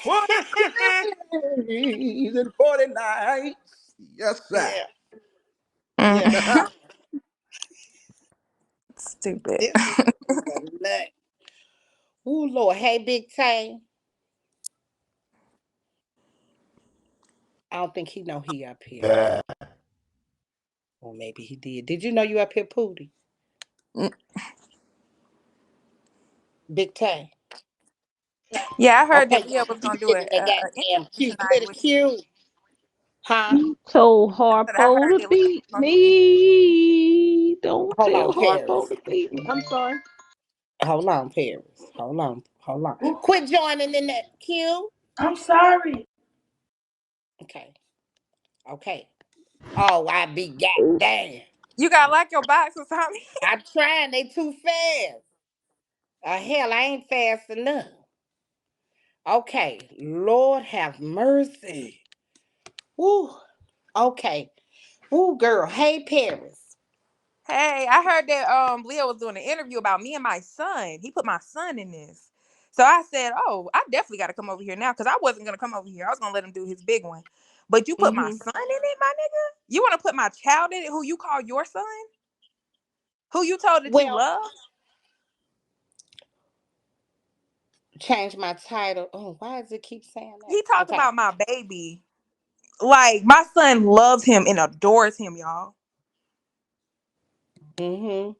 40 days and 40 nights. Yes, sir. Yeah, yeah. Mm. Stupid. This is a nut. Ooh, Lord. Hey, Big Tay. I don't think he know he up here. Yeah. Or maybe he did. Did you know you up here, Pootie? Mm. Big Tay. Yeah, I heard Okay, that Leah y'all. was He gonna do sitting in that a goddamn interview cute tonight little with you. cute. Huh? You told But I Harpo heard to that Leah was beat gonna do an interview. me. Don't Hold tell on, Harpo Paris. to beat me. I'm sorry. Hold on, Paris. Hold on. Hold on. Quit joining in that queue. I'm sorry. Okay. Okay. Oh, I be goddamn. You gotta like your box or something. I'm trying. They too fast. Hell, I ain't fast enough. Okay. Lord have mercy. Woo. Okay. Woo, girl. Hey, Paris. Hey, I heard that Leo was doing an interview about me and my son. He put my son in this. So I said, "Oh, I definitely got to come over here now because I wasn't gonna come over here. I was gonna let him do his big one. But you put my Mm-hmm. son in it, my nigga. You want to put my child in it, who you call your son, who you told that you Well, love? change my title. Oh, why does it keep saying He that? talked Okay. about my baby. Like my son loves him and adores him, y'all. Mm-hmm.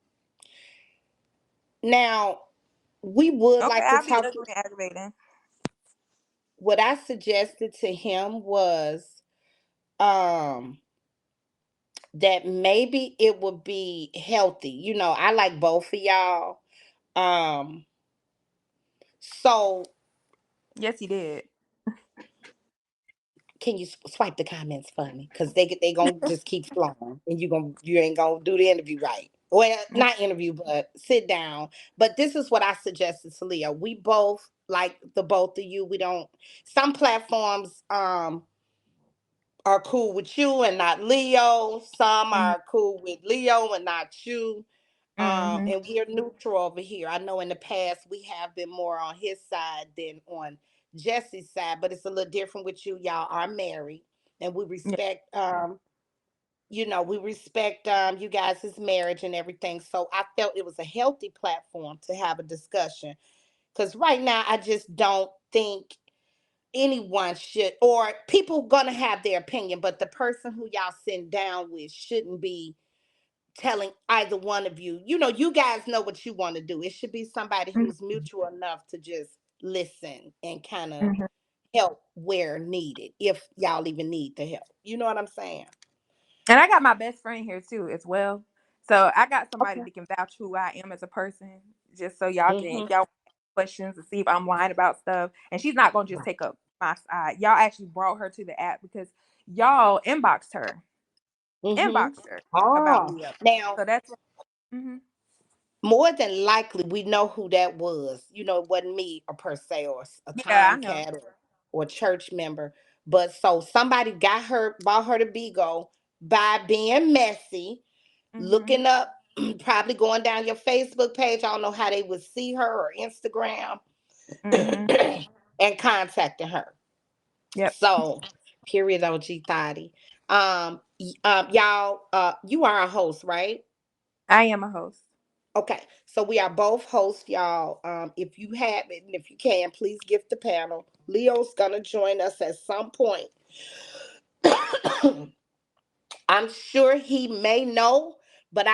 Now, we would Okay, like to I'll be talk. ugly and aggravating. What I suggested to him was um that maybe it would be healthy. I like both of y'all. Um so Yes, he did. can you swipe the comments for me? Because they gonna just keep flowing and you ain't gonna do the interview right. Well, not interview, but sit down. But this is what I suggested to Leo. We both like the both of you. We don't some platforms are cool with you and not Leo. Some Mm-hmm. are cool with Leo and not you. Mm-hmm. And we're neutral over here. I know in the past we have been more on his side than on Jesse's side, but it's a little different with you. Y'all are married, and we Yeah. respect. We respect you guys' marriage and everything. So I felt it was a healthy platform to have a discussion. Because right now, I just don't think anyone should, or people gonna have their opinion, but the person who y'all sitting down with shouldn't be telling either one of you. You guys know what you want to do. It should be somebody who's mutual enough to just listen and kind of Mm-hmm. help where needed, if y'all even need the help. You know what I'm saying? And I got my best friend here too, as well. So I got somebody Okay. that can vouch who I am as a person, just so y'all can, Mm-hmm. if y'all have questions to see if I'm lying about stuff. And she's not gonna just take up my side. Y'all actually brought her to the app because y'all Mm-hmm. inboxed her about Oh, Leo. now So that's what. Mm-hmm. more than likely we know who that was. It wasn't me or per se or a Yeah, I time know. cat or church member. But so somebody bought her to Bigo by being messy, Mm-hmm. looking up, probably going down your Facebook page. I don't know how they would see her or Instagram Mm-hmm. and contacting her. Yep. So, period OG Thotty. Y'all, you are a host, right? I am a host. Okay, so we are both hosts, y'all. If you have it and if you can, please gift the panel. Leo's gonna join us at some point. I'm sure he may know, but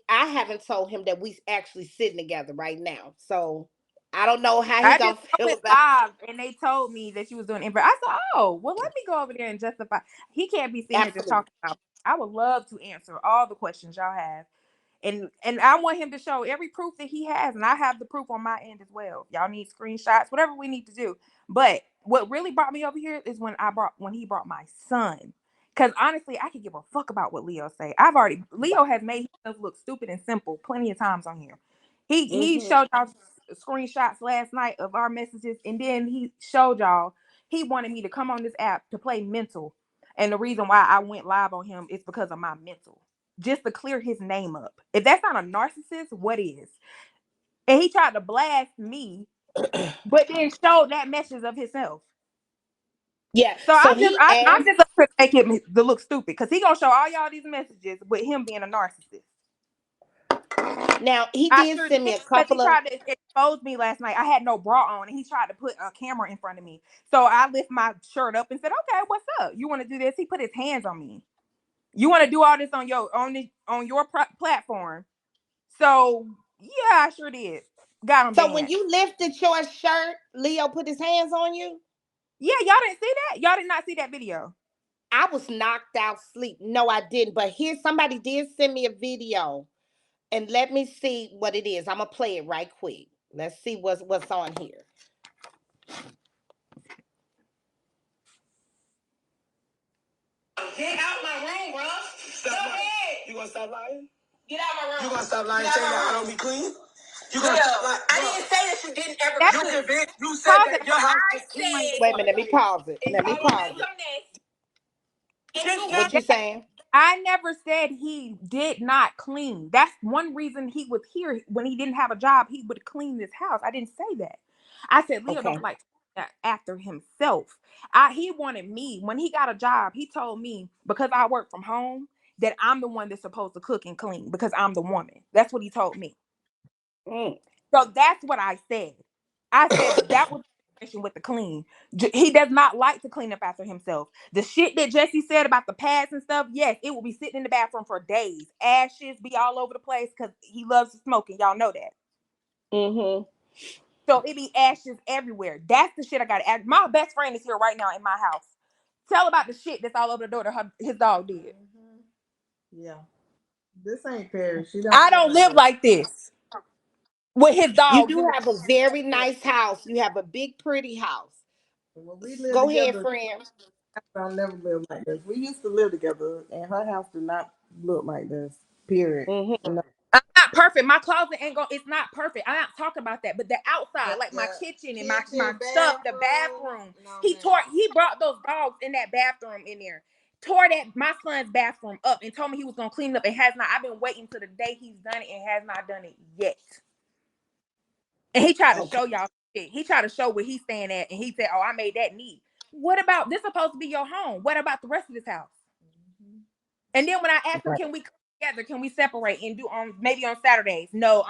I haven't told him that we actually sitting together right now. So I don't know how he I just gonna feel went about. live and they told me that she was doing I said, "Oh, well, let me go over there and justify." He can't be sitting here just Absolutely. talking about. I would love to answer all the questions y'all have, and I want him to show every proof that he has, and I have the proof on my end as well. Y'all need screenshots, whatever we need to do. But what really brought me over here is when he brought my son. Because honestly, I could give a fuck about what Leo say. Leo has made himself look stupid and simple plenty of times on here. He Mm-hmm. showed y'all screenshots last night of our messages, and then he showed y'all he wanted me to come on this app to play mental. And the reason why I went live on him is because of my mental, just to clear his name up. If that's not a narcissist, what is? And he tried to blast me but then showed that message of himself. Yeah. So So he I'm asked. just up here to make him to look stupid because he gonna show all y'all these messages with him being a narcissist. Now he I did sure send did me a because he couple of. tried to expose me last night. I had no bra on and he tried to put a camera in front of me. So I lift my shirt up and said, "Okay, what's up? You want to do this?" He put his hands on me. You want to do all this on your platform? So yeah, I sure did. Got him So when banned. you lifted your shirt, Leo put his hands on you. Yeah, y'all didn't see that. Y'all did not see that video. I was knocked out sleep. No, I didn't. But here, somebody did send me a video, and let me see what it is. I'm gonna play it right quick. Let's see what's on here. Get out my room, bro. Stop lying. You gonna stop lying? Get out my room. You gonna stop lying? Saying that I don't be clean? You gonna stop lying? I didn't say that you didn't ever. That's You said pause that it. your house was clean. Wait a minute. Let me pause it. Let me pause it. What you saying? I never said he did not clean. That's one reason he was here when he didn't have a job. He would clean this house. I didn't say that. I said Leo Okay. don't like after himself. He wanted me when he got a job. He told me because I work from home that I'm the one that's supposed to cook and clean because I'm the woman. That's what he told me. Mm. So that's what I said. I said that was the situation with the clean. He does not like to clean up after himself. The shit that Jesse said about the pads and stuff, yes, it will be sitting in the bathroom for days. Ashes be all over the place because he loves to smoke, and y'all know that. Mm-hmm. So it be ashes everywhere. That's the shit I got to add. My best friend is here right now in my house. Tell about the shit that's all over the door that his dog did. Yeah. This ain't Paris. She don't I live don't like live this. like this with his You dogs in do the. have a very nice house. You have a big, pretty house. When we lived Go ahead, together, friend. I never lived like this. We used to live together, and her house did not look like this. Period. Mm-hmm. No. I'm not perfect. My closet ain't going. It's not perfect. I'm not talking about that. But the outside, like my The kitchen and my kitchen, stuff, the bathroom, bathroom. no He man. tore. He brought those dogs in that bathroom in there. Tore that my son's bathroom up and told me he was gonna clean it up and has not. I've been waiting to the day he's done it and has not done it yet. And he tried to Okay. show y'all shit. He tried to show where he's staying at, and he said, "Oh, I made that neat." What about this? Supposed to be your home? What about the rest of this house? And then when I asked him, Right. can we come together? Can we separate and do on maybe on Saturdays? No,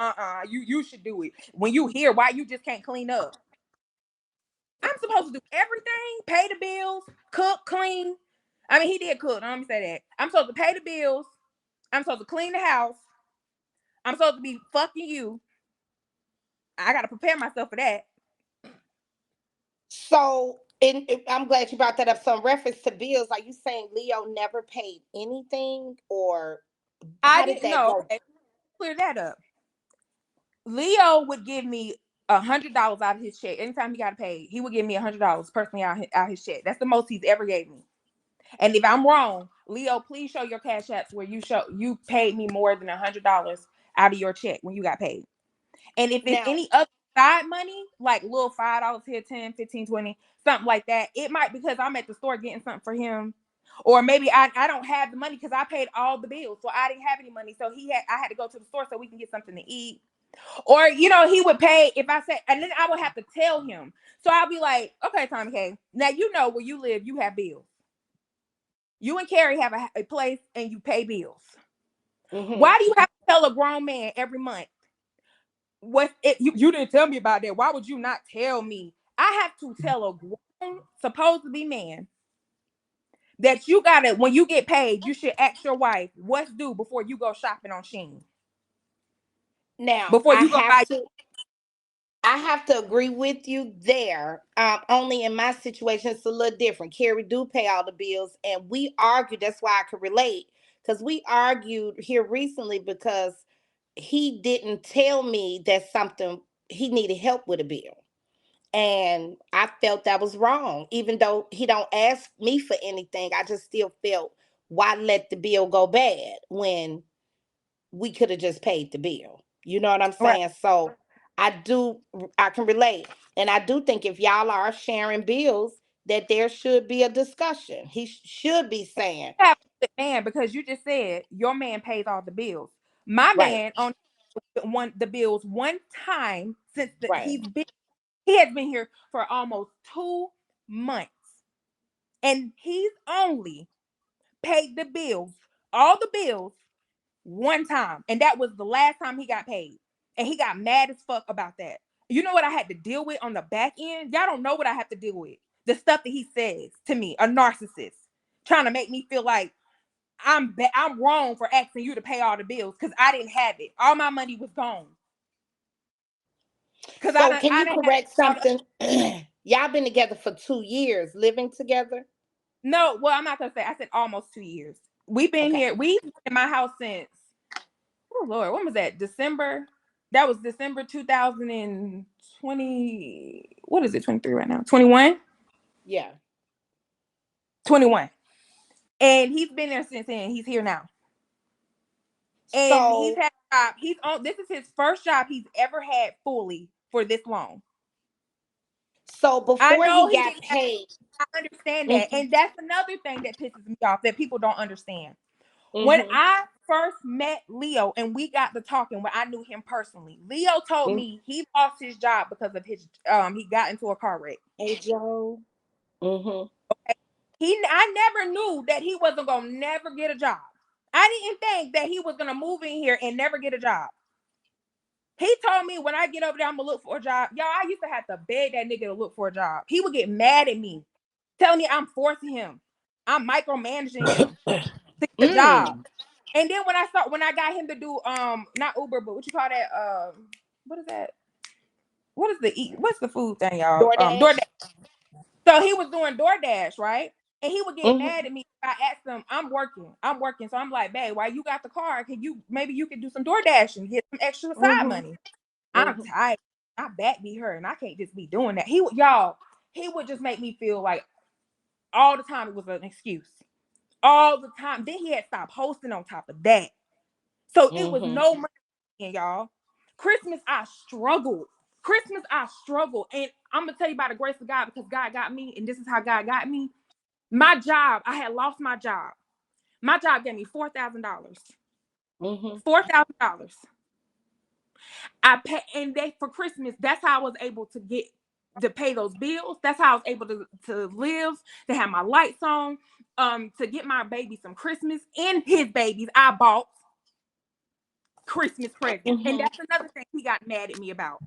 you should do it. When you here, why you just can't clean up? I'm supposed to do everything, pay the bills, cook, clean. I mean, he did cook. Let me say that. I'm supposed to pay the bills. I'm supposed to clean the house. I'm supposed to be fucking you. I gotta prepare myself for that. So, I'm glad you brought that up. So, in reference to bills, are you saying Leo never paid anything, or I how did didn't that know. go? Okay, clear that up. Leo would give me $100 out of his check anytime he got paid. He would give me $100 personally out his check. That's the most he's ever gave me. And if I'm wrong, Leo, please show your cash apps where you paid me more than $100 out of your check when you got paid. And if it's Now, any other side money, like little $5 here, 10, 15, 20, something like that, it might because I'm at the store getting something for him. Or maybe I don't have the money because I paid all the bills. So I didn't have any money. So I had to go to the store so we can get something to eat. Or, he would pay if I said, and then I would have to tell him. So I'll be like, okay, TomiKay, now you know where you live, you have bills. You and Carrie have a place and you pay bills. hmm Why do you have to tell a grown man every month? What it, you didn't tell me about that. Why would you not tell me? I have to tell a grown, supposed to be man that you gotta, when you get paid, you should ask your wife what's due before you go shopping on Shein. now Before you go buy. I have to agree with you there. Only in my situation, it's a little different. Carrie do pay all the bills, and we argued. That's why I could relate because we argued here recently because he didn't tell me that something he needed help with a bill, and I felt that was wrong. Even though he don't ask me for anything, I just still felt why let the bill go bad when we could have just paid the bill. You know what I'm Right. saying? So I do, I can relate. And I do think if y'all are sharing bills, that there should be a discussion. He should be saying, Have a good man because you just said your man pays all the bills. My right, man on the bills one time since right. he's been. He has been here for almost 2 months, and he's only paid the bills, all the bills, one time, and that was the last time he got paid. And he got mad as fuck about that. You know what I had to deal with on the back end? Y'all don't know what I have to deal with. The stuff that he says to me, a narcissist, trying to make me feel like I'm wrong for asking you to pay all the bills because I didn't have it. All my money was gone. Because So can I you didn't have correct all the, something? Y'all been together for 2 years, living together. no, well, I'm not gonna say. I said almost 2 years. We've been Okay. here. We've been in my house since, oh Lord, when was that? December. That was December 2020. What is it? 23 right now. 21. Yeah. 21. And he's been there since then. He's here now. And he's So had a job. He's on. This is his first job he's ever had fully for this long. I before know he he got didn't have. paid. I understand that, Mhm, and that's another thing that pisses me off that people don't understand. When mhm, I first met Leo and we got to talking, when I knew him personally, Leo told mhm. me he lost his job because of his he got into a car wreck. Hey Joe. Mhm, I never knew that he wasn't gonna never get a job. I didn't think that he was gonna move in here and never get a job. He told me when I get over there, I'm gonna look for a job. Y'all, I used to have to beg that nigga to look for a job. He would get mad at me, telling me I'm forcing him, I'm micromanaging him to get a job. mm. And then when I got him to do not Uber, but what you call that? What is that? What is the eat? What's the food thing, y'all? DoorDash. DoorDash. So he was doing DoorDash, right? And he would get Mhm, mad at me if I asked him, I'm working. So I'm like, babe, while you got the car, maybe you could do some DoorDash and get some extra side mhm, money. I'm mhm, tired. I back be her and I can't just be doing that. He would just make me feel like all the time it was an excuse. All the time. Then he had stopped hosting on top of that. So it was mhm, no money, y'all. Christmas, I struggled. Christmas, I struggled. And I'm going to tell you by the grace of God because God got me. And this is how God got me. My job, I had lost my job. My job gave me $4,000. mhm, $4,000. I pay, and they for Christmas. That's how I was able to pay those bills. That's how I was able to live, to have my lights on, to get my baby some Christmas and his babies. I bought Christmas presents, and mhm, that's another thing he got mad at me about.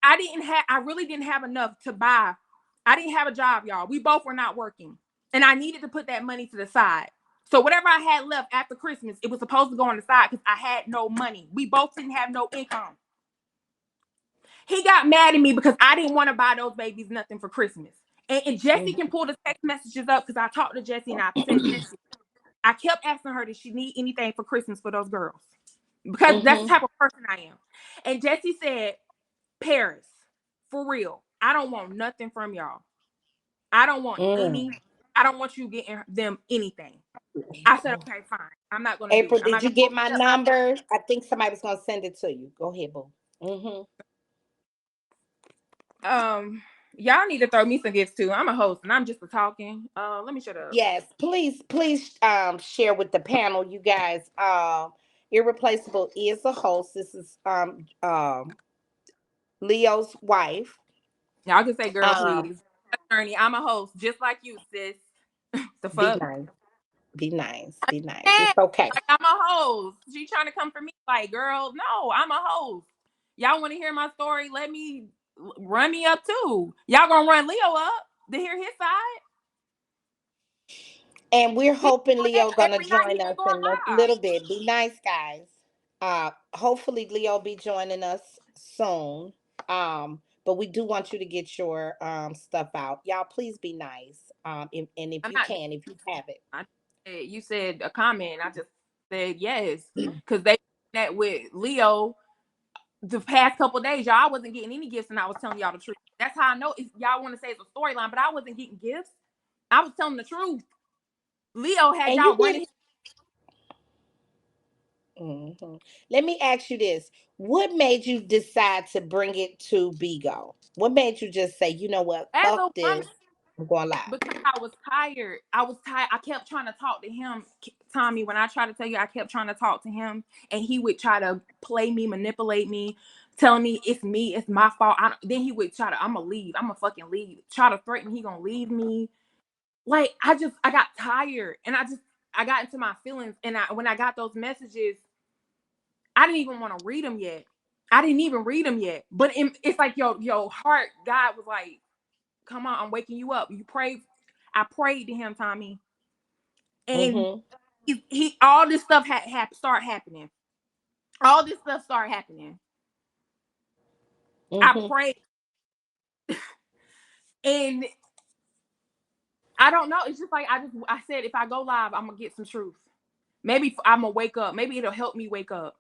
I really didn't have enough to buy. I didn't have a job, y'all. We both were not working, and I needed to put that money to the side. So whatever I had left after Christmas, it was supposed to go on the side because I had no money. We both didn't have no income. He got mad at me because I didn't want to buy those babies nothing for Christmas. And Jessie can mhm, pull the text messages up because I talked to Jessie and I said, Jessie, I kept asking her, did she need anything for Christmas for those girls? Because that's the mhm, type of person I am. And Jessie said, Paris, for real, I don't want nothing from y'all. I don't want mm. any, I don't want you getting them anything. I said, okay, fine. I'm not going to do April, it. I'm did not you going get my to open up number? I think somebody was gonna send it to you. Go ahead, boo. Mhm. my, y'all need to throw me some gifts too. I'm a host and I'm just a talking. Let me shut up. Yes, please, share with the panel, you guys. Irreplaceable is a host. This is Leo's wife. Y'all can say, girl, Um, please. Attorney, I'm a host, just like you, sis. The be fuck? nice, be nice, be nice. And It's okay. like I'm a host. She trying to come for me, like, girl, no, I'm a host. Y'all want to hear my story? Let me run me up too. Y'all gonna run Leo up to hear his side? And we're He hoping doing that Leo gonna every night. He join been us going in a live. little bit. Be nice, guys. Hopefully Leo be joining us soon. But we do want you to get your stuff out. Y'all, please be nice. And if I'm you not. can, if you have it. You said a comment. I just said yes because they that with Leo the past couple of days. Y'all I wasn't getting any gifts, and I was telling y'all the truth. That's how I know. If y'all want to say it's a storyline, but I wasn't getting gifts. I was telling the truth. Leo had And you y'all did. running. Mhm. Let me ask you this. What made you decide to bring it to Bigo? What made you just say, you know what, As a fuck woman this, I'm going live? because I was tired. I was tired. I kept trying to talk to him, Tommy. When I try to tell you, I kept trying to talk to him, and he would try to play me, manipulate me, telling me it's me, it's my fault. Then he would try to, I'm gonna leave, I'm gonna fucking leave, try to threaten he gonna leave me. Like I got tired, and I got into my feelings, and when I got those messages, I didn't even want to read them yet. I didn't even read them yet. But it's like your heart, God was like, come on, I'm waking you up. You prayed. I prayed to him, Tommy, and Mm-hmm. he all this stuff had start happening. All this stuff started happening. I Mm-hmm. prayed, and I don't know. It's just like I said, if I go live, I'm gonna get some truth. Maybe I'm gonna wake up. Maybe it'll help me wake up.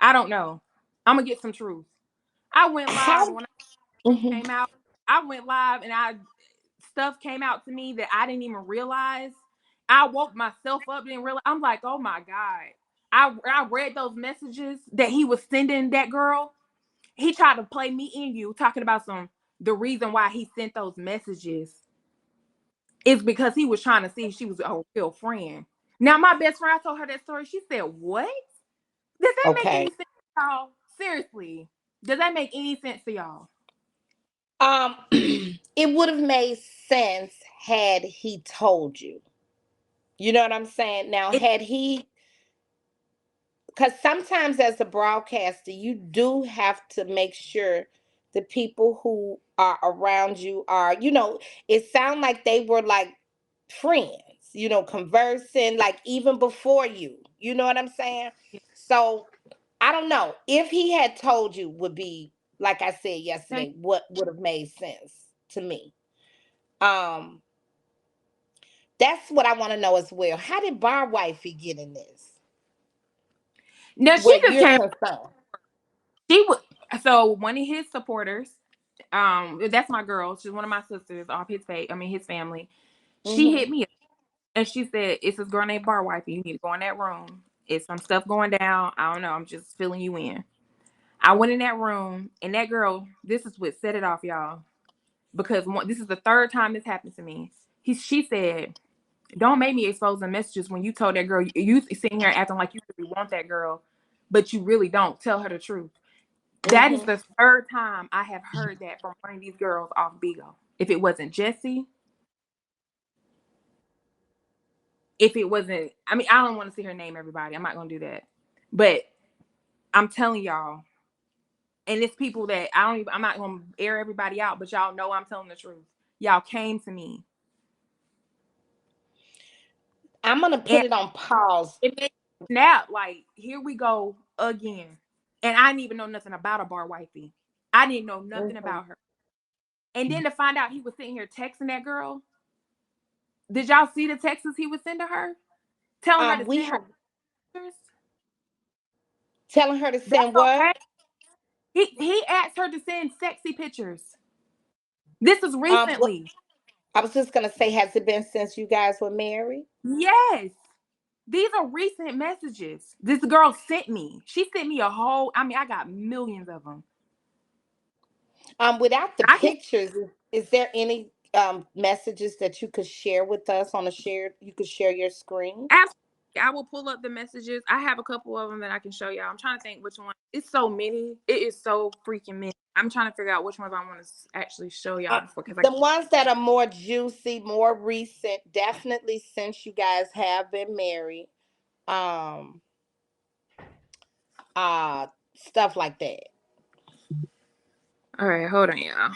I don't know. I'm gonna get some truth. I went live, and How? when I Mm-hmm. came out, I went live, and stuff came out to me that I didn't even realize. I woke myself up, didn't realize. I'm like, oh my God. I read those messages that he was sending that girl. He tried to play me in you, talking about the reason why he sent those messages is because he was trying to see if she was a real friend. Now, my best friend, I told her that story. She said, what? Does that make any Okay. sense to y'all? Seriously. Does that make any sense to y'all? It would have made sense had he told you. You know what I'm saying? Now, It, had he, because sometimes as a broadcaster, you do have to make sure the people who are around you are, it sounded like they were like friends, conversing like even before you. You know what I'm saying? So I don't know. If he had told you would be, like I said thank yesterday, what would have made sense to me. Um, that's what I want to know as well. How did Bar Wifey get in this? No, she Where just you're came. concerned. She would. So one of his supporters, that's my girl. She's one of my sisters off his family. She Mm-hmm. hit me up and she said, "It's this girl named Bar Wifey. You need to go in that room. It's some stuff going down. I don't know. I'm just filling you in." I went in that room, and that girl. This is what set it off, y'all. Because this is the third time this happened to me. She said, "Don't make me expose the messages when you told that girl you sitting here acting like you really want that girl, but you really don't. Tell her the truth." That is Mm-hmm. the third time I have heard that from one of these girls off Bigo. If it wasn't Jessie, if it wasn't, I mean, I don't want to see her name everybody. I'm not gonna do that. But I'm telling y'all, and it's people that I'm not gonna air everybody out, but y'all know I'm telling the truth. Y'all came to me I'm gonna put and it on pause. it made me snap, like, here we go again. And I didn't even know nothing about a bar wifey. I didn't know nothing Mhm. about her. And then to find out he was sitting here texting that girl. Did y'all see the texts he was sending her? Telling her to We send her have pictures? telling her to That's send what? okay. He asked her to send sexy pictures. This is What recently. I was just gonna say, has it been since you guys were married? Yes. These are recent messages. This girl sent me. She sent me a whole, I mean, I got millions of them. Without the I can pictures, is there any messages that you could share with us on a share? You could share your screen. ask. I will pull up the messages. I have a couple of them that I can show y'all. I'm trying to think which one. It's so many. It is so freaking many. I'm trying to figure out which ones I want to actually show Uh, y'all before, because I the ones that are more juicy, more recent, definitely since you guys have been married. Um, Stuff like that. all right, hold on, y'all.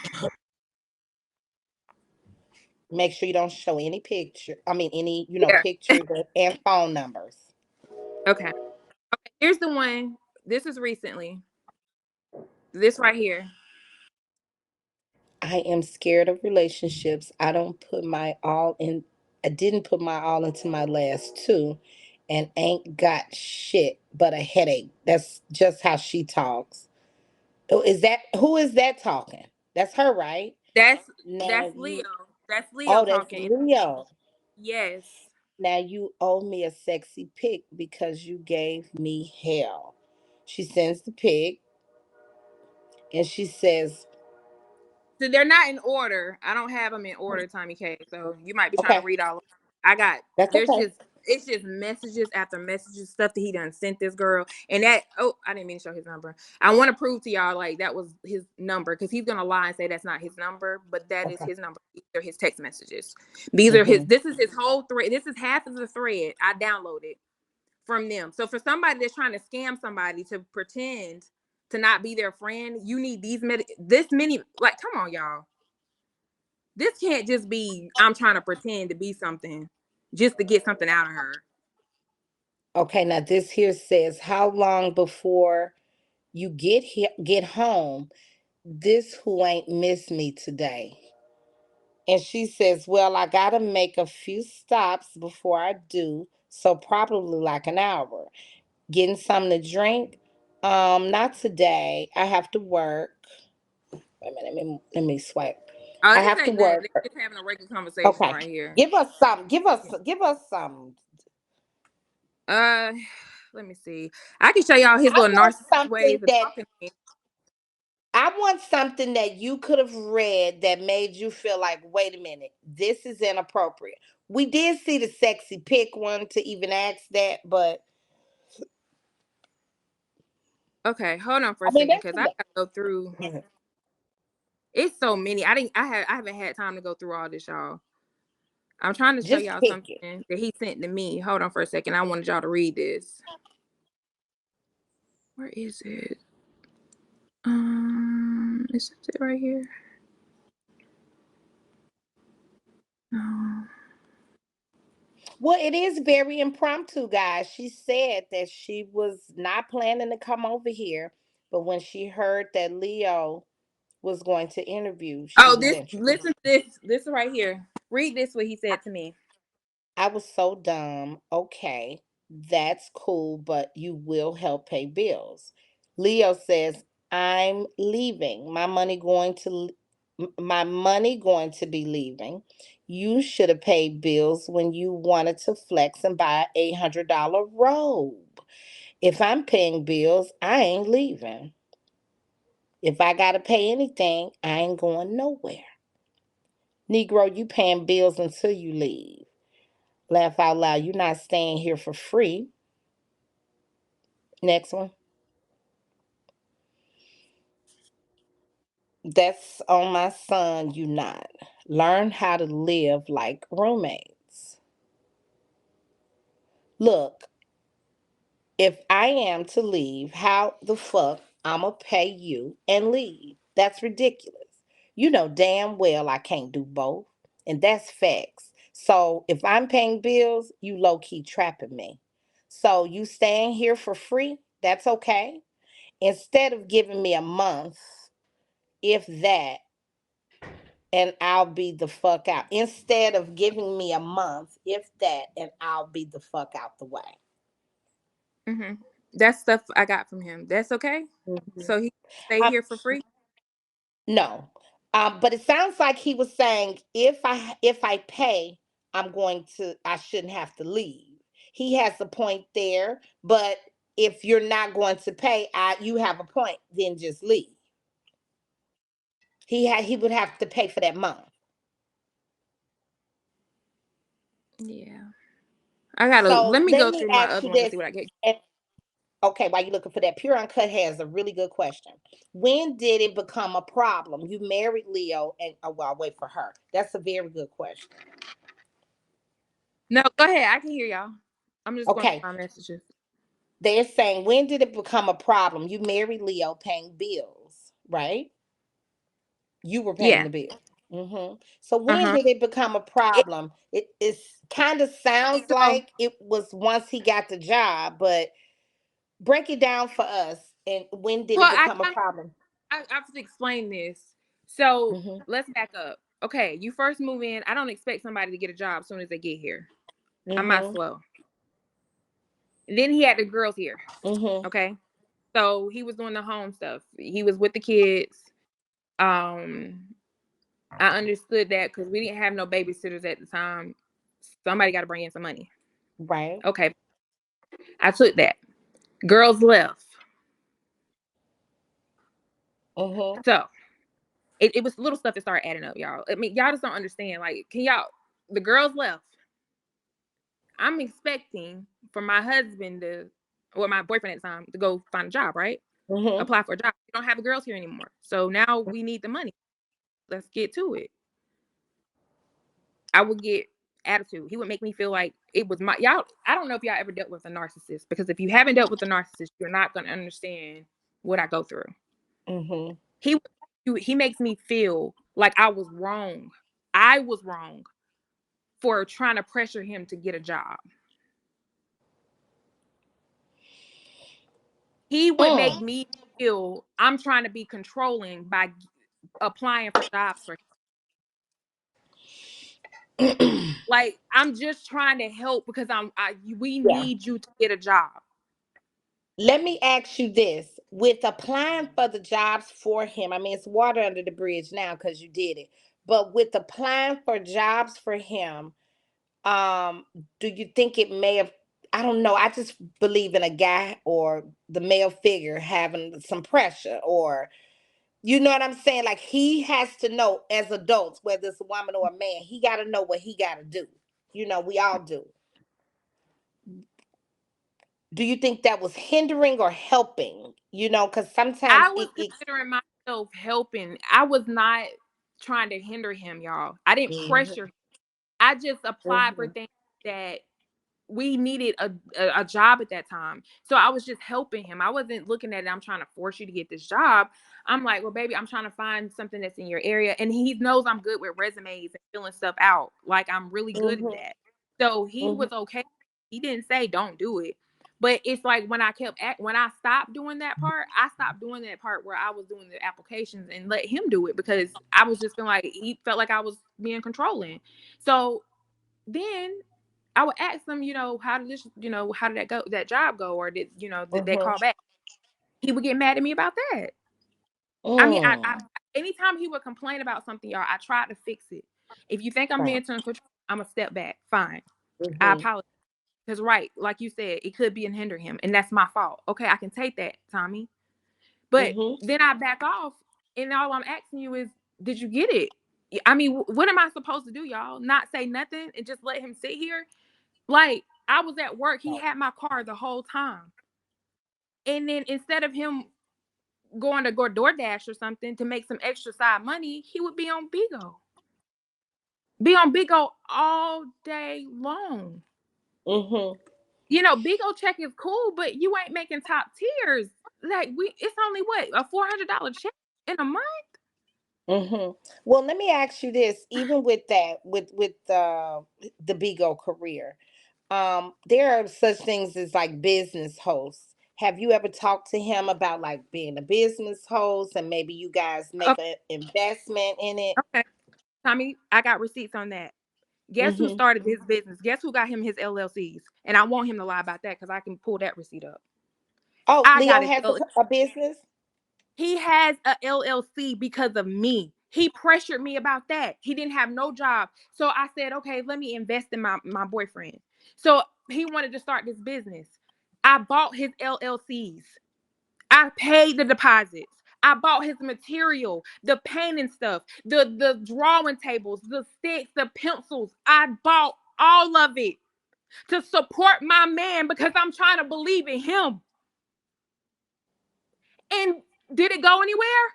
Make sure you don't show any picture. I mean, any Yeah. pictures and phone numbers. Okay. Here's the one. This is recently. This right here. I am scared of relationships. I didn't put my all into my last two and ain't got shit but a headache. That's just how she talks. Oh, who is that talking? That's her, right? That's Now that's Leo. you That's Leo Oh, that's talking. Leo. Yes. Now you owe me a sexy pic because you gave me hell. She sends the pic and she says, So they're not in order. I don't have them in order, TomiKay. So you might be trying to okay, read all of them. I got that's there's okay. just it's just messages after messages, stuff that he done sent this girl. And that, oh, I didn't mean to show his number. I want to prove to y'all like that was his number, because he's gonna lie and say that's not his number, but that is Okay. his number. These are his text messages. These are his, Hmm. this is his whole thread. This is half of the thread I downloaded from them. So for somebody that's trying to scam somebody to pretend to not be their friend, you need this many, like, come on, y'all. This can't just be I'm trying to pretend to be something just to get something out of her. Okay, now this here says, how long before you get home? This who ain't miss me today. And she says, well, I gotta make a few stops before I do, so probably like an hour. Getting something to drink? Not today. I have to work. Wait a minute, let me swipe. Oh, I this have to ain't nothing. work. They're just having a regular conversation Okay. right here. Give us some. Give us some. Uh, let me see. I can show y'all his I little want narcissist something ways of that talking to me. I want something that you could have read that made you feel like, wait a minute, this is inappropriate. We did see the sexy pick one to even ask that, but Okay, hold on for I a mean second, that's because I gotta go through. It's so many. I haven't had time to go through all this, y'all. I'm trying to show just y'all pick it. something that he sent to me. Hold on for a second. I wanted y'all to read this. Where is it? Is it right here? No. Well, it is very impromptu, guys. She said that she was not planning to come over here, but when she heard that Leo was going to interview, she Oh, was this. interested. Listen to this. This right here. Read this. What he said to me. I was so dumb. Okay, that's cool, but you will help pay bills. Leo says, I'm leaving. My money going to be leaving. You should have paid bills when you wanted to flex and buy a $800 robe. If I'm paying bills, I ain't leaving. If I got to pay anything, I ain't going nowhere. Negro, you paying bills until you leave. Laugh out loud. You're not staying here for free. Next one. That's on my son, you not. Learn how to live like roommates. Look, if I am to leave, how the fuck I'ma pay you and leave? That's ridiculous. You know damn well I can't do both. And that's facts. So if I'm paying bills, you low key trapping me. So you staying here for free? That's okay. Instead of giving me a month, if that, and I'll be the fuck out. Instead of giving me a month, if that, and I'll be the fuck out the way. Hmm. That's stuff I got from him. That's okay. Mhm. So he stay Um, here for free. no, but it sounds like he was saying if I pay, I shouldn't have to leave. He has a point there, but if you're not going to pay, you have a point. Then just leave. He would have to pay for that month. Yeah. I gotta So let me let go me through my ask other you one to this. see what I get. And okay, while you're looking for that, Pure Uncut has a really good question. When did it become a problem? You married Leo, and well, I'll wait for her. That's a very good question. No, go ahead. I can hear y'all. I'm just going through Okay, my messages. they're saying when did it become a problem? You married Leo, paying bills, right? You were paying Yeah. the bill. So when Uh-huh. did it become a It, problem? It kind of sounds so like it was once he got the job, but break it down for us. And when did well it I become a kind of problem? I have to explain this. So Mm-hmm. let's back up. Okay, you first move in. I don't expect somebody to get a job as soon as they get here. I'm not Mm-hmm. slow. And then he had the girls here. Mm-hmm. Okay. So he was doing the home stuff. He was with the kids. Um, I understood that because we didn't have no babysitters at the time. Somebody got to bring in some money. Right. Okay, I took that. Girls left. Mm-hmm. So it was little stuff that started adding up, y'all. I mean, y'all just don't understand. Like, can y'all? The girls left. I'm expecting for my husband to, or my boyfriend at the time, to go find a job, right? Mhm. Apply for a job. We don't have girls here anymore. So now we need the money. Let's get to it. I would get attitude. He would make me feel like it was my y'all. I don't know if y'all ever dealt with a narcissist, because if you haven't dealt with a narcissist, you're not gonna understand what I go through. Mhm. He he makes me feel like I was wrong. I was wrong for trying to pressure him to get a job. He would make Mm. me feel I'm trying to be controlling by applying for jobs for him. Like I'm just trying to help because we Yeah. need you to get a job. Let me ask you this. With applying for the jobs for him, I mean, it's water under the bridge now because you did it. But with applying for jobs for him, um, do you think it may have, I don't know, I just believe in a guy or the male figure having some pressure, or you know what I'm saying? Like he has to know as adults, whether it's a woman or a man, he got to know what he got to do. You know, we all do. Do you think that was hindering or helping? You know, because sometimes I was it. considering myself helping. I was not trying to hinder him, y'all. I didn't Mhm, pressure him. I just applied for mhm, things that we needed a job at that time. So I was just helping him. I wasn't looking at it, I'm trying to force you to get this job. I'm like, well, baby, I'm trying to find something that's in your area. And he knows I'm good with resumes and filling stuff out. Like I'm really good at mhm, that. So he mhm, was okay. He didn't say don't do it. But it's like when I stopped doing that part, I stopped doing that part where I was doing the applications and let him do it, because I was just feeling like he felt like I was being controlling. So then I would ask them, how did that go, that job go, or did they mhm, call back? He would get mad at me about that. I mean, I mm, anytime he would complain about something, y'all, I tried to fix it. If you think I'm right, being too control, I'm gonna step back. Fine, I mhm, apologize. Because right, like you said, it could be and hinder him, and that's my fault. Okay, I can take that, Tommy. But mhm, then I back off, and all I'm asking you is, did you get it? I mean, what am I supposed to do, y'all? Not say nothing and just let him sit here? Like, I was at work, he had my car the whole time. And then instead of him going to go DoorDash or something to make some extra side money, he would be on Bigo. Be on Bigo all day long. mhm, Bigo check is cool, but you ain't making top tiers. Like it's only what, a $400 check in a month. mhm. Well, let me ask you this. Even with that, with the Bigo career, there are such things as like business hosts. Have you ever talked to him about like being a business host and maybe you guys make Okay, an investment in it? okay. Tommy, I got receipts on that. Guess who Mm-hmm. started his business? Guess who got him his LLCs? And I want him to lie about that because I can pull that receipt up. Oh, I Leo got it. has a business. He has a LLC because of me. He pressured me about that. He didn't have no job. So I said, okay, let me invest in my boyfriend. So he wanted to start this business. I bought his LLCs. I paid the deposits. I bought his material, the painting stuff, the drawing tables, the sticks, the pencils. I bought all of it to support my man because I'm trying to believe in him. And did it go anywhere?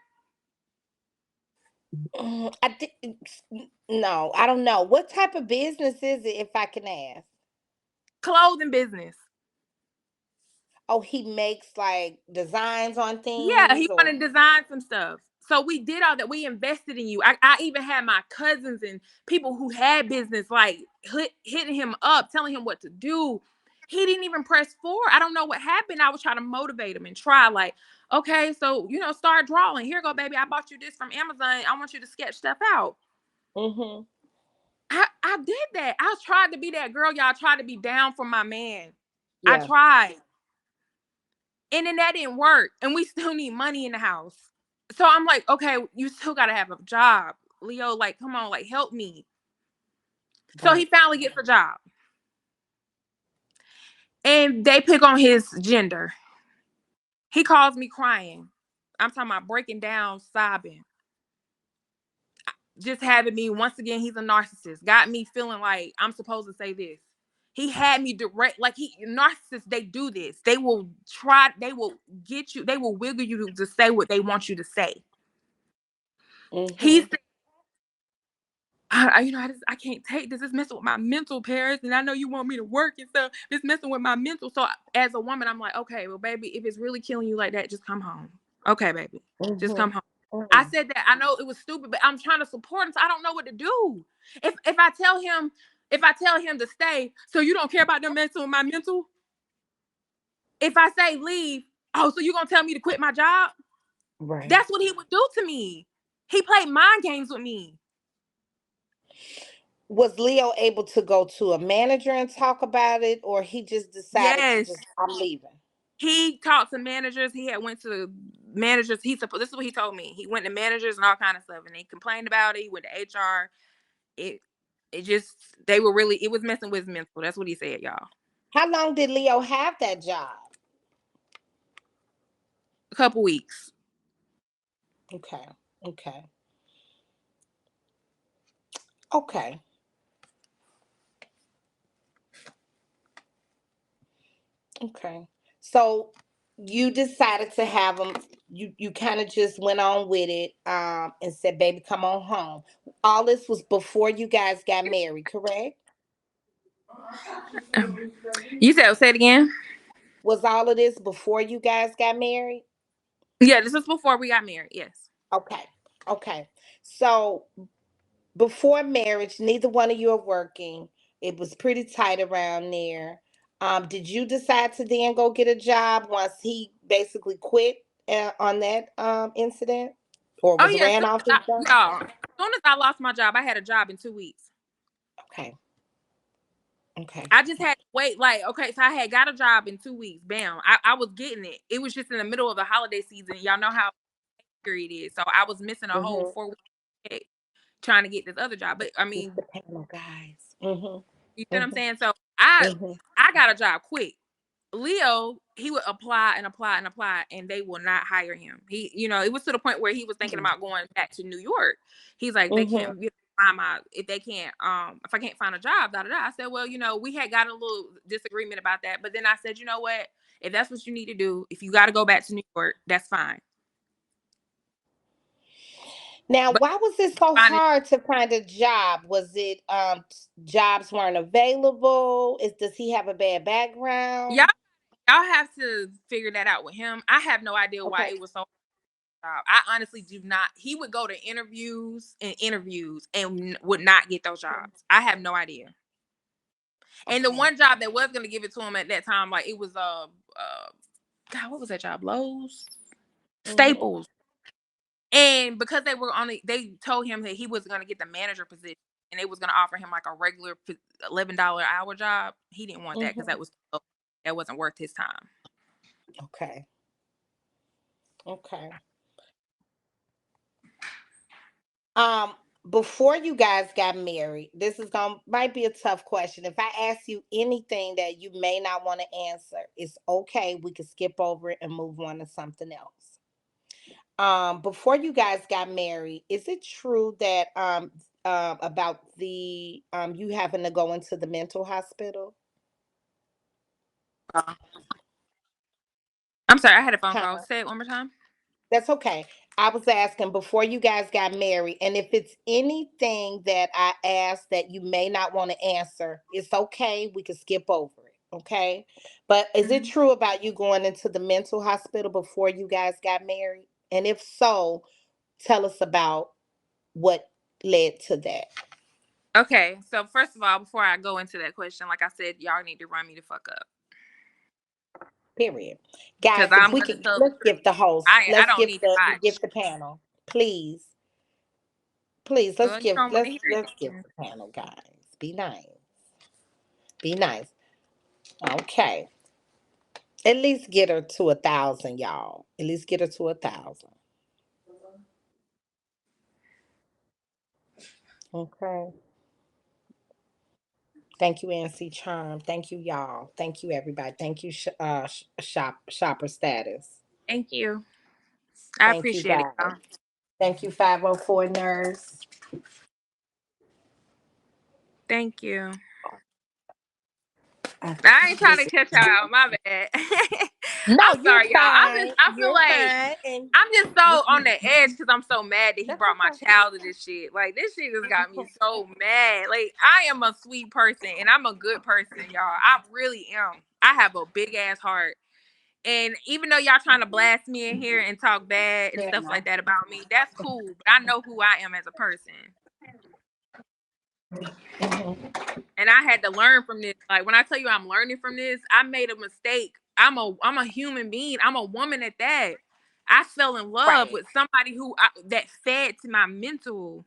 No, I don't know. What type of business is it, if I can ask? Clothing business. Oh, he makes like designs on Yeah, he things, or wanted to design some stuff. So we did all that. We invested in you. I even had my cousins and people who had business like hitting him up, telling him what to do. He didn't even press forward. I don't know what happened. I was trying to motivate him and try, like, okay, so start drawing. Here go, baby. I bought you this from Amazon. I want you to sketch stuff out. mm-hmm. I did that. I tried to be that girl, y'all. Tried to be down for my man. I Yeah. tried. And then that didn't work. And we still need money in the house. So I'm like, okay, you still gotta have a job. Leo, like, come on, like, help me. So he Right. finally gets a job. And they pick on his gender. He calls me crying. I'm talking about breaking down, sobbing. Just having me, once again, he's a narcissist. Got me feeling like I'm supposed to say this. He had me direct, like narcissists, they do this. They will get you, they will wiggle you to say what they want you to say. He Mm-hmm. said, I can't take this. It's messing with my mental, Paris. And I know you want me to work and stuff. It's messing with my mental. So as a woman, I'm like, okay, well, baby, if it's really killing you like that, just come home. Okay, baby, just come home. I Mm-hmm. said that. I know it was stupid, but I'm trying to support him. So I don't know what to do. If I tell him to stay, so you don't care about them messing with my mental. If I say leave, oh, so you gonna tell me to quit my job? Right. That's what he would do to me. He played mind games with me. Was Leo able to go to a manager and talk about it, or he just decided to Yes. just, I'm leaving? He talked to managers. He had went to managers. This is what he told me. He went to managers and all kind of stuff, and they complained about it. He went to HR. It it just they were really it was messing with his mental. That's what he said, y'all. How long did Leo have that job? A couple weeks. Okay. Okay. Okay. Okay. So you decided to have him. You kind of just went on with it, and said, "Baby, come on home." All this was before you guys got married, correct? You said say it again. Was all of this before you guys got married? Yeah, this was before we got married. Yes. Okay. Okay. So before marriage, neither one of you are working. It was pretty tight around there. Did you decide to then go get a job once he basically quit on that incident, or Oh was yeah, ran off his job? y'all. As soon as I lost my job, I had a job in 2 weeks. Okay. Okay. I just had to wait, like, okay, so I had got a job in 2 weeks. Bam. I was getting it. It was just in the middle of the holiday season. Y'all know how period is. So I was missing a whole Mm-hmm. 4 weeks trying to get this other job. But I It's mean, the panel, guys. Mm-hmm. you see what I'm Mm-hmm. saying? So I Mm-hmm. I got a job quick. Leo, he would apply and apply and apply, and they will not hire him. It was to the point where he was thinking about going back to New York. He's like, they Mm-hmm. can't find if they can't, if I can't find a job, da da da. I said, well, we had got a little disagreement about that, but then I said, you know what? If that's what you need to do, if you got to go back to New York, that's fine. Now, But why was it so finding hard to find a job? Was it jobs weren't available? Does he have a bad y'all, background? y'all have to figure that out with him. I have no idea why Okay. it was so job. I honestly do not. He would go to interviews and would not get those jobs. I have no idea. And the Okay. one job that was gonna give it to him at that time, like it was God, what was that job? Lowe's, Mm-hmm. Staples. And because they told him that he was gonna get the manager position, and they was gonna offer him like a regular $11 an hour job. He didn't want that because Mm-hmm. that wasn't worth his time. Okay. Okay. Um, Before you guys got married, this is going might be a tough question. If I ask you anything that you may not want to answer, it's okay. We can skip over it and move on to something else. Before you guys got married, is it true that about the you having to go into the mental hospital? Uh, I'm sorry, I had a phone call. Huh? Say it one more time. That's okay. I was asking before you guys got married, and if it's anything that I asked that you may not want to answer, it's okay. We can skip over it. Okay. But is it Mhm. true about you going into the mental hospital before you guys got married? And if so, tell us about what led to that. Okay, so first of all, before I go into that question, like I said, y'all need to run me the fuck up Period. because Guys, if I'm we gonna could tell the let's give truth. the host, I don't need to hide. give the panel, please. Please, Well, you don't want to hear let's it give then. the panel, guys. Be nice. Be nice. Okay. At least get her to 1,000, y'all. At least get her to 1,000. Okay. Thank you, NC Charm. Thank you, y'all. Thank you, everybody. Thank you, shopper status. Thank you. I Thank you, appreciate it, guys. y'all. Thank you, 504 Nurse. Thank you. I ain't trying to Listen, catch y'all out. My bad. No, I'm you're sorry, y'all. fine. I feel You're like fine. And I'm just so you, on the edge because I'm so mad that he that's brought my okay. child to this shit. Like this shit just got me so mad. Like I am a sweet person and I'm a good person, y'all. I really am. I have a big ass heart. And even though y'all trying to blast me in here and talk bad and Yeah, stuff like that about me, that's cool. But I know who I am as a person. And I had to learn from this. Like when I tell you I'm learning from this, I made a mistake. I'm a human being. I'm a woman at that. I fell in love right. with somebody that fed to my mental.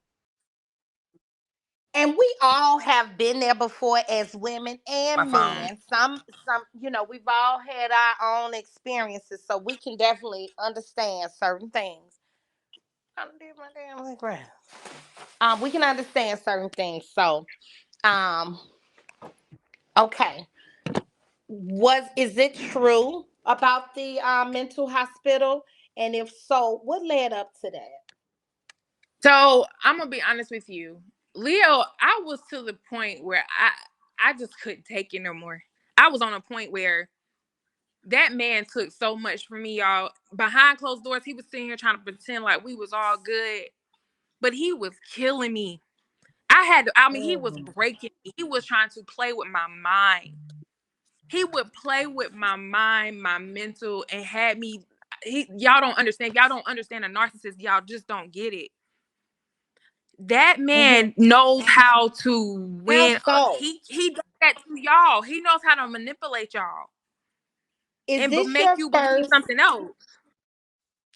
And we all have been there before as women My and phone. men. We've all had our own experiences, so we can definitely understand certain things. I done did my damn crap. We can understand certain things. So, um, okay. Is it true about the mental hospital? And if so, what led up to that? So I'm gonna be honest with you, Leo. I was to the point where I just couldn't take it no more. I was on a point where that man took so much from me, y'all. Behind closed doors, he was sitting here trying to pretend like we was all good, but he was killing me. He was Mhm. breaking me. He was trying to play with my mind. He would play with my mind, my mental, and had me. Y'all don't understand. Y'all don't understand a narcissist. Y'all just don't get it. That Mhm. man knows how to How win. so? He does that to y'all. He knows how to manipulate y'all Is and this make your you believe first? something else.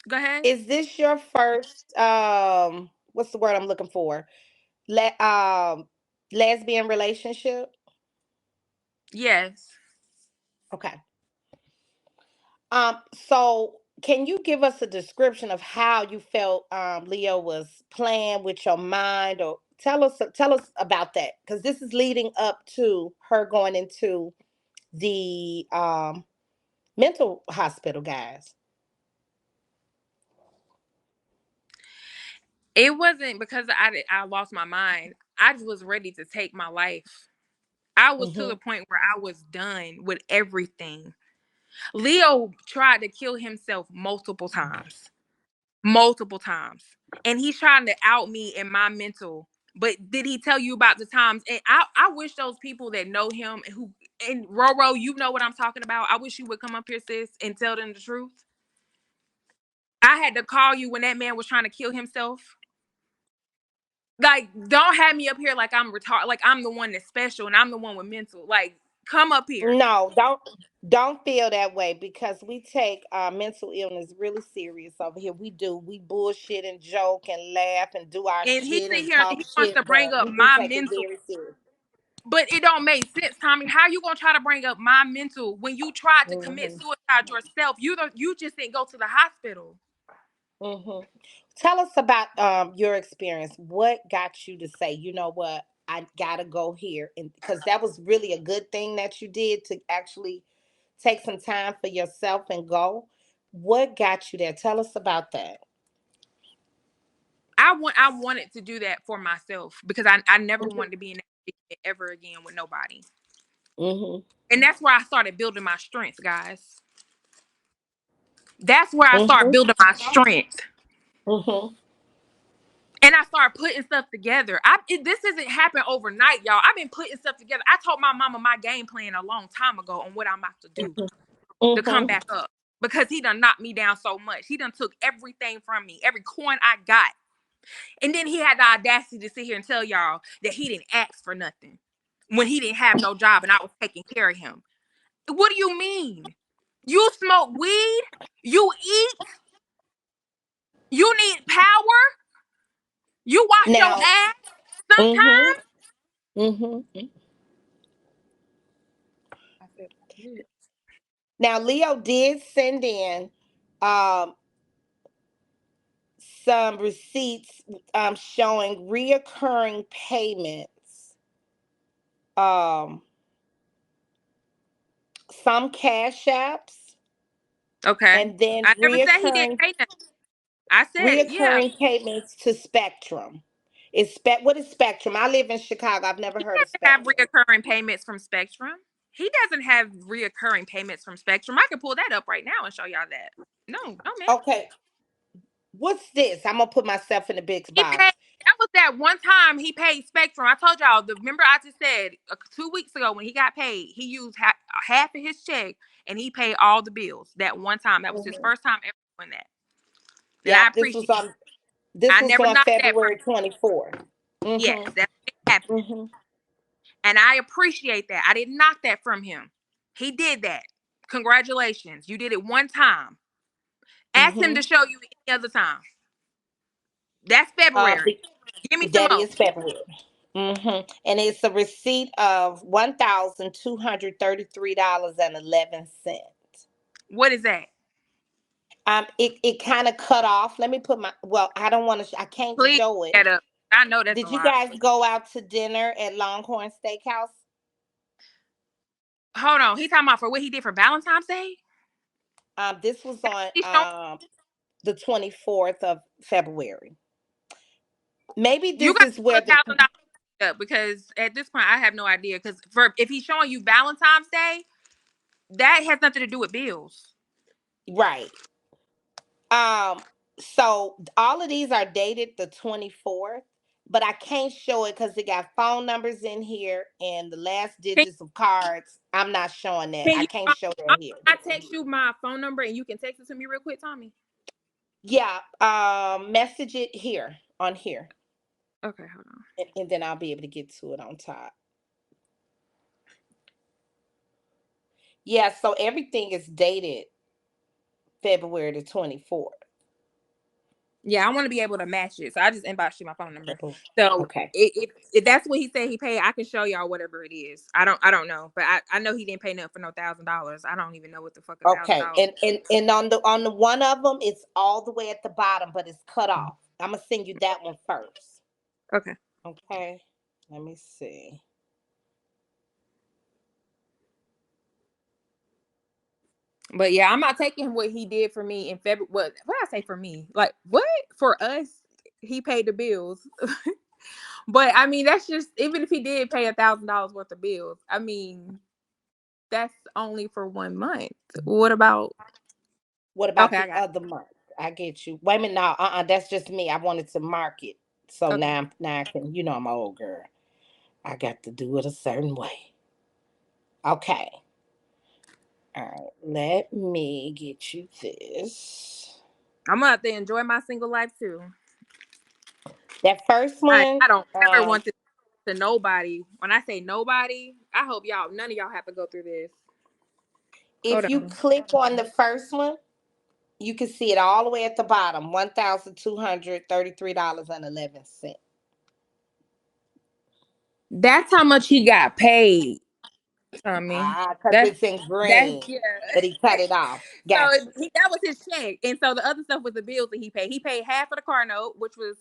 Go ahead. Is this your first? What's the word I'm looking for? Le- um, Lesbian relationship. Yes. Okay. So can you give us a description of how you felt Leo was playing with your mind, or tell us about that, because this is leading up to her going into the mental hospital, guys. It wasn't because I lost my mind. I just was ready to take my life. I was to the Mhm. point where I was done with everything. Leo tried to kill himself multiple times. Multiple times. And he's trying to out me in my mental. But did he tell you about the times? And I wish those people that know him and Roro, you know what I'm talking about. I wish you would come up here, sis, and tell them the truth. I had to call you when that man was trying to kill himself. Like, don't have me up here like I'm retarded, like I'm the one that's special and I'm the one with mental. Like, come up here. No, don't feel that way, because we take mental illness really serious over here. We do. We bullshit and joke and laugh and do our And he shit sit and here and talk he wants shit, to bring but up we do my take it mental. very serious. But it don't make sense, Tommy. How you gonna try to bring up my mental when you tried to commit Mhm. suicide yourself? You just didn't go to the hospital. Mhm. Tell us about your experience. What got you to say, you know what, I gotta go here, and because that was really a good thing that you did, to actually take some time for yourself and go. What got you there? Tell us about that. I wanted to do that for myself because I never wanted to be in that predicament ever again with nobody. Mhm. And that's where I started building my strength, guys. That's where I started Mhm. building my strength. Mhm. And I started putting stuff together. This doesn't happen overnight, y'all. I've been putting stuff together. I told my mama my game plan a long time ago on what I'm about to do to come Mhm. back up because he done knocked me down so much. He done took everything from me, every coin I got. And then he had the audacity to sit here and tell y'all that he didn't ask for nothing when he didn't have no job and I was taking care of him. What do you mean? You smoke weed? You eat? You need power? You wash your Now, ass mhm. sometimes? Mhm. I said, "Bitch." Now, Leo did send in um some receipts showing reoccurring payments, um some cash apps, Okay. and then I never said he didn't pay nothing. I said, yeah, reoccurring payments to Spectrum. What is Spectrum? I live in Chicago. I've never heard of have Spectrum. reoccurring payments from Spectrum. He doesn't have reoccurring payments from Spectrum. I can pull that up right now and show y'all that. No, man. Okay, what's this? I'm gonna put myself in the big He paid. box. That was that one time he paid Spectrum. I told y'all. Remember, I just said 2 weeks ago when he got paid, he used half of his check and he paid all the bills that one time. That was his Mhm. first time ever doing that, and I Yep, this was appreciate. on this I was never on knocked that from. February 24th. Yes, Mhm. that's what happened, Mhm. and I appreciate that. I didn't knock that from him. He did that. Congratulations, you did it one time. Ask him to Mhm. show you any other time. That's Uh, February. the, Give me some that more. is February. And it's a receipt of $1,233.11. What is that? It kind of cut off. Let me put my. Well, I don't want to. I can't Please show it. get up. I know that's a Did you lie. guys go out to dinner at Longhorn Steakhouse? Hold on. He talking about for what he did for Valentine's Day? This was on He's showing the 24th of February. Maybe you this got is to pull where a the $1,000 up because at this point I have no idea. Because for if he's showing you Valentine's Day, that has nothing to do with bills. right. Um, so all of these are dated the 24th, but I can't show it because they got phone numbers in here and the last Can, digits of cards. I'm not showing that. can I you? can't show that here. I text you my phone number and you can text it to me real quick, Tommy. Yeah, message it here on here, Okay, hold on. and then I'll be able to get to it on top. Yeah, so everything is dated February the 24th. Yeah, I want to be able to match it, so I just inboxed you my phone number. So Okay. if that's what he said he paid, I can show y'all whatever it is. I don't know, but I know he didn't pay nothing for no $1,000. I don't even know what the fuck thousand Okay, dollars. and on the one of them, it's all the way at the bottom, but it's cut off. I'm gonna send you that one first. Okay. Okay, let me see. But yeah, I'm not taking what he did for me in February. What I say for me? Like what for us? He paid the bills. But I mean, that's just even if he did pay $1,000 worth of bills. I mean, that's only for 1 month. What about? What Okay, about I the got other month? I get you. Wait a minute, now. That's just me. I wanted to mark it, so it. Okay. now I can. I'm an old girl. I got to do it a certain way. Okay. All right. Let me get you this. I'm gonna have to enjoy my single life too. That first I one. I don't ever want this to nobody. When I say nobody, I hope none of y'all have to go through this. Hold If you on. click on the first one, you can see it all the way at the bottom. $1,233.11. That's how much he got paid, Tommy. Because That's it's in that's green, yeah. but he cut it off. So Got you. that was his check, and so the other stuff was the bills that he paid. He paid half of the car note, which was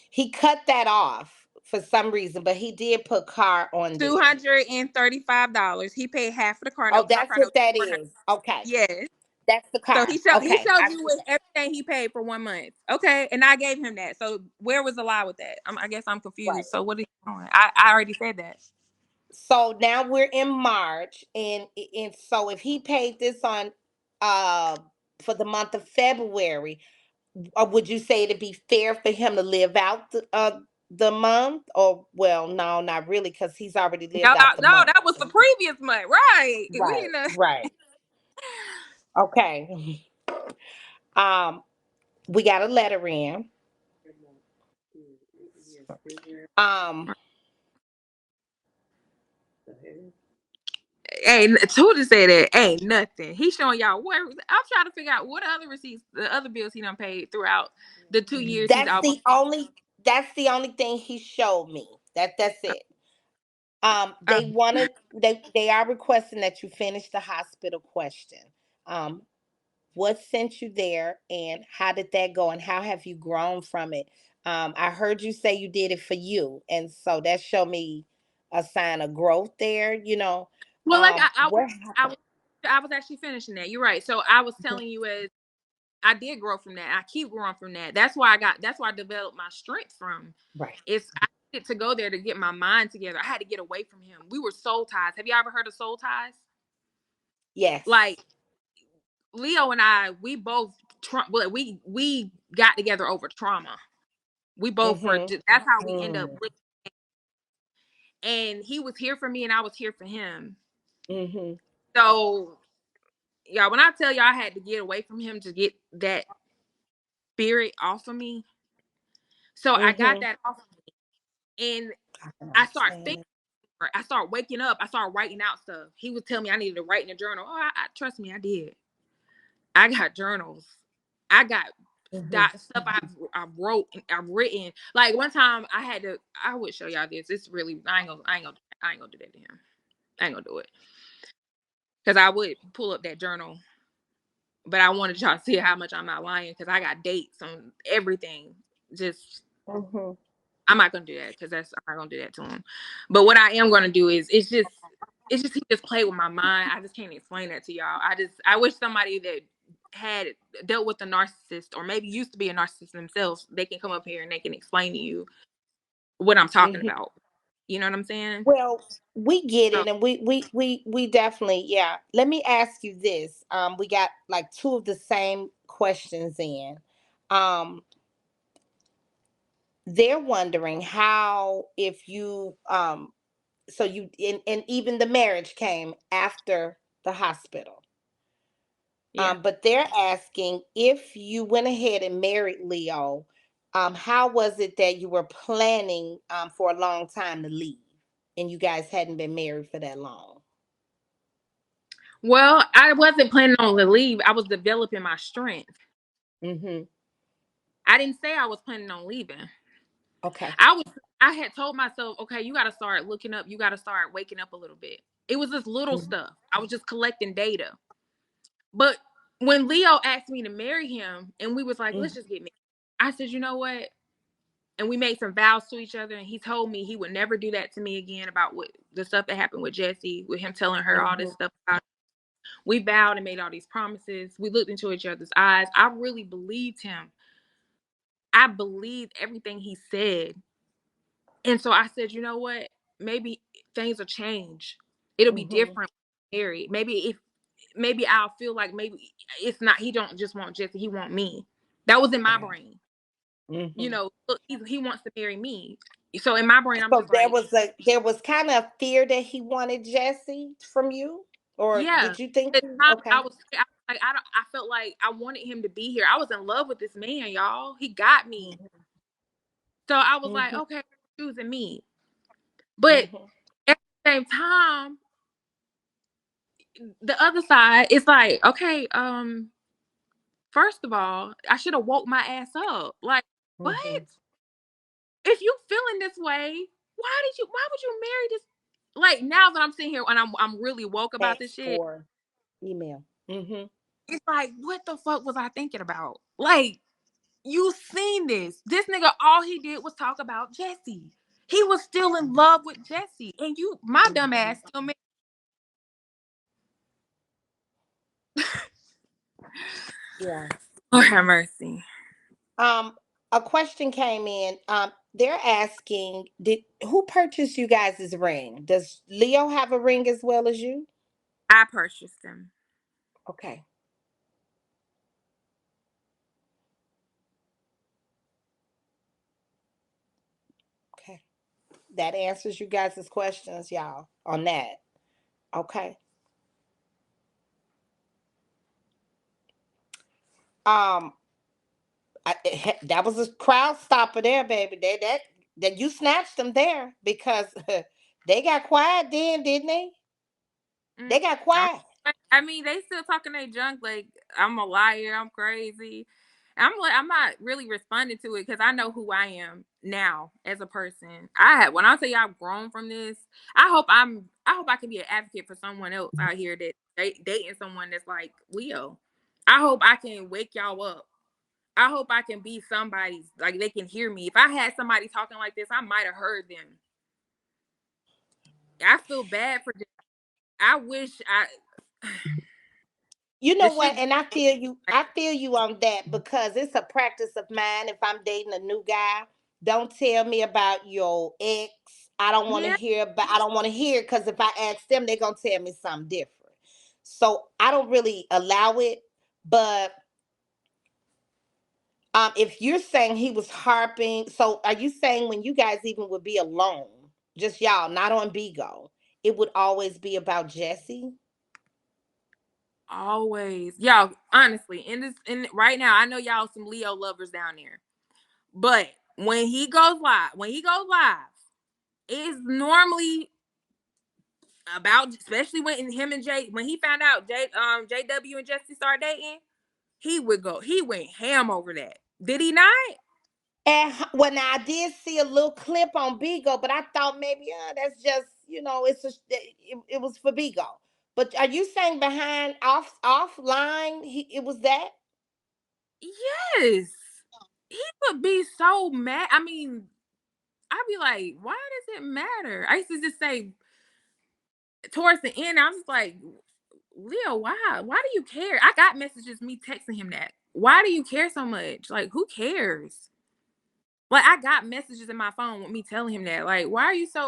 He cut that off for some reason, but he did put car on there. $235. He paid half of the car Oh, note because our that's car note what that was $400. is. Okay, Yes. that's the So car. he Okay, showed I you see with that. everything he paid for 1 month. Okay, and I gave him that. So where was the lie with that? I guess I'm Right. confused. So what are you doing? I already said that. So now we're in March, and so if he paid this on uh for the month of February, would you say it'd be fair for him to live out the month? Or well, no, not really, because he's already No, lived out the no, month. that was the previous month, right? We Right, in a right. Okay. Um, we got a letter in. Um, ain't who just say that ain't nothing. He's showing y'all where I'm trying to figure out what other receipts, the other bills he done paid throughout the 2 years he's that's almost. the only thing he showed me. That's it. Uh, They are requesting that you finish the hospital question. Um, what sent you there, and how did that go, and how have you grown from it? I heard you say you did it for you, and so that showed me a sign of growth there. well, like What I happened? was I was actually finishing that. You're right. So I was telling you as I did grow from that. I keep growing from that. That's why I developed my strength from. Right. It's I needed to go there to get my mind together. I had to get away from him. We were soul ties. Have you ever heard of soul ties? Yes. Like Leo and I, we both we got together over trauma. We both were. Mm-hmm. That's how we end up. Mm. And he was here for me, and I was here for him. Mm-hmm. So, y'all, when I tell y'all I had to get away from him to get that spirit off of me, so I got Mm-hmm. that off of me, and I can I start understand thinking. it. I start waking up. I start writing out stuff. He would tell me I needed to write in a journal. Oh, I trust me, I did. I got journals. I got Mm-hmm. that stuff I wrote and I've written. Like one time I had to. I would show y'all this. It's really. I ain't gonna do that to him. I ain't gonna do it because I would pull up that journal, but I wanted y'all to see how much I'm not lying because I got dates on everything. Just Mm-hmm. I'm not gonna do that because I'm not gonna do that to him. But what I am gonna do is it's just he just played with my mind. I just can't explain that to y'all. I wish somebody that had dealt with a narcissist or maybe used to be a narcissist themselves, they can come up here and they can explain to you what I'm talking Mm-hmm. about. You know what I'm saying? Well, we get So it, and we definitely, yeah. Let me ask you this. We got like two of the same questions in. Um, they're wondering how if you so you and even the marriage came after the hospital. yeah. But they're asking if you went ahead and married Leo, how was it that you were planning for a long time to leave and you guys hadn't been married for that long? Well, I wasn't planning on to leave. I was developing my strength. Mm-hmm. I didn't say I was planning on leaving. Okay. I was I had told myself, okay, you gotta start looking up, you gotta start waking up a little bit. It was this little Mm-hmm. stuff. I was just collecting data. But when Leo asked me to marry him and we was like, let's just get married. I said, you know what? And we made some vows to each other and he told me he would never do that to me again about what the stuff that happened with Jesse, with him telling her all this Mm-hmm. stuff about. We vowed and made all these promises. We looked into each other's eyes. I really believed him. I believed everything he said. And so I said, you know what? Maybe things will change. It'll be Mm-hmm. different when we're married. Maybe I'll feel like maybe it's not he don't just want Jesse, he want me. That was in my Right. brain. You Mm-hmm. know, look, he wants to marry me. So in my brain, I'm So just like, there was kind of fear that he wanted Jesse from you, or yeah. did you think? At the time Okay. I was like, I felt like I wanted him to be here. I was in love with this man, y'all. He got me. So I was like, Mm-hmm. okay, choosing me. But Mm-hmm. at the same time, the other side, it's like, okay, first of all, I should have woke my ass up. Like, what? Mm-hmm. If you feeling this way, why would you marry this? Like now that I'm sitting here and I'm really woke about this Text shit, or email. Mm-hmm. it's like, what the fuck was I thinking about? Like, you seen this. This nigga, all he did was talk about Jesse. He was still in love with Jesse. And you, my dumb Mm-hmm. ass still married. Yeah. Lord have mercy. Um, a question came in. They're asking, did who purchased you guys' ring? Does Leo have a ring as well as you? I purchased him. Okay. Okay. That answers you guys' questions, y'all, on that. Okay. Um, that was a crowd stopper there, baby. That you snatched them there because they got quiet then, didn't they? Mm, They got quiet. I mean, they still talking their junk like I'm a liar, I'm crazy. I'm like, I'm not really responding to it because I know who I am now as a person. When I say I've grown from this, I hope I can be an advocate for someone else out here that dating someone that's like Leo. I hope I can wake y'all up. I hope I can be somebody's like they can hear me. If I had somebody talking like this, I might have heard them. I feel bad for them. I wish I You the know what? shit. And I feel you. I feel you on that because it's a practice of mine. If I'm dating a new guy, Don't tell me about your ex. I don't want to Yeah. hear about. I don't want to hear because if I ask them, they're gonna tell me something different. So I don't really allow it. But if you're saying he was harping, so are you saying when you guys even would be alone, just y'all, not on Bigo, it would always be about Jesse? Always. Y'all, honestly, in right now, I know y'all some Leo lovers down there. But when he goes live, it's normally about, especially when him and Jay, when he found out JW and Jesse started dating, he went ham over that. Did he not? And when I did see a little clip on Bigo, but I thought maybe that's just it was for Bigo. But are you saying behind offline it was that? Yes. He would be so mad. I mean, I'd be like, why does it matter? I used to just say towards the end, I was just like, Leo, why? Why do you care? I got messages me texting him that. Why do you care so much? Like, who cares? Like, I got messages in my phone with me telling him that. Like,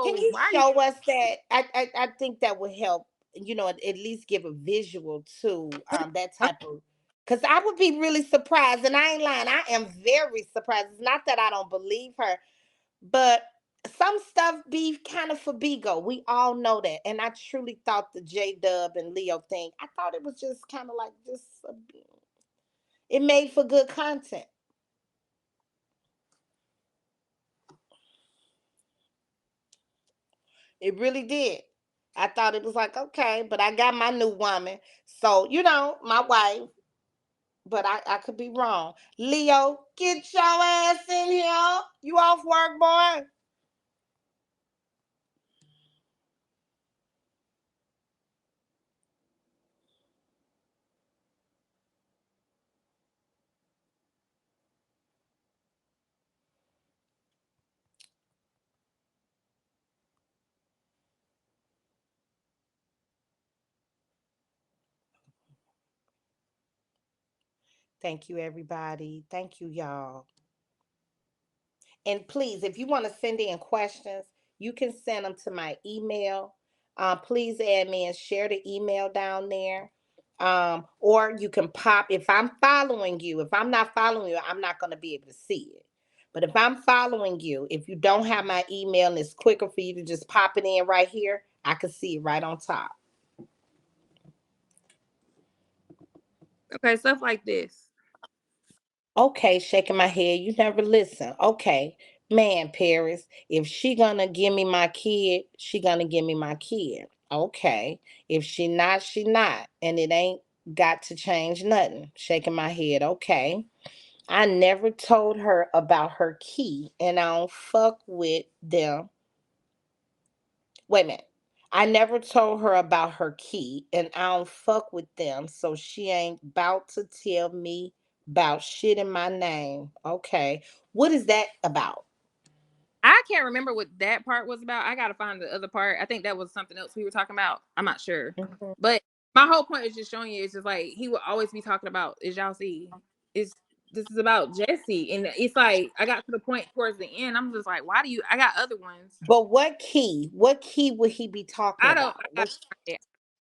Can you why are you show us that? I think that would help. At least give a visual to that type of. Because I would be really surprised, and I ain't lying. I am very surprised. It's not that I don't believe her, but some stuff be kind of for Bigo. We all know that, and I truly thought the J Dub and Leo thing. I thought it was just kind of like it made for good content. It really did. I thought it was like okay, but I got my new woman, so my wife. But I could be wrong. Leo, get your ass in here. You off work, boy? Thank you, everybody. Thank you, y'all. And please, if you want to send in questions, you can send them to my email. Please add me and share the email down there. Or you can pop, if I'm following you, if I'm not following you, I'm not going to be able to see it. But if I'm following you, if you don't have my email and it's quicker for you to just pop it in right here, I can see it right on top. okay, stuff like this? Okay, shaking my head. You never listen. Okay, man, Paris. If she gonna give me my kid, she gonna give me my kid. Okay. If she not, she not. And it ain't got to change nothing. Shaking my head. Okay. I never told her about her key, and I don't fuck with them. Wait a minute. I never told her about her key, and I don't fuck with them, so she ain't about to tell me about shit in my name. Okay. What is that about? I can't remember what that part was about. I gotta find the other part. I think that was something else we were talking about. I'm not sure. Mhm. But my whole point is just showing you, it's just like he would always be talking about, as y'all see, it's this is about Jesse. And it's like I got to the point towards the end, I'm just like, why do you I got other ones. But what key? What key would he be talking I don't about? I have,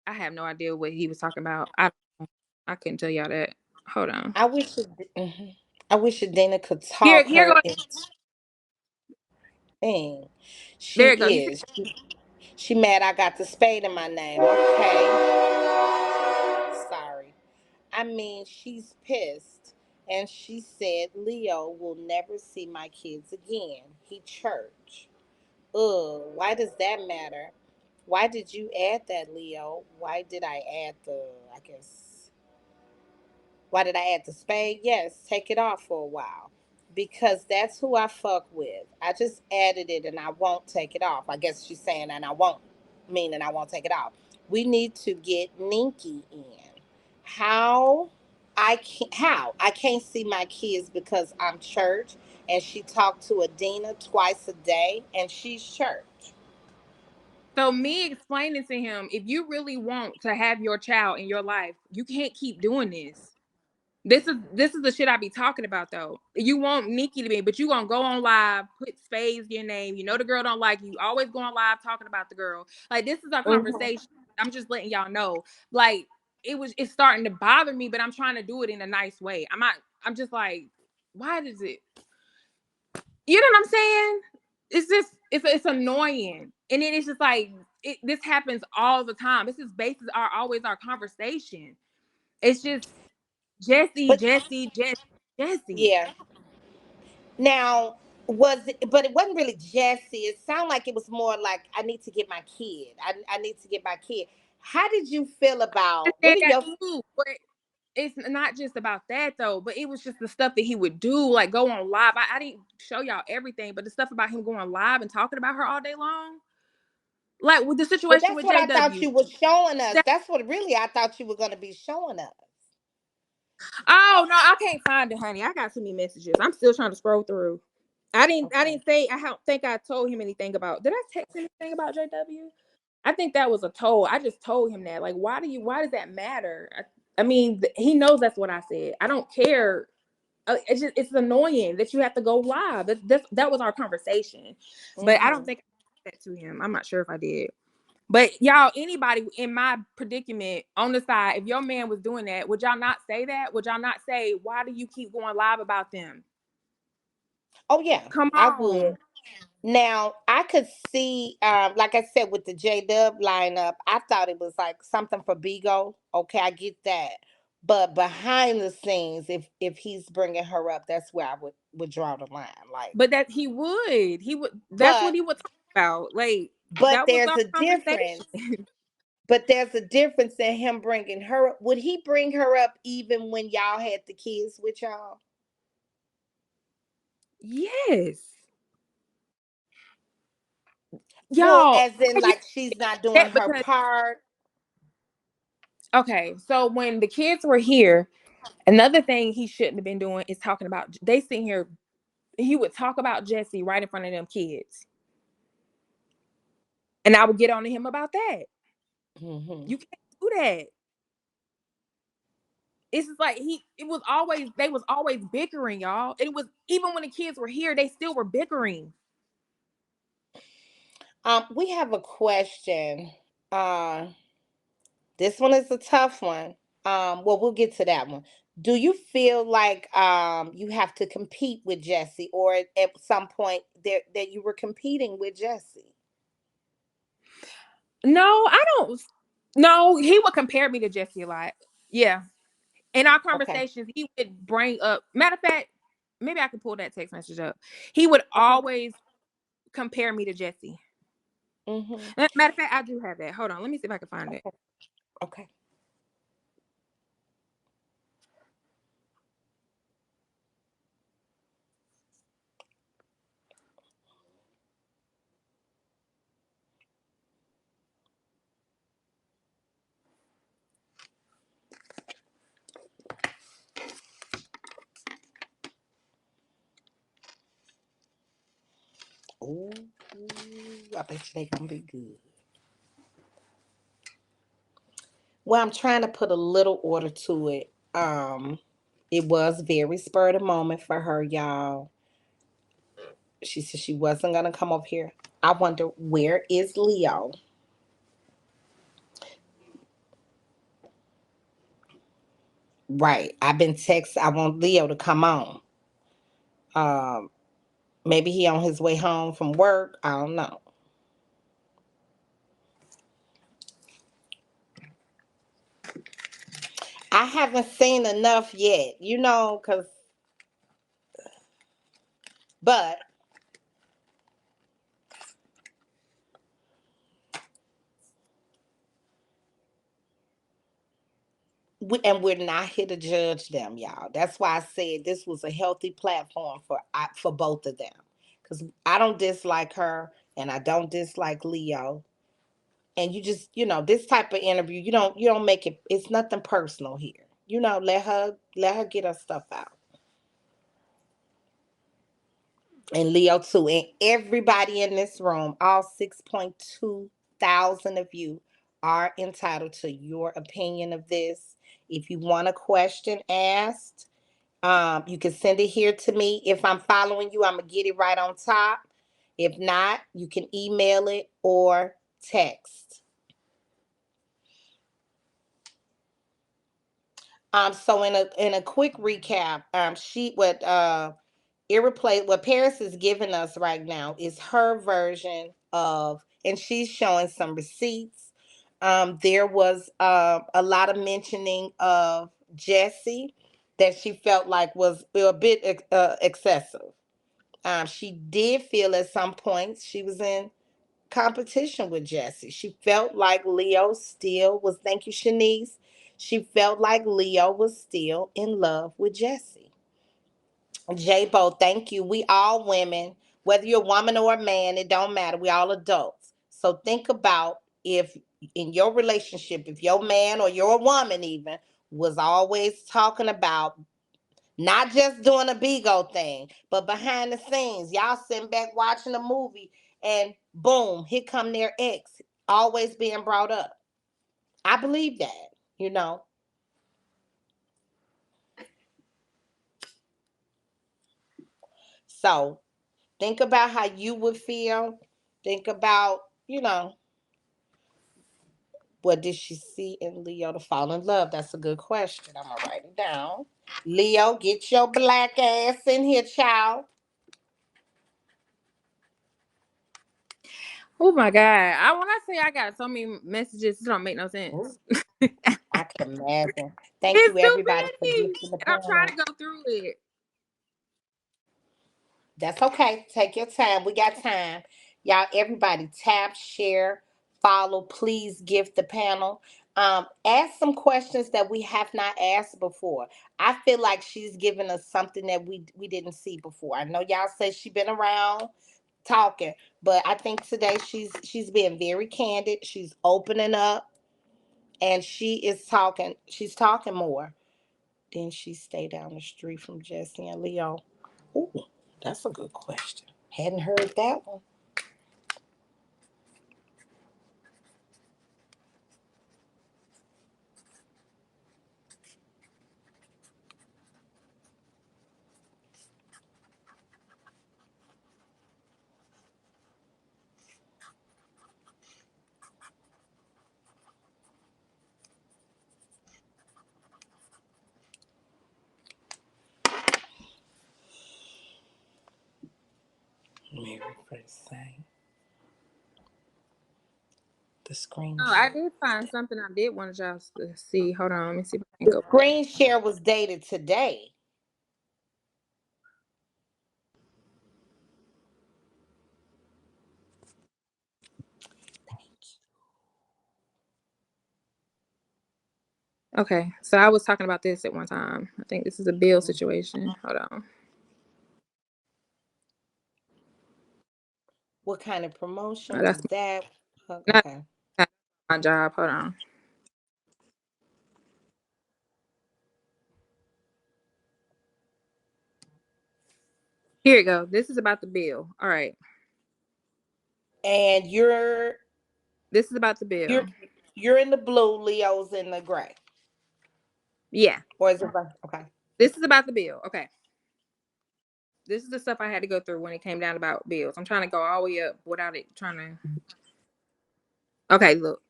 I have no idea what he was talking about. I couldn't tell y'all that. Hold on. I wish it, mhm. I wish Adina could talk Here her go into thing. She there it go. You see, is. She mad I got the spade in my name. Okay. Sorry. I mean, she's pissed. And she said Leo will never see my kids again. He church. Ugh, why does that matter? Why did you add that, Leo? Why did I add I guess, why did I add the spade? Yes, take it off for a while. Because that's who I fuck with. I just added it and I won't take it off. I guess she's saying and I won't, meaning I won't take it off. We need to get Ninky in. How? I can't see my kids because I'm church and she talked to Adina twice a day and she's church. so me explaining to him, if you really want to have your child in your life, you can't keep doing this. This is the shit I be talking about though. You want Nikki to be, but you gonna go on live, put spades in your name. You know the girl don't like you. Always go on live talking about the girl. Like this is our Mhm. conversation. I'm just letting y'all know. Like it's starting to bother me, but I'm trying to do it in a nice way. I'm just like, why does it? You know what I'm saying? It's just it's annoying, and then it's just like this happens all the time. This is bases are always our conversation. It's just Jesse, But Jesse, Jesse, Jesse. yeah. Now, but it wasn't really Jesse. It sounded like it was more like I need to get my kid. I need to get my kid. How did you feel about what Understand are that your too, but it's not just about that though. But it was just the stuff that he would do, like go on live. I didn't show y'all everything, but the stuff about him going live and talking about her all day long, like with the But situation that's with what I thought JW. you were showing us. That, That's what really I thought you were going to be showing us. oh no, I can't find it, honey. I got too many messages. I'm still trying to scroll through. I didn't. I Okay. didn't say. I don't think I told him anything about. Did I text anything about JW? I think that was a told. I just told him that. Like, why do you? Why does that matter? I mean, he knows that's what I said. I don't care. It's annoying that you have to go live. That was our conversation, but I don't Mhm. think I said that to him. I'm not sure if I did. But y'all, anybody in my predicament on the side, if your man was doing that, would y'all not say that? Would y'all not say, why do you keep going live about them? Oh yeah, Come I would. on. Now I could see, like I said, with the J Dub lineup, I thought it was like something for Bigo. Okay, I get that, but behind the scenes, if he's bringing her up, that's where I would draw the line. Like, But that he would, that's what but he would talk about. Like, but that was there's our a conversation. difference. But there's a difference in him bringing her up. Would he bring her up even when y'all had the kids with y'all? Yes. Well, Y'all, as in, how you like she's not doing that her because part. okay, so when the kids were here, another thing he shouldn't have been doing is talking about they sitting here, he would talk about Jesse right in front of them kids. And I would get on to him about that. Hmm. You can't do that. It's just like it was always they was always bickering, y'all. It was even when the kids were here, they still were bickering. We have a question. This one is a tough one. Well, we'll get to that one. Do you feel like you have to compete with Jesse, or at some point there that you were competing with Jesse? No, I don't. No, he would compare me to Jesse a lot. Yeah. In our Okay. conversations, he would bring up, matter of fact, maybe I could pull that text message up. He would Okay. always compare me to Jesse. Mm-hmm. Matter of fact, I do have that. Hold on. Let me see if I can find it. Okay. Okay. Ooh, I bet you they gonna be good. Well, I'm trying to put a little order to it. It was very spur of the moment for her, y'all. She said she wasn't gonna come up here. I wonder where is Leo? Right. I've been text. I want Leo to come on. Um, maybe he on his way home from work. I don't know. I haven't seen enough yet, cause but we're not here to judge them, y'all. That's why I said this was a healthy platform for both of them, cause I don't dislike her and I don't dislike Leo. And you just, this type of interview, you don't make it. It's nothing personal here. Let her get her stuff out. And Leo too, and everybody in this room, all 6.2 thousand of you are entitled to your opinion of this. If you want a question asked, you can send it here to me. If I'm following you, I'm gonna get it right on top. If not, you can email it or text. So in a quick recap, she what Paris is giving us right now is her version of, and she's showing some receipts. There was a lot of mentioning of Jesse that she felt like was a bit excessive. She did feel at some points she was in competition with Jesse. She felt like Leo still was, thank you, Shanice. She felt like Leo was still in love with Jesse. J-Bo, thank you. We all women, whether you're a woman or a man, it don't matter. We all adults. So think about if in your relationship, if your man or your woman even was always talking about not just doing a Bigo thing, but behind the scenes, y'all sitting back watching a movie and boom, here come their ex always being brought up. I believe that, you know. So think about how you would feel. Think about, what did she see in Leo to fall in love? That's a good question. I'm gonna write it down. Leo, get your black ass in here, child. Oh my God. When I say I got so many messages, it don't make no Ooh, sense. I can imagine. Thank It's you, too everybody, for many. gifting the And I'm trying panel. to go through it. That's okay. Take your time. We got time. Y'all, everybody tap, share, follow. Please gift the panel. Ask some questions that we have not asked before. I feel like she's giving us something that we didn't see before. I know y'all say she's been around talking, but I think today she's being very candid. She's opening up and she's talking more. Then she stay down the street from Jesse and Leo. Ooh, that's a good question. Hadn't heard that one. Mary first sang the screen Oh, I share. did find something I did want y'all to see. Hold on. Let me see if I can The go back. screen share was dated today. Okay. So I was talking about this at one time. I think this is a bill situation. Hold on. What kind of Oh, promotion that's was that? not Okay. my job. Hold on. Here you go. This is about the bill. All right. And This is about the you're bill. you're in the blue, Leo's in the gray. Yeah. Or is it okay? This is about the bill. Okay. This is the stuff I had to go through when it came down about bills. I'm trying to go all the way up without it trying to. Okay, look.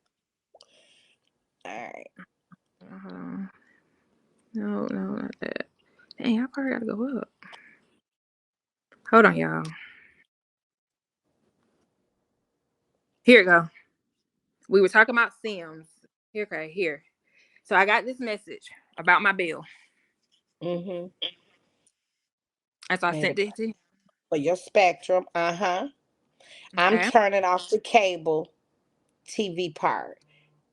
All right. Uh, no, not that. Dang, I probably gotta go up. Hold on, y'all. Here we go. We were talking about Sims. Here, okay, here. So I got this message about my bill. Mm-hmm. And so I Made sent it it to him. for your spectrum. Uh-huh. I'm Okay. turning off the cable TV part.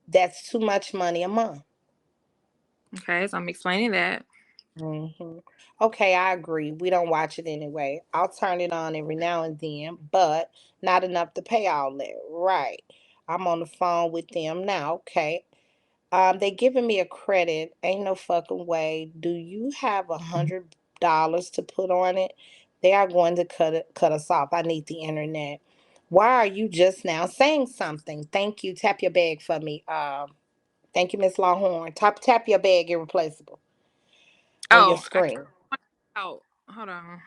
That's too much money a month. Okay, so I'm explaining that. Hmm. Okay, I agree. We don't watch it anyway. I'll turn it on every now and then, but not enough to pay all that. Right. I'm on the phone with them now. Okay. They giving me a credit. Ain't no fucking way. Do you have $100 to put on it? They are going to cut us off. I need the internet. Why are you just now saying something? Thank you. Tap your bag for me. Thank you, Miss Longhorn. Tap your bag irreplaceable on your Oh, I can't screen. go out. Hold on.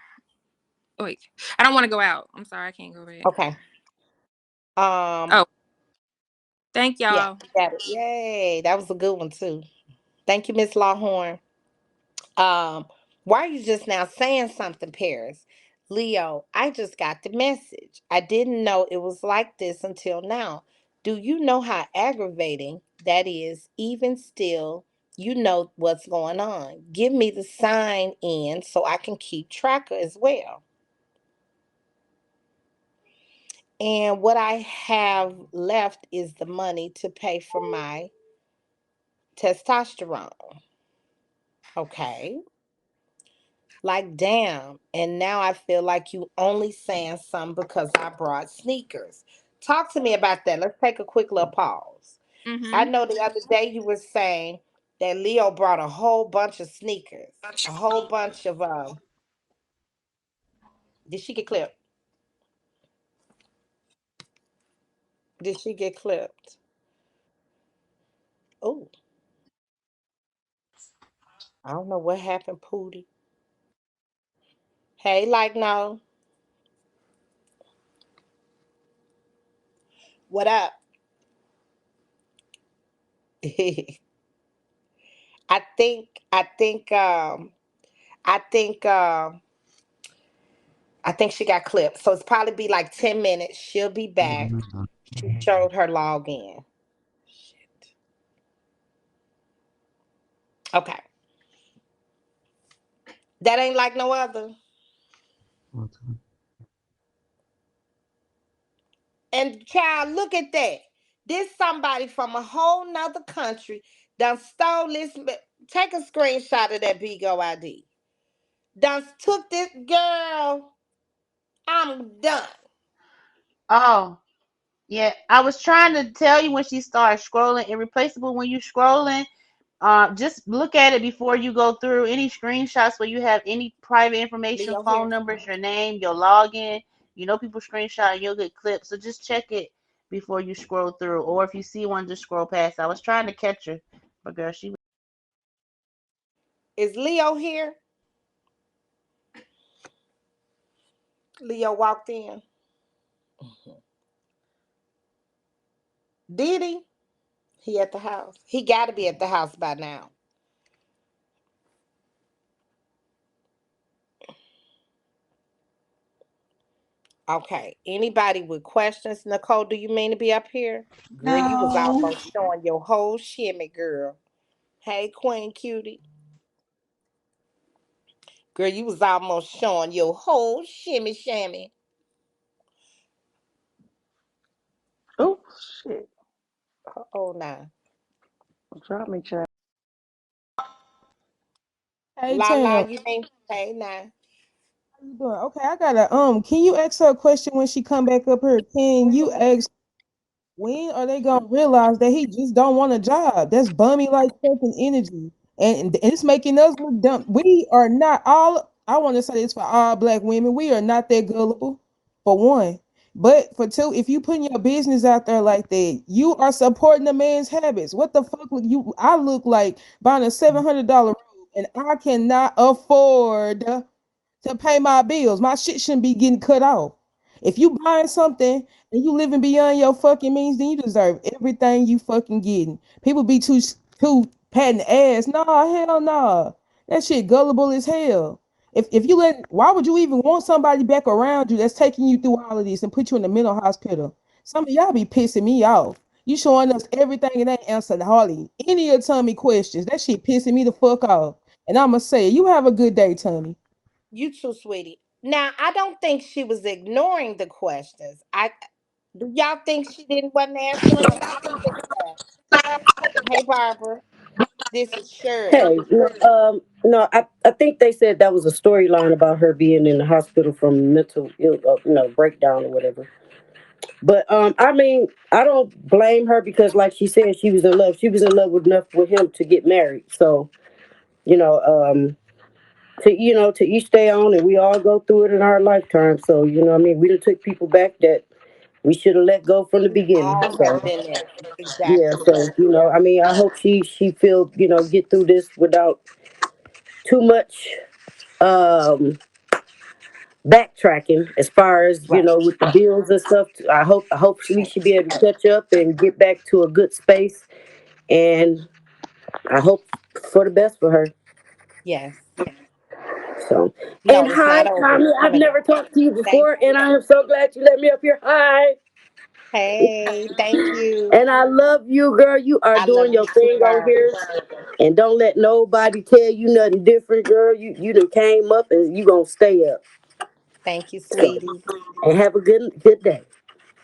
Wait. I don't want to go out. I'm sorry, I can't go back. Okay. Um, Oh, thank yeah, y'all. you got it. Yay. That was a good one too. Thank you, Miss Longhorn. Um, why are you just now saying something, Paris? Leo, I just got the message. I didn't know it was like this until now. Do you know how aggravating that is? Even still, you know what's going on. Give me the sign in so I can keep track as well. And what I have left is the money to pay for my testosterone. Okay. Like, damn. And now I feel like you only saying something because I brought sneakers. Talk to me about that. Let's take a quick little pause. I Mm-hmm. know the other day you were saying that Leo brought a whole bunch of sneakers, a whole bunch of did she get clipped? Did she get clipped? Oh, I don't know what happened, Pootie. Hey, like no. What up? I think I think she got clipped. So it's probably be like 10 minutes. She'll be back. She showed her login. Shit. Okay. That ain't like no other. And child, look at that. This somebody from a whole nother country done stole this. Take a screenshot of that Bigo ID. Done took this girl. I'm done. Oh, yeah. I was trying to tell you when she started scrolling. Irreplaceable when you scrolling. Just look at it before you go through any screenshots where you have any private information, Leo phone here. numbers, your name, your login. You know people screenshot and you'll get clips. So just check it before you scroll through. Or if you see one, just scroll past. I was trying to catch her, but girl, she Is Leo here? Leo walked in. Did he? He at the house. He got to be at the house by now. Okay. Anybody with questions? Nicole, do you mean to be up here? Girl, you was No. almost showing your whole shimmy, girl. Hey, Queen Cutie. Girl, you was almost showing your whole shimmy shammy. Oh shit. Oh, nah. Drop me, child. Hey La la, Tam, you mean, hey, nah. how you doing? Okay, I gotta can you ask her a question when she come back up here? Can you ask when are they gonna realize that he just don't want a job? That's bummy like fucking energy. And it's making us look dumb. We are not all I want to say this for all black women. We are not that gullible, for one. But for two, if you putting your business out there like that, you are supporting a man's habits. What the fuck would you I look like buying a $700 robe and I cannot afford to pay my bills. My shit shouldn't be getting cut off. If you buying something and you living beyond your fucking means, then you deserve everything you fucking getting. People be too patting ass. Nah, hell nah. That shit gullible as hell. If you let, why would you even want somebody back around you that's taking you through all of this and put you in the mental hospital? Some of y'all be pissing me off. You showing us everything and ain't answering hardly any of Tommy questions. That shit pissing me the fuck off. And I'ma say, you have a good day, Tommy. You too, sweetie. Now, I don't think she was ignoring the questions. I do y'all think she didn't wasn't answering them? What you think of that? Hey, Barbara, this is Hey, Shirley. no, no, I think they said that was a storyline about her being in the hospital from mental breakdown or whatever. But I mean, I don't blame her because, like she said, she was in love. She was in love with enough with him to get married. So you know, to each stay on, and we all go through it in our lifetime. So I mean, we done took people back that We should have let go from the We beginning. all So have been there. yeah, Exactly. so I mean, I hope she feel get through this without too much um backtracking as far as Right. with the bills and stuff. I hope we should be able to catch up and get back to a good space, and I hope for the best for her. Yes. So, and No, it's hi not over. Tommy, It's I've coming up. never talked to you Thank before, you. and I am so glad you let me up here. Hi. Hey, thank you. And I love you, girl. You are I love doing you your too, thing on girl. here. And don't let nobody tell you nothing different, girl. You done came up and you gonna stay up. Thank you, So, sweetie. and have a good day.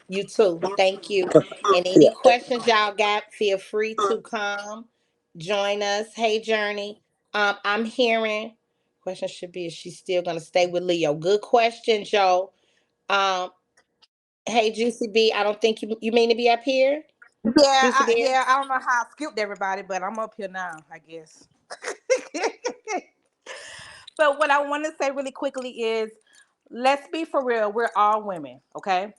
You too. Thank you. And any Yeah. questions y'all got, feel free to come join us. Hey, Journey. I'm hearing question should be, is she still gonna stay with Leo? Good question, Joe. Um, hey, Juicy B. I don't think you mean to be up here, Juicy B. Yeah, I don't know how I skipped everybody, but I'm up here now, I guess. But what I want to say really quickly is, let's be for real. We're all women, okay?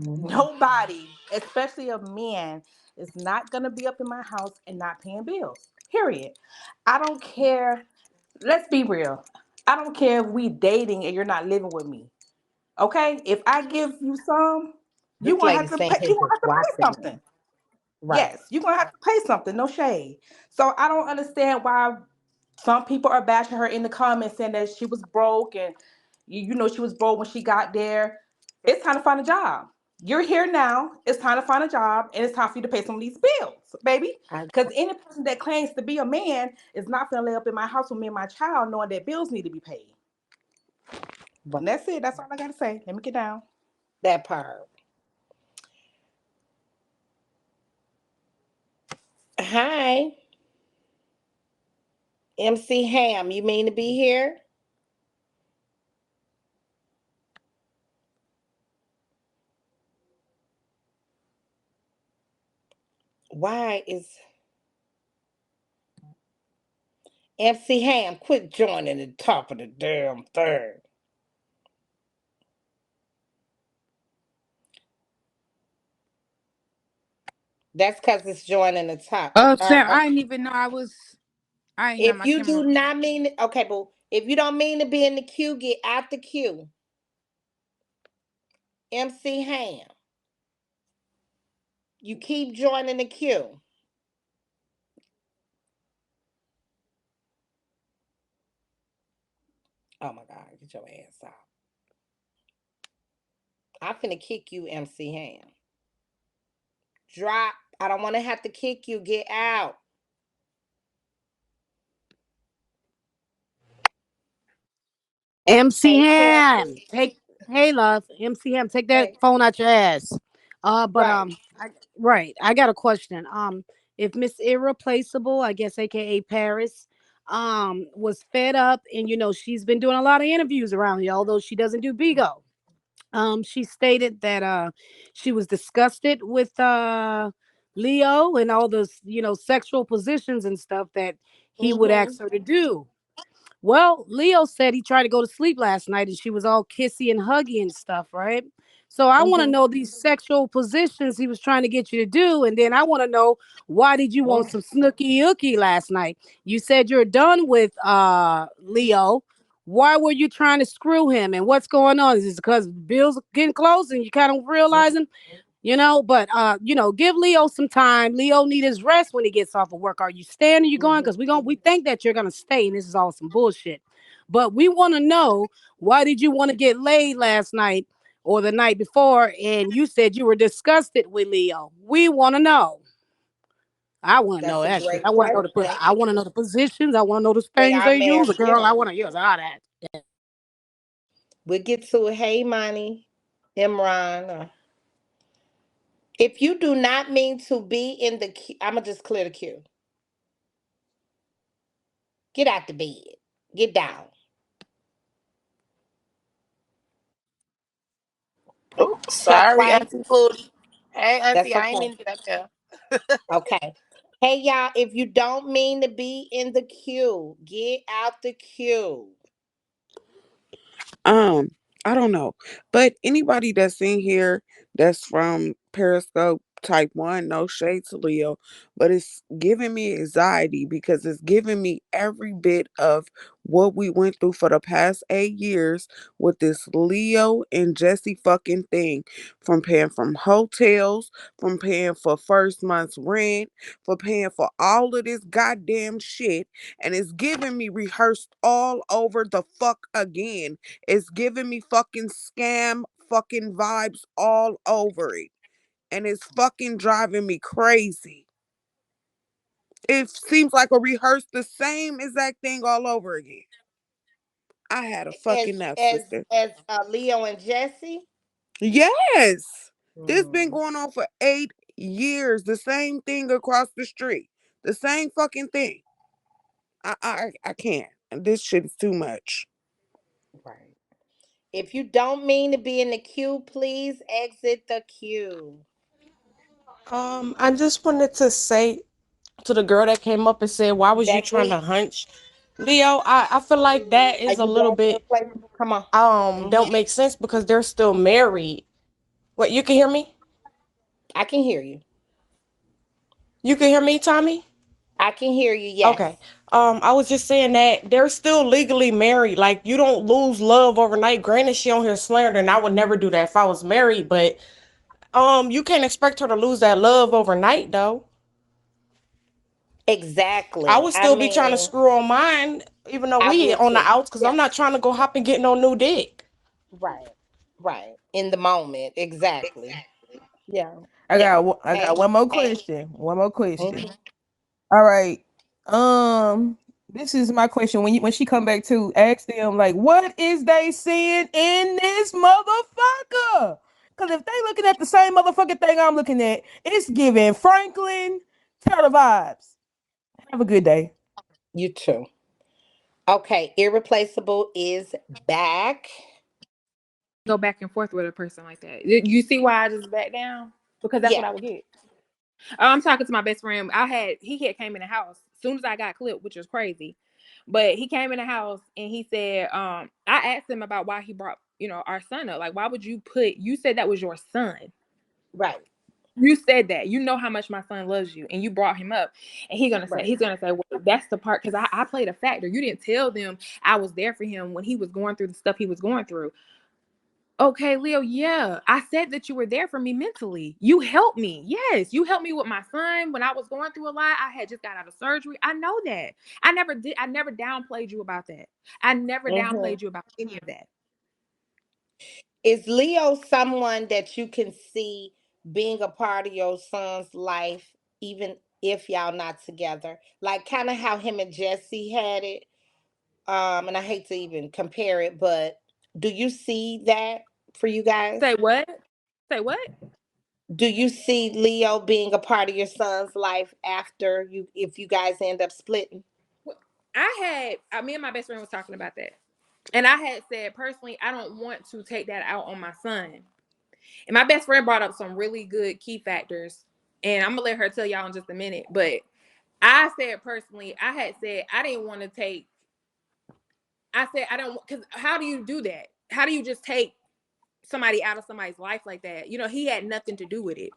Mhm. Nobody, especially a man, is not gonna be up in my house and not paying bills. Period. I don't care. Let's be real. I don't care if we dating and you're not living with me. Okay? If I give you some, you This gonna lady have to saying pay. he You gonna just have to pay watching me. something. Right. Yes, you're gonna have to pay something. No shade. So I don't understand why some people are bashing her in the comments saying that she was broke and she was broke when she got there. It's time to find a job. You're here now. It's time to find a job, and it's time for you to pay some of these bills, baby. I Because any person that claims to be a man is not gonna lay up in my house with me and my child, knowing that bills need to be paid. right. And that's it. That's all I gotta say. Let me get down. That part. Hi, MC Ham. You mean to be here? Why is MC Ham quit joining the top of the damn thing? That's because it's joining the top. Sam, I didn't even know I was. I didn't know If my you camera do was. not mean, okay, but if you don't mean to be in the queue, get out the queue. MC Ham, you keep joining the queue. Oh my God, get your ass out. I'm finna kick you, MC Ham. Drop. I don't want to have to kick you. Get out. MC Hey, Ham, Cassie. hey love, MC Ham, take that Hey, phone out your ass. But right. right, I got a question. If Miss Irreplaceable, I guess AKA Paris, was fed up, and she's been doing a lot of interviews around here, although she doesn't do Bigo. She stated that she was disgusted with Leo and all those sexual positions and stuff that he would Mm-hmm. ask her to do. Well, Leo said he tried to go to sleep last night and she was all kissy and huggy and stuff, right? So I want to Mm-hmm. know these sexual positions he was trying to get you to do. And then I want to know, why did you want Mm. some snooky ookie last night? You said you're done with Leo. Why were you trying to screw him? And what's going on? Is it because bills are getting close and you kind of realizing but give Leo some time. Leo need his rest when he gets off of work. Are you staying or you going? Mm-hmm. Because we think that you're gonna stay, and this is all some bullshit. But we want to know, why did you want to get laid last night or the night before? And you said you were disgusted with Leo. We want to know. I want to know That's a that shit. great question. I want to know the positions. I want to know the They things are they use. married. Girl, I want to use all that. We'll get to it. Hey, Money, Imran. If you do not mean to be in the queue, I'm going to just clear the queue. Get out the bed. Get down. Oh, Chuck sorry, White. Auntie Pootie. Hey, Auntie, That's I ain't okay. mean to get up there. Okay. Hey, y'all, if you don't mean to be in the queue, get out the queue. Um, I don't know. But anybody that's in here that's from Periscope type one, no shade to Leo, but it's giving me anxiety because it's giving me every bit of what we went through for the past 8 years with this Leo and Jesse fucking thing. From paying from hotels, from paying for first month's rent, for paying for all of this goddamn shit. And it's giving me rehearsed all over the fuck again. It's giving me fucking scam fucking vibes all over it. And it's fucking driving me crazy. It seems like a rehearsed the same exact thing all over again. I had a as fucking nap, as sister. as Leo and Jesse. Yes. This been Mm. going on for 8 years. The same thing across the street. The same fucking thing. I can't. This shit is too much. Right. If you don't mean to be in the queue, please exit the queue. I just wanted to say to the girl that came up and said, "Why was you trying Becky, to hunch?" Leo, I feel like that are is a you little back to bit replaceable? Come on. Hmm. don't make sense because they're still married. What, you can hear me? I can hear you. You can hear me, Tommy? I can hear you. Yes. Okay. I was just saying that they're still legally married. Like, you don't lose love overnight. Granted, she on here slandering. I would never do that if I was married, but you can't expect her to lose that love overnight though. I Exactly. would I still be trying to mean, screw on mine, even though I we would on the too. outs, because Yeah. I'm not trying to go hop and get no new dick. Right. Right. In the moment. Exactly. Yeah. I Yeah. got I got Hey. one more Hey. question. One more question. Mhm. All right. This is my question. When she come back to ask them like, what is they seeing in this motherfucker? Because if they looking at the same motherfucking thing I'm looking at, it's giving Franklin Taylor vibes. Have a good day. You too. Okay. Irreplaceable is back. Go back and forth with a person like that. You see why I just back down? Because that's what Yeah. I would get. I'm talking to my best friend. He had came in the house as soon as I got clipped, which was crazy. But he came in the house and he said, I asked him about why he brought, our son up. Like, why would you said that was your son. Right. You said that. You know how much my son loves you, and you brought him up. And Right. he's gonna say, well, that's the part because I played a factor. You didn't tell them I was there for him when he was going through the stuff he was going through. Okay, Leo, yeah. I said that you were there for me mentally. You helped me. Yes, you helped me with my son when I was going through a lot. I had just got out of surgery. I know that. I never downplayed you about that. I never Hmm. downplayed you about any of that. Is Leo someone that you can see being a part of your son's life, even if y'all not together? Like kind of how him and Jesse had it. And I hate to even compare it, but do you see that for you guys? Say what? Say what? Do you see Leo being a part of your son's life after you, if you guys end up splitting? Well, me and my best friend was talking about that. And I had said, personally, I don't want to take that out on my son. And my best friend brought up some really good key factors. And I'm going to let her tell y'all in just a minute. But I said, personally, I had said, I didn't want to take, I said, I don't, because how do you do that? How do you just take somebody out of somebody's life like that? He had nothing to do with it.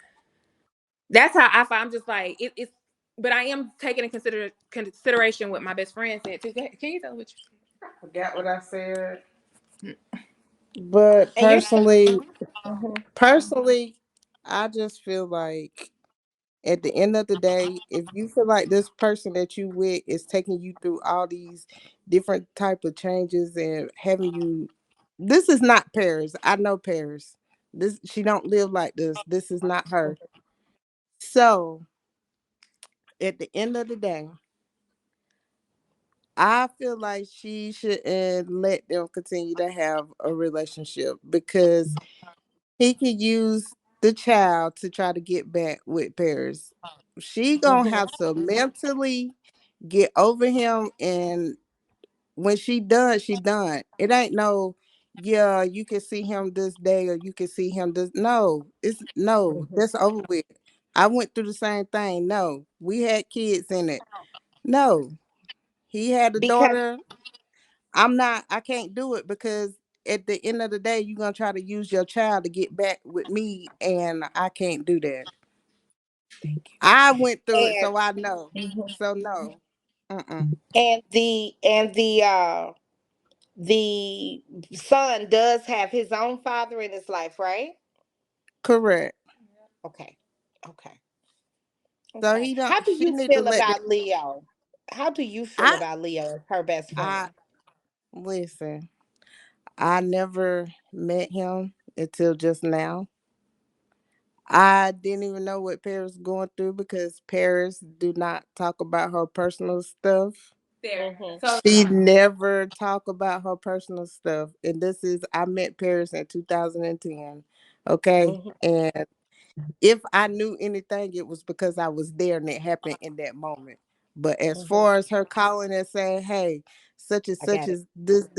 That's how I find. I'm just like it's, but I am taking in consideration what my best friend said too. Can you tell what Forgot what I said. you? But And you're Mhm. personally, I just feel like at the end of the day, if you feel like this person that you with is taking you through all these different type of changes and having you, this is not Paris. I know Paris. This, she don't live like this. This is not her. So at the end of the day, I feel like she shouldn't let them continue to have a relationship because he could use the child to try to get back with Paris. She gonna Mhm. have to mentally get over him, and when she done, she done. It ain't no, yeah, you can see him this day or you can see him this. No, it's no, Mhm. that's over with. I went through the same thing. No, we had kids in it. No, he had a Because daughter. I can't do it because at the end of the day, you're gonna try to use your child to get back with me, and I can't do that. Thank you. I went through it, And so I know. mhm. So no. Mm-mm. and the son does have his own father in his life, right? Correct. Okay. Okay. So Okay. he don't. How do She you need to feel let the. about Leo? How do you feel I. about Leo as her best I friend? listen. I never met him until just now. I didn't even know what Paris was going through because Paris do not talk about her personal stuff. There. Hmm. So She never talk about her personal stuff. And this is I met Paris in 2010. Okay. Hmm. And if I knew anything, it was because I was there and it happened in that moment. But as Hmm. far as her calling and saying, hey, such and I such got it.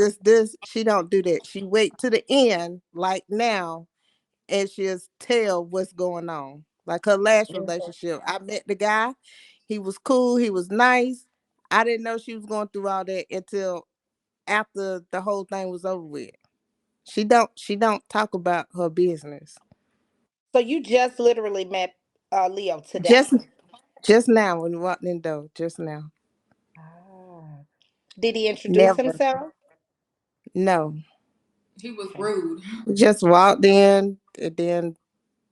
as this, she don't do that. She wait to the end, like now, and she'll tell what's going on. Like her last Mhm. relationship. I met the guy, he was cool, he was nice. I didn't know she was going through all that until after the whole thing was over with. She don't talk about her business. So you just literally met Leo Just today. just now when you walked in the door, just now. Ah. Did he introduce Never. himself? No. he was Okay. rude. Just walked in and then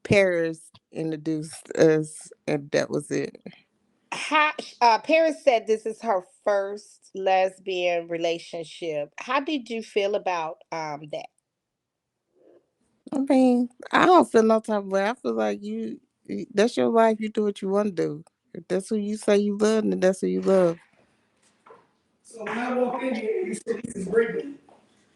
Paris introduced us and that was it. How Paris said this is her first lesbian relationship. How did you feel about that? I mean, I don't feel no type of way. I feel like that's your life. You do what you want to do. If that's who you say you love, then that's who you love. So when I walked in Okay. here and you said this is Brittany,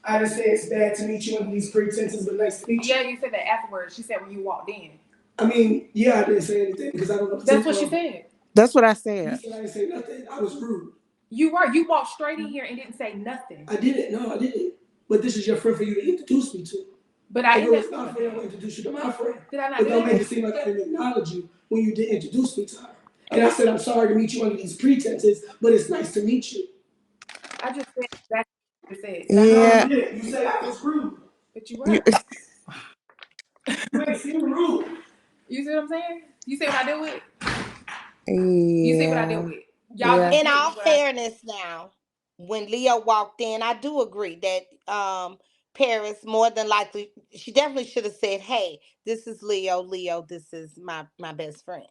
I didn't say it's bad to meet you under these pretenses, but nice to meet Yeah, you. you said that afterwards. She said when you walked in. I mean, yeah, I didn't say anything because I don't know the That's what she tempo. said. That's what I You said. said I didn't say nothing. I was rude. You were. You walked straight in here and didn't say nothing. I didn't. No, I didn't. But this is your friend for you to introduce me to. But I If it ended was up my doing friend, I that. would introduce you to my friend. Did I not But do don't make that? it seem like I didn't acknowledge you when you did introduce me to her. And I said, I'm sorry to meet you under these pretenses, but it's nice to meet you. I just said exactly what you said. Did I No, not? you Yeah. didn't. You said I was rude. But you You, were. You ain't seem rude. You see what I'm saying? You see what I deal with? You see what I deal yeah. with? Y'all Yeah. just In witnessed all what I. fairness, now, when Leo walked in, I do agree that Paris more than likely she definitely should have said, "Hey, this is Leo. Leo, this is my best friend."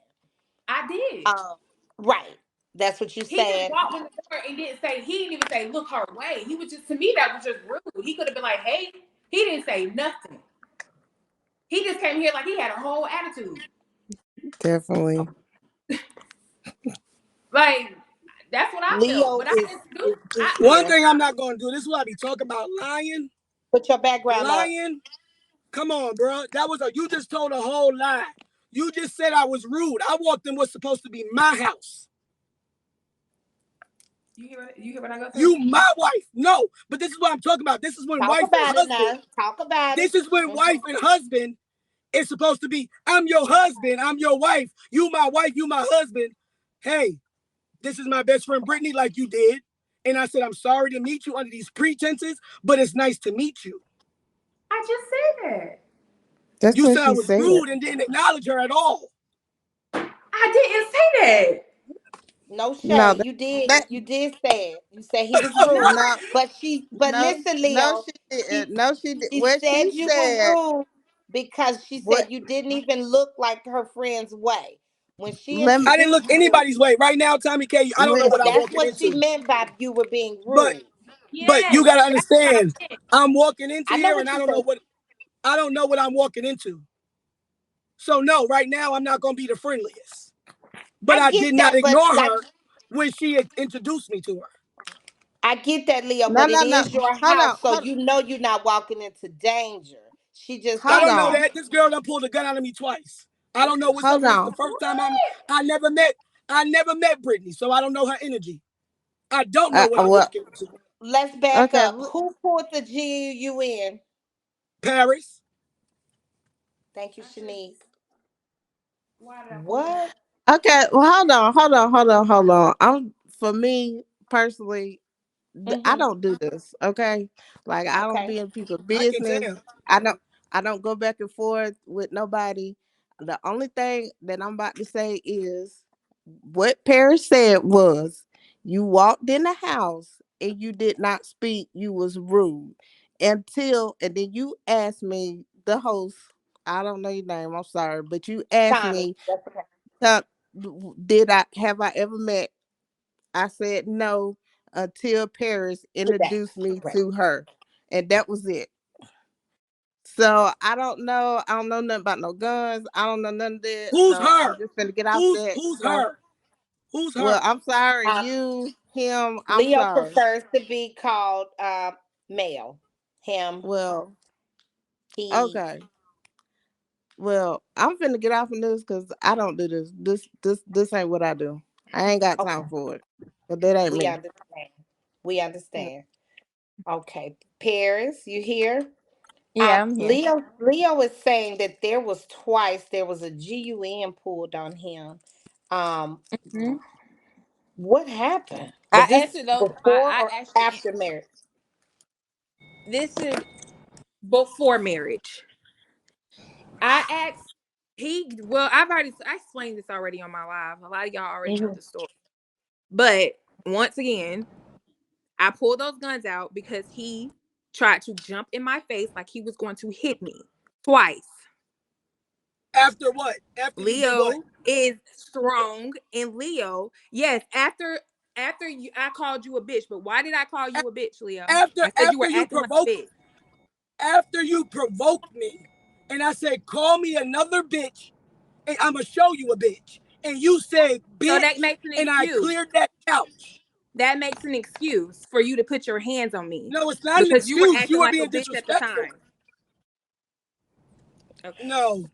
I did. Um, right. That's what you He just said. walked in the door and didn't say. He didn't even say look her way. He was just to me that was just rude. He could have been like, hey. He didn't say nothing. He just came here like he had a whole attitude. Definitely. Like that's what I felt. Leo But I didn't. is I One here. thing I'm not going to do, this is what I be talking about lying. Put your background up. Lying. Come on, bro. You just told a whole lie. You just said I was rude. I walked in what's supposed to be my house. you hear what I go through? You my wife. No, but this is what I'm talking about. This is when Talk wife and about it husband, now. Talk about it. this is when Mhm. wife and husband is supposed to be, I'm your husband, I'm your wife, you my wife, you my husband. Hey, this is my best friend Brittany, like you did. And I said, I'm sorry to meet you under these pretenses, but it's nice to meet you. I just said that. That's You what said I she was said. rude and didn't acknowledge her at all. I didn't say that. No No, shade. You did. that You did say it. You said he was No, rude. no, But she. But no, listen, no, Leo. she didn't. She. No, she did. She What said she you were said, rude because she what, said you didn't even look like her friend's way when she let me, I didn't look introduced you. anybody's way. Right now, TomiKay, I don't know what But I'm listen. that's walking what she into. meant by you were being But rude. you yes, gotta that's what I understand, meant. I'm walking into I know here and what you said. I don't know what I'm walking into. So no, right now I'm not gonna be the friendliest. But I I get did not that, but ignore like her when she had introduced me to her. I get that, Leo. No, But it no, no. is your Hold house, on, so you know you're not walking into danger. She just I hold don't don't know on, know. that. This girl done pulled a gun out of me twice. I don't know what's up hold with this. The on. first time I never met I never met Brittany, so I don't know her energy. I don't know what I'm Well, walking into. Let's back okay, up. Who pulled the GU in? Paris. Thank you, I just Shanice. why did I pull it? What? okay. Well, hold on, hold on, hold on, hold on. I'm for me personally. I Mm-hmm. don't do this, okay? Like I don't Okay. be in people's I can business. tell. I don't I don't go back and forth with nobody. The only thing that I'm about to say is what Paris said was you walked in the house and you did not speak, you was rude. And then you asked me, the host, I don't know your name, I'm sorry, but you asked Tommy. me, That's okay. uh, did I have I ever met? I said no until Paris Today. introduced me Correct. to her. And that was it. So I don't know. I don't know nothing about no guns. I don't know none of that. Who's So I'm her? just gonna get off that. Who's So her? Who's well, her? I'm sorry. Um, You, him, I'm Leo sorry. prefers to be called male. Him, Well, he. okay. Well, I'm finna get off of this because I don't do this. This ain't what I do. I ain't got time Okay. for it. But that ain't We me. understand. We understand. Okay. Paris, you here? Yeah, I'm here. Leo is saying that there was a GUN pulled on him. Um, Hmm. what happened? Was I this answered those. before I or actually. after marriage? This is before marriage. I asked. Well, I explained this already on my live. A lot of y'all already know Hmm. the story. But once again, I pulled those guns out because he tried to jump in my face like he was going to hit me twice. After what? After you did what? Leo is strong, and Leo, yes, after you, I called you a bitch. But why did I call A- you a bitch, Leo? After I said you after were you acting like a provoked bitch. after you provoked me, and I said, call me another bitch, and I'ma show you a bitch. And you said So that bitch, makes an and I excuse. cleared that couch. That makes an excuse for you to put your hands on me No, it's not an because you were excuse. You acting were like a being bitch at the disrespectful. time. Okay. No.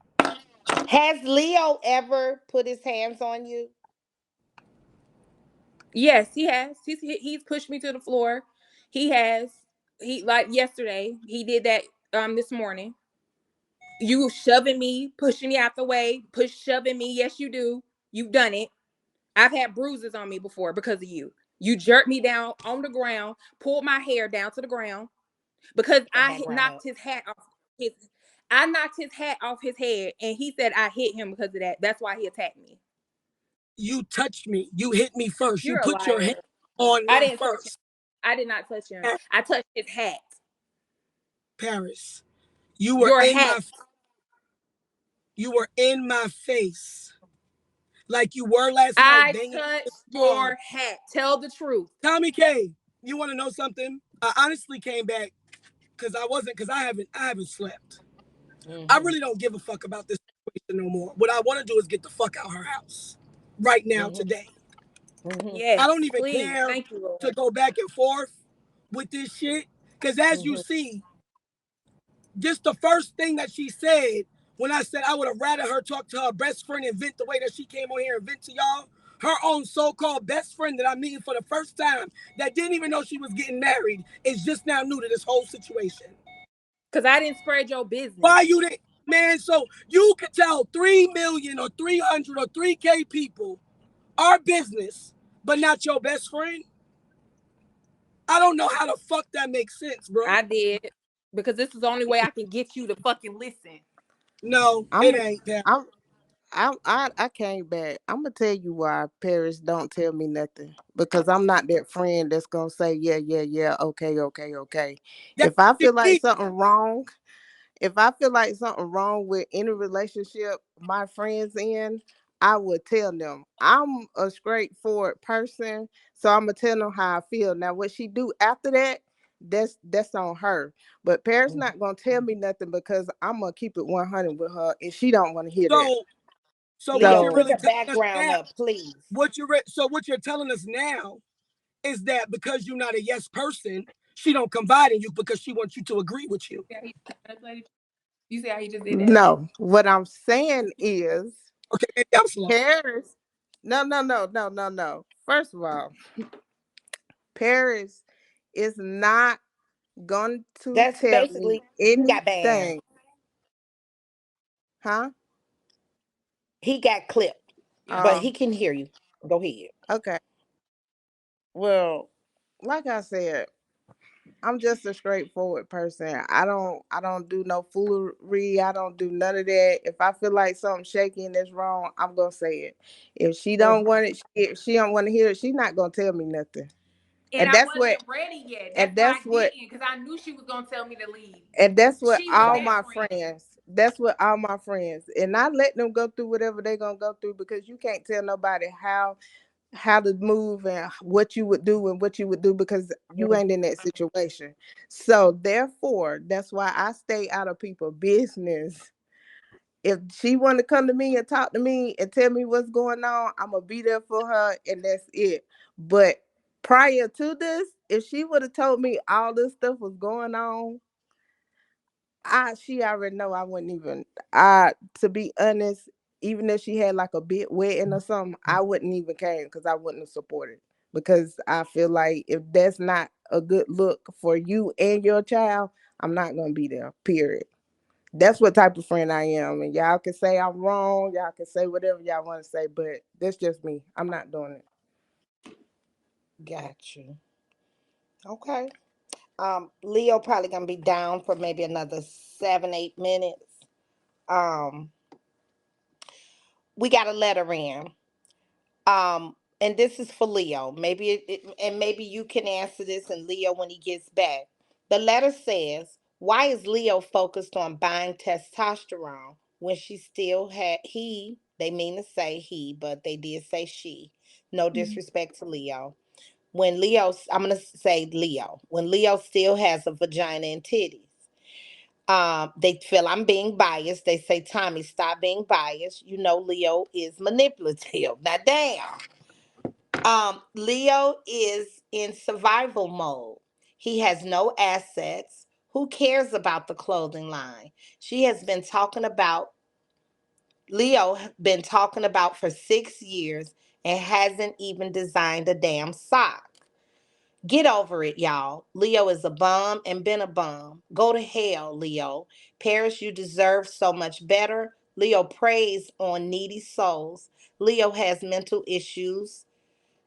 Has Leo ever put his hands on you? Yes, he has. He's pushed me to the floor. He has. He like yesterday. He did that this morning. You shoving me, pushing me out the way, shoving me. Yes, you do. You've done it. I've had bruises on me before because of you. You jerked me down on the ground, pulled my hair down to the ground because The background knocked up. his hat off his. I knocked his hat off his head, and he said I hit him because of that. That's why he attacked me. You touched me. You hit me first. You You're a put your hand liar. on I me didn't touch him. first. I did not touch him. At I touched his hat. Paris. You were Your in hat. my you were in my face. Like you were last night I banging the touched car. your hat. Tell the truth. TomiKay, you want to know something? I honestly came back because I haven't slept. I Mm-hmm. really don't give a fuck about this situation no more. What I want to do is get the fuck out her house right now Mm-hmm. today. Mm-hmm. I don't Yes, even please. care Thank you, to Lord. go back and forth with this shit. Because as you Mm-hmm. see, just the first thing that she said when I said I would have rather her talk to her best friend and vent the way that she came on here and vent to y'all, her own so-called best friend that I'm meeting for the first time that didn't even know she was getting married is just now new to this whole situation. Because I didn't spread your business. Why you didn't, man? So you could tell 3 million or 300 or 3K people our business, but not your best friend. I don't know how the fuck that makes sense, bro. I did. Because this is the only way I can get you to fucking listen. No, it I'm ain't, Pat. I'm I came back. I'm gonna tell you why Paris don't tell me nothing because I'm not that friend that's gonna say yeah, yeah, yeah, okay, okay, okay. That's If I feel like me. something wrong, if I feel like something wrong with any relationship my friends in, I would tell them. I'm a straightforward person, so I'm gonna tell them how I feel. Now, what she do after that, that's on her. But Paris not gonna tell me nothing because I'm gonna keep it 100 with her, and she don't want to hear that. So So what Leo, you're put So really the telling us background now, up, please. what you're telling us now is that because you're not a yes person, she don't confide in you because she wants you to agree with you. Yeah, he manipulated you. You see how he just did that? no, what I'm saying is Okay, maybe I'm slow. Paris. No, no, no, no, no, no. First of all, Paris is not going to That's tell me basically he got banned. anything, huh? He got clipped, Yeah. but Uh, he can hear you. Go ahead. okay. Well, like I said, I'm just a straightforward person. I don't do no foolery. I don't do none of that. If I feel like something shaky and it's wrong, I'm gonna say it. If she don't want it, if she don't want to hear it, she's not gonna tell me nothing. And And I that's what wasn't ready yet. and That's why that's I what didn't, because I knew she was gonna tell me to leave. that's what She was all that my friend. friends. That's what all my friends. And I let them go through whatever they gonna go through because you can't tell nobody how to move and what you would do and what you would do because you ain't in that situation. So therefore, that's why I stay out of people's business. If she want to come to me and talk to me and tell me what's going on, I'm gonna be there for her, and that's it. But prior to this, if she would have told me all this stuff was going on, I she already know I wouldn't even. I To be honest, even if she had like a big wedding or something, I wouldn't even came because I wouldn't have supported. Because I feel like if that's not a good look for you and your child, I'm not gonna be there. Period. That's what type of friend I am. And y'all can say I'm wrong. Y'all can say whatever y'all want to say, but that's just me. I'm not doing it. Got you. Okay. Leo probably gonna be down for maybe another 7, 8 minutes. Um, we got a letter in. And this is for Leo. Maybe and maybe you can answer this and Leo when he gets back. The letter says, "Why is Leo focused on buying testosterone when she still had he? They mean to say he, but they did say she. No disrespect to Leo. When Leo, I'm gonna say Leo. When Leo still has a vagina and titties." They feel I'm being biased. They say, "Tommy, stop being biased. You know Leo is manipulative." Now, damn. Leo is in survival mode. He has no assets. Who cares about the clothing line? She has been talking about Leo been talking about for 6 years and hasn't even designed a damn sock. Get over it, y'all. Leo is a bum and been a bum. Go to hell, Leo. Paris, you deserve so much better. Leo preys on needy souls. Leo has mental issues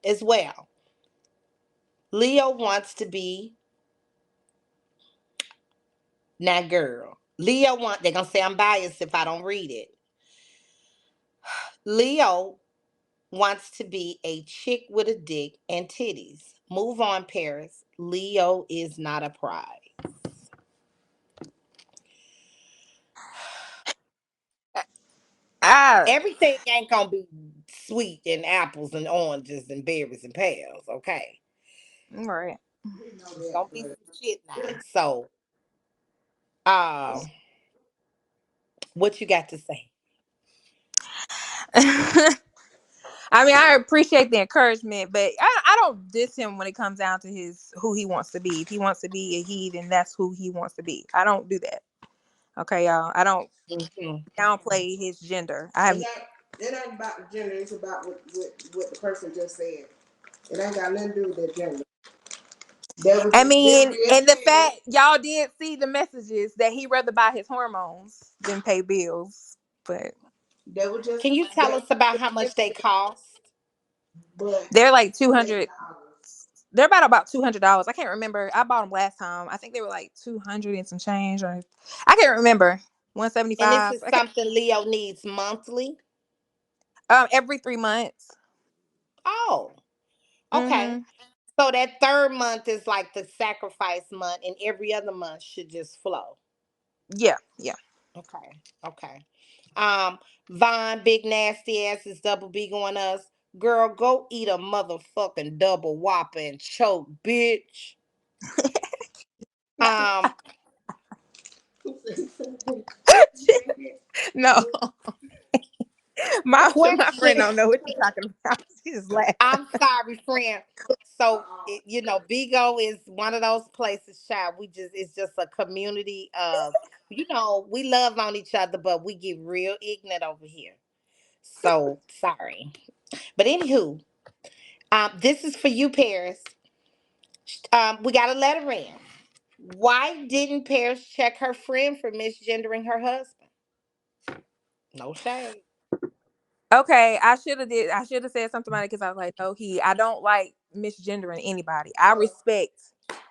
as well. Leo wants to be now, girl. They're gonna say I'm biased if I don't read it. Leo wants to be a chick with a dick and titties. Move on, Paris. Leo is not a prize. Ah, Everything ain't gonna be sweet and apples and oranges and berries and pears, okay? all right. We know It's that, gonna be but some shit now. So, uh, what you got to say? I mean, I appreciate the encouragement, but I don't diss him when it comes down to his who he wants to be. If he wants to be a he, then that's who he wants to be. I don't do that. Okay, y'all. I don't Hmm. downplay his gender. I have it ain't about the gender. It's about what the person just said. It ain't got nothing to do with their gender. I That mean, being and the said, fact y'all did see the messages that he rather buy his hormones than pay bills. But that was just Can you tell that. us about how much they cost? But they're like he said 200. They're about $200. I can't remember. I bought them last time. I think they were like 200 and some change, or I can't remember. And this 175. is I can't. something Leo needs monthly. Every 3 months. Oh, okay. Mm-hmm. So that third month is like the sacrifice month, and every other month should just flow. Yeah, yeah. Okay, okay. Um, Vaughn, big nasty ass is double B going us. Girl, go eat a motherfucking double whopper and choke, bitch. Um, No, my friend question. don't know what you're talking about. She just laughed. I'm sorry, friend. So Bigo is one of those places, child. It's just a community of, we love on each other, but we get real ignorant over here. So sorry. But anywho, this is for you, Paris. We got a letter in. Why didn't Paris check her friend for misgendering her husband? No shade. Okay, I should have said something about it because I was like, no, I don't like misgendering anybody. I respect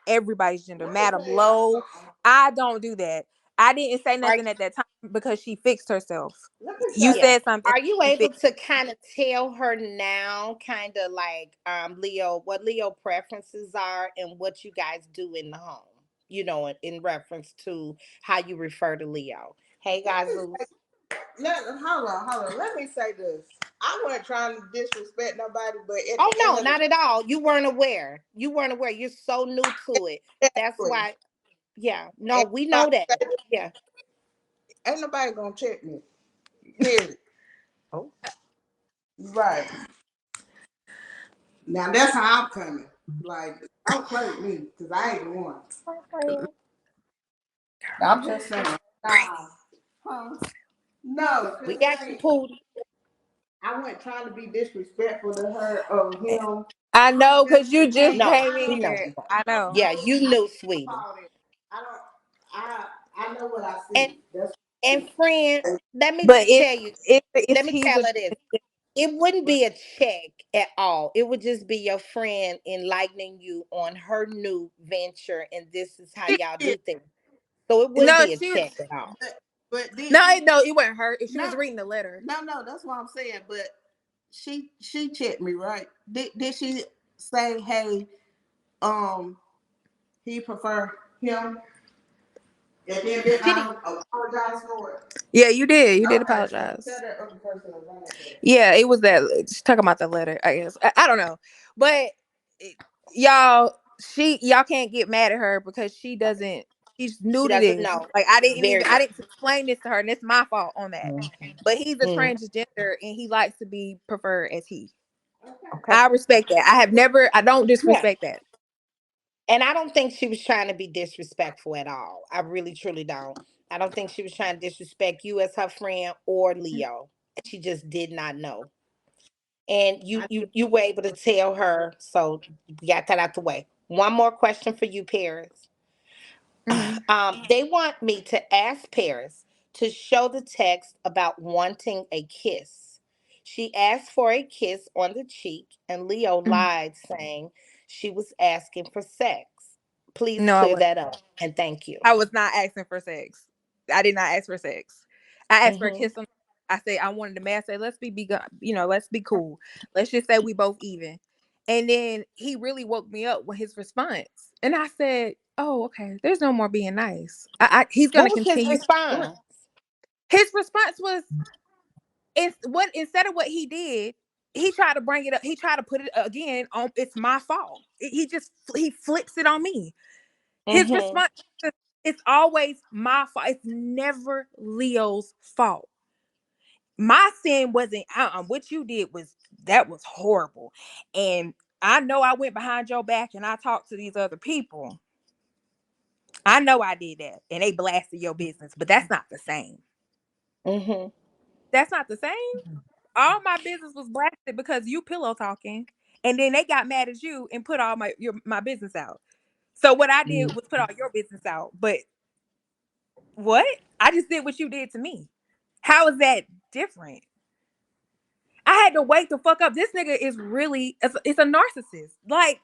everybody's gender. Madam Low, I don't do that. I didn't say Are nothing at that time because she fixed herself. Let me You say, Yeah. said something, Are you she able fixed. to kind of tell her now, kind of like Leo, what Leo preferences are and what you guys do in the home? In reference to how you refer to Leo. Hey let guys, me say, Zeus. hold on. Let me say this. I wasn't trying to disrespect nobody, but at Oh the end no, of the not at all. You weren't aware. You weren't aware. You're so new to it. day, That's exactly, why. Yeah. No, ain't we know that. nobody, Yeah. ain't nobody gonna check me. Period. Oh. Right. Now that's how I'm coming. Like, don't play with me, because I ain't the one. I'm just saying. Nah. Huh? No, We because it got you, ain't. Pootie. I wasn't trying to be disrespectful to her or him. I I know just because you just came. No, came we know That in. you know. I know. Yeah, you knew, sweetie. call it. I don't. I I know what I And see. That's and friend, let me But tell you, it's let me he's tell a her this. It wouldn't be a check at all. It would just be your friend enlightening you on her new venture, and this is how she y'all did. do things. So it wouldn't no be a she check at all. But did no she? no it wasn't her. If she No, was reading the letter. no. That's what I'm saying. But she checked me, right? Did she say, hey, um, he prefer him? And then did She did. I apologize for it? Yeah, you did. You did Okay, so tell apologize. that other person about that. Yeah, it was that. She's talking about the letter. I guess I don't know, but it- y'all, y'all can't get mad at her because she doesn't. She's new She to doesn't this. know. Like Very I good. didn't explain this to her, and it's my fault on that. But he's a Mm, transgender, and he likes to be preferred as he. Okay. okay. I respect that. I don't Yeah. disrespect that. And I don't think she was trying to be disrespectful at all. I really, truly don't. I don't think she was trying to disrespect you as her friend or Leo. She just did not know. And you were able to tell her, so we got that out the way. One more question for you, Paris. Hmm. They want me to ask Paris to show the text about wanting a kiss. She asked for a kiss on the cheek, and Leo lied, saying she was asking for sex. Please No, I clear wasn't. that up, and thank you. I was not asking for sex. I did not ask for sex. I asked for a Hmm. kiss on. I said I wanted the man. Say let's let's be cool. Let's just say we both even. And then he really woke me up with his response, and I said, "Oh, okay. There's no more being nice. He's What gonna was his continue doing." response? His response was, instead of what he did, he tried to bring it up. He tried to put it again on. It's my fault. He flips it on me. His Hmm. response is, it's always my fault. It's never Leo's fault. My sin wasn't what you did was that was horrible. And I know I went behind your back and I talked to these other people. I know I did that and they blasted your business, but that's not the same. Hmm. That's not the same. All my business was blasted because you pillow talking and then they got mad at you and put all my business out. So what I did was put all your business out. But what? I just did what you did to me. How is that different? I had to wake the fuck up. This nigga is really it's a narcissist. Like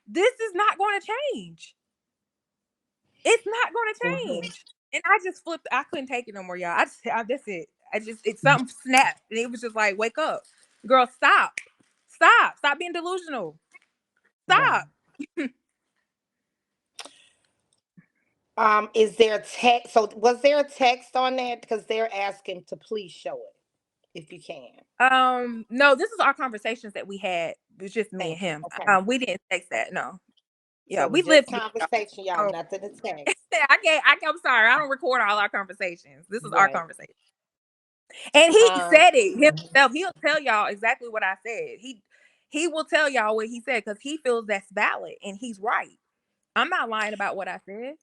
this is not going to change. It's not going to Hmm. change. And I just flipped. I couldn't take it no more, y'all. That's it. It's something snapped, and it was just like, wake up, girl. Stop being delusional. Right. Stop. Is there text? So was there a text on that? Because they're asking to please show it if you can. No, this is our conversations that we had. It was just me and Thank you. him. Okay. We didn't text that. No. So Yeah, it was we just lived together. conversation, y'all. Oh, Nothing to text. I'm sorry. I don't record all our conversations. This is our Right. conversation. And he Um. said it himself. He'll tell y'all exactly what I said. He will tell y'all what he said because he feels that's valid and he's right. I'm not lying about what I said.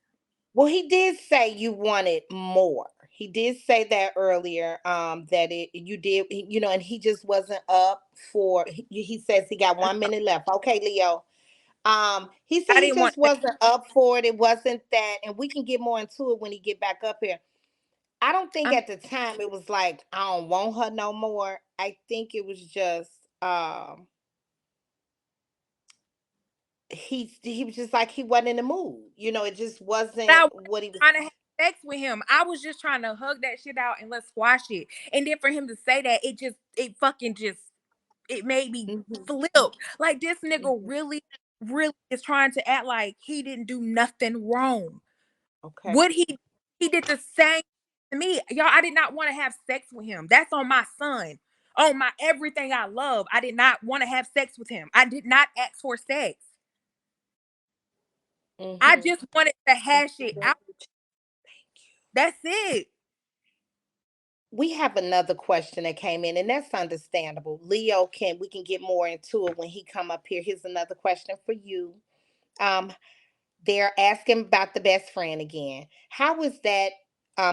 Well, he did say you wanted more. He did say that earlier. That you did. And he just wasn't up for. He says he got 1 minute left. Okay, Leo. He said I he didn't want just wasn't up for it. It wasn't that, and we can get more into it when he get back up here. I don't think I'm at the time it was like I don't want her no more. I think it was just he was just like he wasn't in the mood. It just And I wasn't wasn't what he was. trying to have sex with him. I was just trying to hug that shit out and let's squash it. And then for him to say that, it fucking just it made me Hmm. flip. Like this nigga really, really is trying to act like he didn't do nothing wrong. Okay. What he did the same to me. Y'all, I did not want to have sex with him. That's on my son. On my everything I love. I did not want to have sex with him. I did not ask for sex. I Hmm. just wanted to hash it out. That's it. We have another question that came in, and that's understandable. Leo, we can get more into it when he come up here. Here's another question for you. Um, they're asking about the best friend again. How was that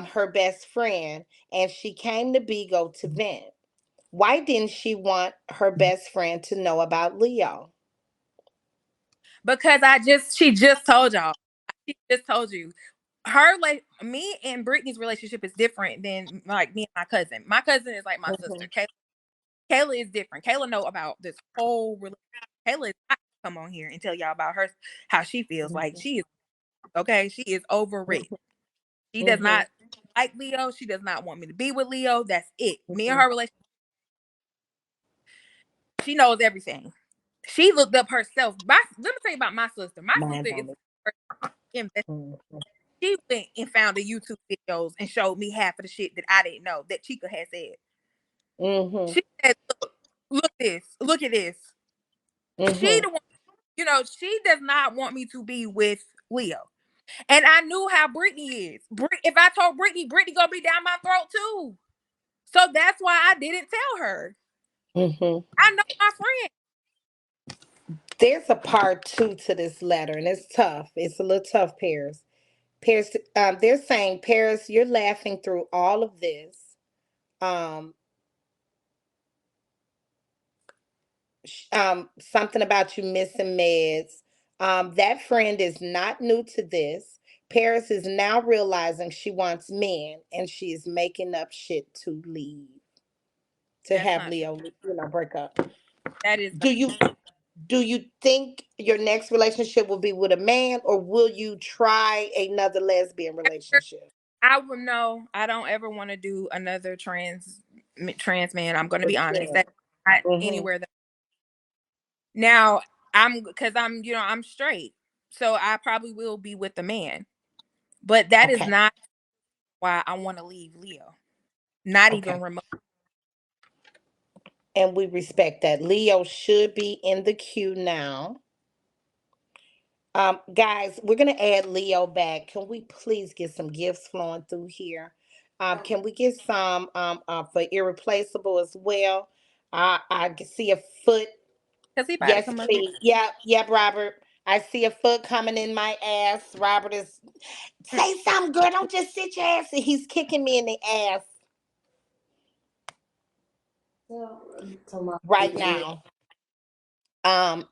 her best friend, and she came to Bigo to vent? Why didn't she want her best friend to know about Leo? Because she just told y'all. She just told you. Me and Brittany's relationship is different than like me and my cousin. My cousin is like my sister. Hmm. Kayla is different. Kayla know about this whole relationship. Kayla is not gonna come on here and tell y'all about her how she feels. Like she is okay. She is over it. She does Hmm. not like Leo. She does not want me to be with Leo. That's it. Me and her relationship. She knows everything. She looked up herself. Let me tell you about my sister. My Mind sister is on it. Hmm. she went and found the YouTube videos and showed me half of the shit that I didn't know that Chica had said. Hmm. She said, look at this. She Hmm. the one, she does not want me to be with Leo. And I knew how Brittany is. If I told Brittany gonna be down my throat too. So that's why I didn't tell her. Hmm. I know my friend. There's a part two to this letter, and it's tough. It's a little tough, Paris. Paris, they're saying, Paris, you're laughing through all of this. Um, something about you missing meds. That friend is not new to this. Paris is now realizing she wants men, and she is making up shit to leave, to That's have not true. Leo, break up. That is Do you do you think your next relationship will be with a man, or will you try another lesbian relationship? I would know. I don't ever want to do another trans man. I'm going to For be honest. sure. That's not Mm-hmm. anywhere that now I'm because I'm straight. So I probably will be with a man. But that is Okay. not why I want to leave Leo. Not even Okay. remote. And we respect that. Leo should be in the queue now. Guys, we're gonna add Leo back. Can we please get some gifts flowing through here? Can we get some for irreplaceable as well? I can see a foot. Because he about to Yes, come up here. please. Yep, yep, Robert. I see a foot coming in my ass. Robert is say something, girl. Don't just sit your ass. He's kicking me in the ass right now.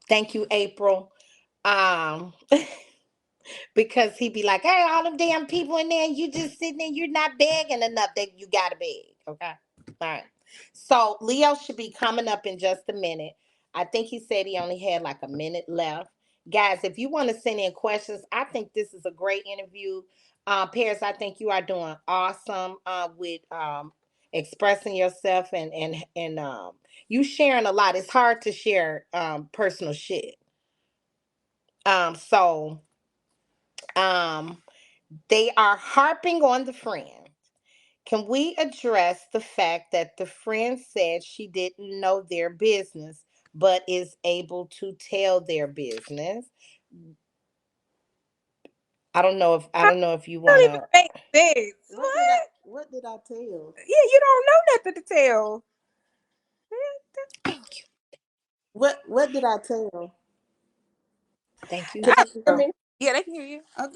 Thank you, April. Um, because he'd be like, "Hey, all them damn people in there, and you just sitting there, you're not begging enough. That you gotta beg." Okay, all right. So Leo should be coming up in just a minute. I think he said he only had like a minute left. Guys, if you want to send in questions, I think this is a great interview. Paris, I think you are doing awesome with expressing yourself and you sharing a lot. It's hard to share personal shit. So um they are harping on the friend. Can we address the fact that the friend said she didn't know their business, but is able to tell their business? I How don't know if you don't wanna. even make sense. What? What did I tell? Yeah, you don't know nothing to tell. Thank you, What did I tell? thank you, Can I you hear April. me? Yeah, they can hear you. Uh,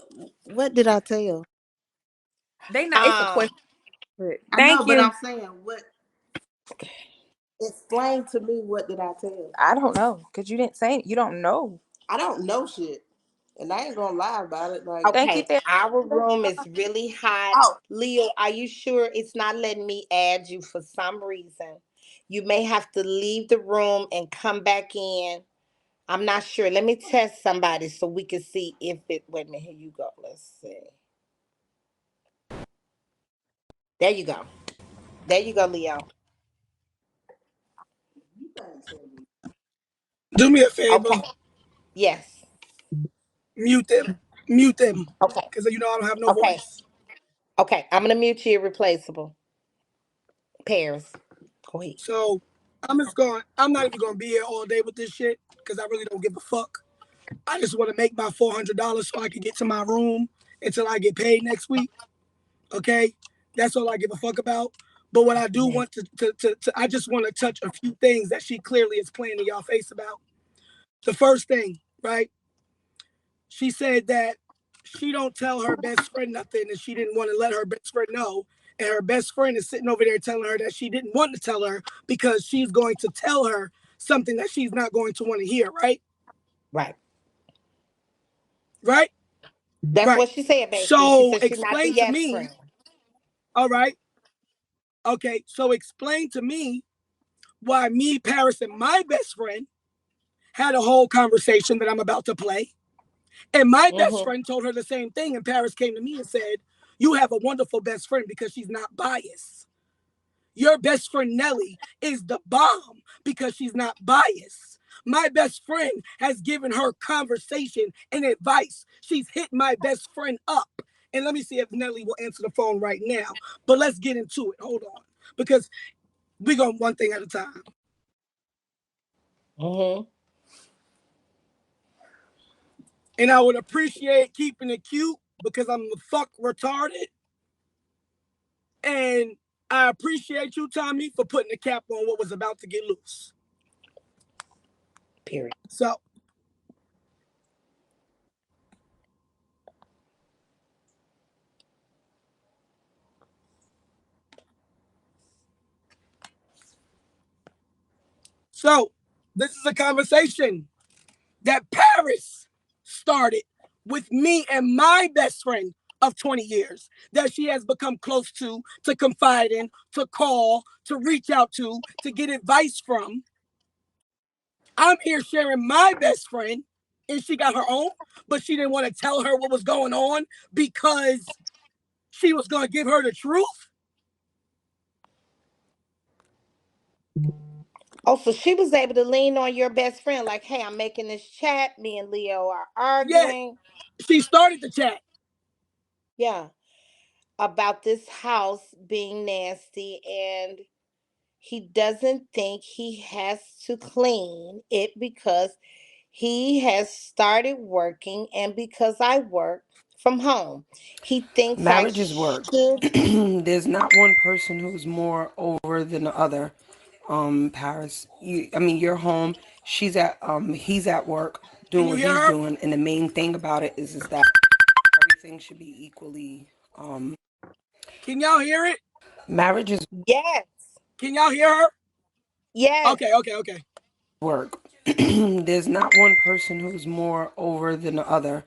what did I tell? They not. It's a Um, question. But I know, thank but you. I'm saying what. Explain to me what did I tell? I don't know because you didn't say it. You don't know. I don't know shit, and I ain't gonna lie about it. Like, Thank you, okay, therapist. our room is really hot. oh, Leo, are you sure it's not letting me add you for some reason? You may have to leave the room and come back in. I'm not sure. Let me test somebody so we can see if it. Wait a minute. Here you go. Let's see. There you go. There you go, Leo. Do me a favor, Okay. Yes. mute them, mute them, Okay. because you know I don't have no Okay. voice. Okay. I'm gonna mute you. Irreplaceable pairs. Go ahead. So I'm just going. I'm not even going to be here all day with this shit because I really don't give a fuck. I just want to make my $400 so I can get to my room until I get paid next week. Okay, that's all I give a fuck about. But what I do want to I just want to touch a few things that she clearly is playing in y'all face about. The first thing, right? She said that she don't tell her best friend nothing and she didn't want to let her best friend know. And her best friend is sitting over there telling her that she didn't want to tell her because she's going to tell her something that she's not going to want to hear, right? Right. Right? That's Right. what she said. Basically, she So said she's not the explain to yes me, friend. all right, okay, so explain to me why me, Paris, and my best friend had a whole conversation that I'm about to play. And my best Mm-hmm. friend told her the same thing. And Paris came to me and said, "You have a wonderful best friend because she's not biased. Your best friend Nelly is the bomb because she's not biased. My best friend has given her conversation and advice. She's hit my best friend up. And let me see if Nelly will answer the phone right now. But let's get into it. Hold on. Because we're going one thing at a time. Mm-hmm. And I would appreciate keeping it cute because I'm the fuck retarded. And I appreciate you, Tommy, for putting the cap on what was about to get loose. Period. So, so this is a conversation that Paris started with me and my best friend of 20 years that she has become close to confide in, to call, to reach out to get advice from. I'm here sharing my best friend, and she got her own, but she didn't want to tell her what was going on because she was going to give her the truth. Oh, so she was able to lean on your best friend, like, "Hey, I'm making this chat. Me and Leo are Yeah, arguing." she started the chat. Yeah, about this house being nasty, and he doesn't think he has to clean it because he has started working, and because I work from home, he thinks I Marriages work. should. There's not one person who's more over than the other. Paris. I mean, you're home. He's at work Can doing you what hear he's her? doing, and the main thing about it is that everything should be equally. Can y'all hear it? Marriage is Yes, Can y'all hear her? yes. Okay. work. There's not one person who's more over than the other.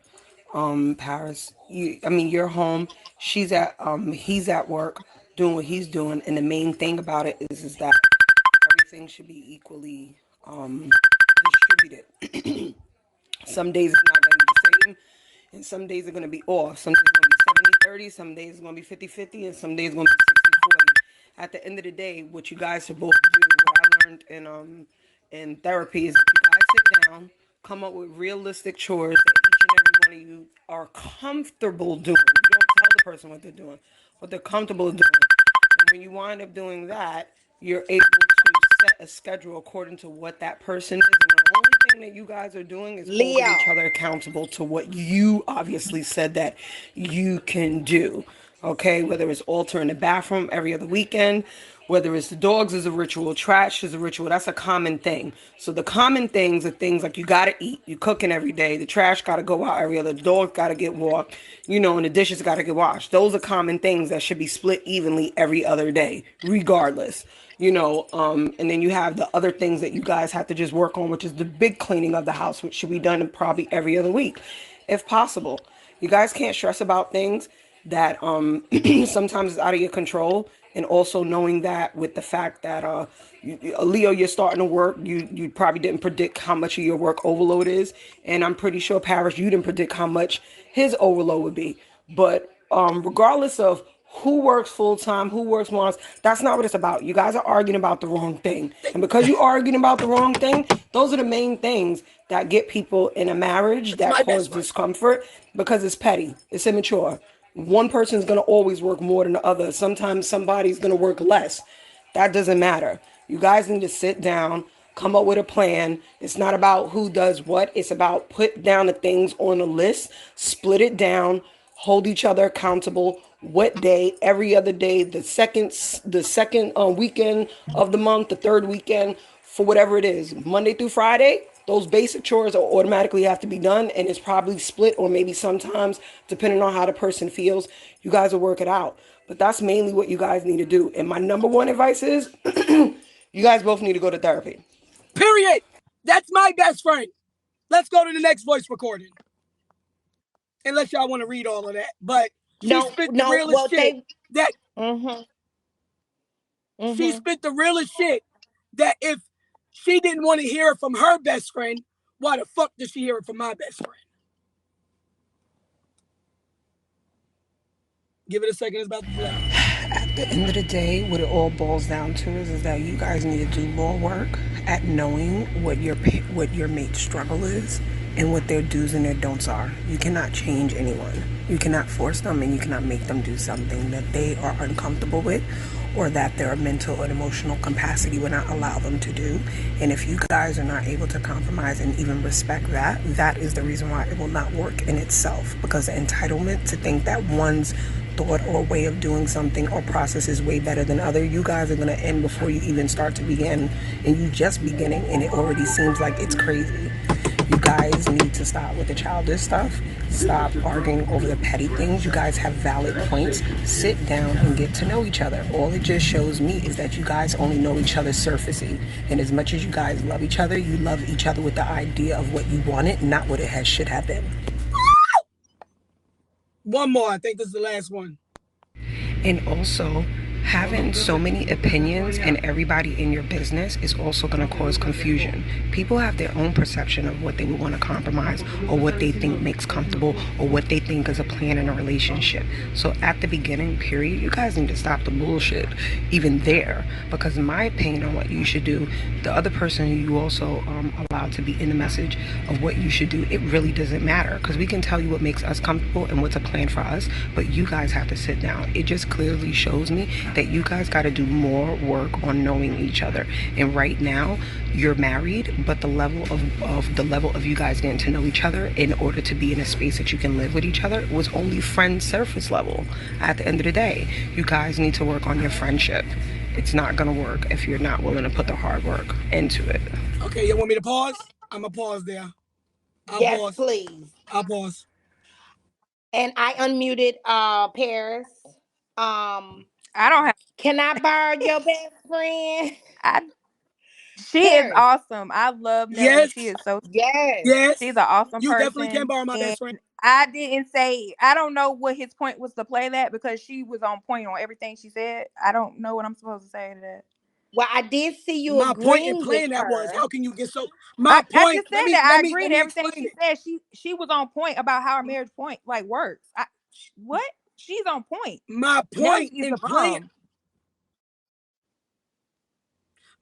Paris. I mean, you're home. He's at work doing what he's doing, and the main thing about it is that everything should be equally distributed. Some days it's not going to be the same, and some days are going to be off. Some days it's going to be 70-30, some days it's going to be 50-50, and some days it's going to be 60-40. At the end of the day, what you guys should both do, what I learned in therapy, is that you guys sit down, come up with realistic chores that each and every one of you are comfortable doing. You don't tell the person what they're doing, what they're comfortable doing. And when you wind up doing that, you're able to set a schedule according to what that person is. And the only thing that you guys are doing is holding each Leo. other accountable to what you obviously said that you can do. Okay, whether it's alter in the bathroom every other weekend, whether it's the dogs is a ritual, trash is a ritual. That's a common thing. So the common things are things like you gotta eat, you cooking every day, the trash gotta go out every other, the dog gotta get walked, and the dishes gotta get washed. Those are common things that should be split evenly every other day, regardless. And then you have the other things that you guys have to just work on, which is the big cleaning of the house, which should be done probably every other week, if possible. You guys can't stress about things that sometimes is out of your control, And also knowing that with the fact that Leo, you're starting to work, you probably didn't predict how much of your work overload is, and I'm pretty sure Paris, you didn't predict how much his overload would be. But regardless of who works full time, who works once, that's not what it's about. You guys are arguing about the wrong thing, and because you're arguing about the wrong thing, those are the main things that get people in a marriage That's that my cause best friend. discomfort because it's petty, it's immature. One person's gonna always work more than the other. Sometimes somebody's gonna work less. That doesn't matter. You guys need to sit down, come up with a plan. It's not about who does what. It's about put down the things on a list, split it down, hold each other accountable. What day? Every other day, the second weekend of the month, the third weekend, for whatever it is, Monday through Friday. Those basic chores are automatically have to be done, and it's probably split, or maybe sometimes, depending on how the person feels, you guys will work it out. But that's mainly what you guys need to do. And my number one advice is, you guys both need to go to therapy. Period. That's my best friend. Let's go to the next voice recording. Unless y'all want to read all of that. But she No, spit the no. realest Well, shit they. that Mhm. she Mhm. spit the realest shit that if she didn't want to hear it from her best friend, why the fuck does she hear it from my best friend? Give it a second, it's about to play. At the end of the day, what it all boils down to is that you guys need to do more work at knowing what your mate's struggle is and what their do's and their don'ts are. You cannot change anyone. You cannot force them, and you cannot make them do something that they are uncomfortable with, or that their mental and emotional capacity will not allow them to do. And if you guys are not able to compromise and even respect that, that is the reason why it will not work in itself. Because the entitlement to think that one's thought or way of doing something or process is way better than other, you guys are going to end before you even start to begin, and you just beginning and it already seems like it's crazy. You guys need to stop with the childish stuff. Stop arguing over the petty things. You guys have valid points. Sit down and get to know each other. All it just shows me is that you guys only know each other surfacey. And as much as you guys love each other, you love each other with the idea of what you wanted, not what it has should have been. One more. I think this is the last one. And also, having so many opinions and everybody in your business is also going to cause confusion. People have their own perception of what they would want to compromise, or what they think makes comfortable, or what they think is a plan in a relationship. So at the beginning period, you guys need to stop the bullshit even there, because in my opinion on what you should do, the other person who you also allow to be in the message of what you should do, it really doesn't matter, because we can tell you what makes us comfortable and what's a plan for us, but you guys have to sit down. It just clearly shows me that you guys got to do more work on knowing each other. And right now, you're married, but the level of you guys getting to know each other in order to be in a space that you can live with each other was only friend surface level. At the end of the day, you guys need to work on your friendship. It's not gonna work if you're not willing to put the hard work into it. Okay, you want me to pause? I'm gonna pause there. I'll Yes, pause. please. I'll pause. And I unmuted Paris. Um, I don't have. can I borrow your best friend? I. She is Paris. awesome. I love Nelly. Yes, She is so. Yes. yes. She's an awesome You definitely can person, borrow my and best friend. I didn't say. I don't know what his point was to play that, because she was on point on everything she said. I don't know what I'm supposed to say to that. Well, I did see you My point in agreeing with playing that was her. how can you get so my I point, just let said me that let I me let agreed me everything explain she it. said. She was on point about how her marriage point like works. What? She's on point. My Nelly point is in the playing bomb.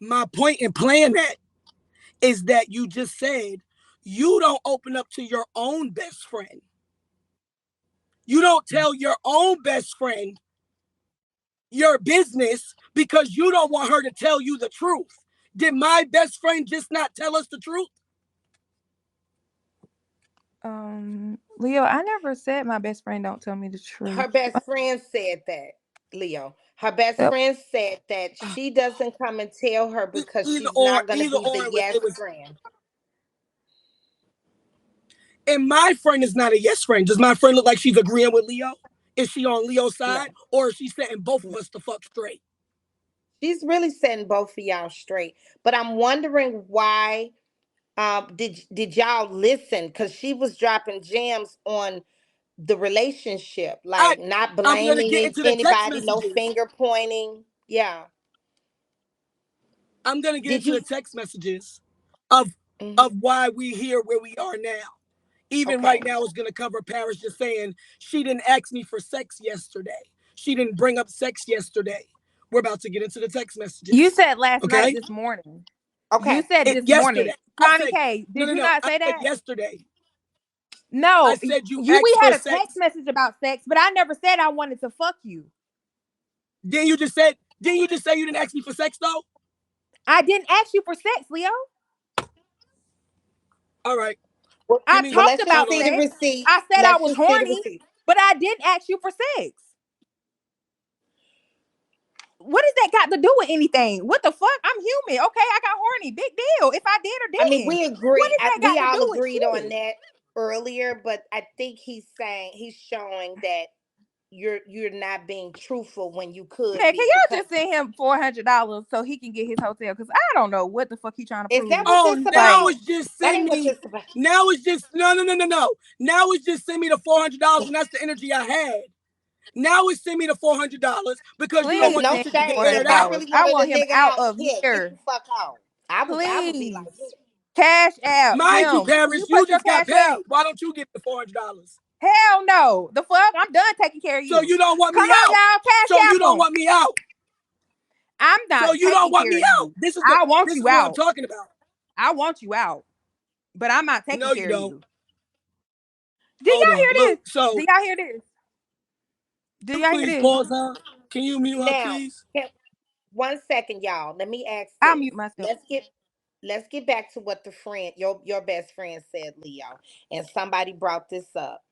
my point in playing that is that you just said you don't open up to your own best friend. You don't tell your own best friend your business because you don't want her to tell you the truth. Did my best friend just not tell us the truth? Leo, I never said my best friend don't tell me the Her truth. best friend said that, Leo. Her best Yep. friend said that she doesn't come and tell her because Either she's or, not going to either be the or. yes It was, friend. and my friend is not a yes friend. Does my friend look like she's agreeing with Leo? Is she on Leo's No, side, or is she setting both of no. us the fuck straight? She's really setting both of y'all straight. But I'm wondering why did y'all listen? Because she was dropping gems on the relationship, I like not I'm gonna blaming get into the text anybody, no messages. finger pointing. Yeah. I'm gonna get Did into you? the text messages of Mhm. why we here where we are now. Even right Okay. now is gonna cover Paris just saying she didn't ask me for sex yesterday. She didn't bring up sex yesterday. We're about to get into the text You messages. said last night, Okay? this morning. You Okay. said this morning. Yesterday. I Tommy said, K, no, did no, you no. not I say said that? yesterday. I No, said you you we asked for had a text sex. message about sex, but I never said I wanted to fuck you. Then you just say you didn't ask me for sex though? I didn't ask you for sex, Leo. All right. Well, Give I me, well, talked let's just hold about see on. the sex. receipts. I said I Let's was just see the horny, receipts. but I didn't ask you for sex. What does that got to do with anything? What the fuck? I'm human. Okay, I got horny. Big deal. If I did or I mean, didn't. we What agree. does that We got to all do with agreed on shit? that earlier, but I think he's showing that you're not being truthful when you could Man, can be, y'all because just send him $400 so he can get his hotel? Because I don't know what the fuck he trying to is that prove. what Oh, this now Like, about? it's just That send ain't what me. this about. Now it's just no. Now it's just send me the $400, and that's the energy I had. Now it's send me the $400 because you don't Cause please want no this send shit to him get shade. aired If I out. $400. really I wanted a want him nigga out out, of here, get here. the fuck out. I would be like, Please. here. Cash out Mind you, him. Can you Paris, you put your just got cash out? paid. Why don't you get the $400? Hell no. The fuck? I'm done taking care of So you. you don't want Come me on, out. y'all. So Cash you don't app him. want me out. I'm So not you don't taking want care me of out. you. I want This is you what I'm out. talking about. I want you out. But I'm not taking No, you care of don't. you. Did Hold y'all on. hear Look, this? so Do y'all hear this? Do you y'all hear please this? pause her. Can you mute her, Now, please? 1 second, y'all. Let me ask I'll this. mute myself. Let's get back to what the friend, your best friend said, Leo. And somebody brought this up.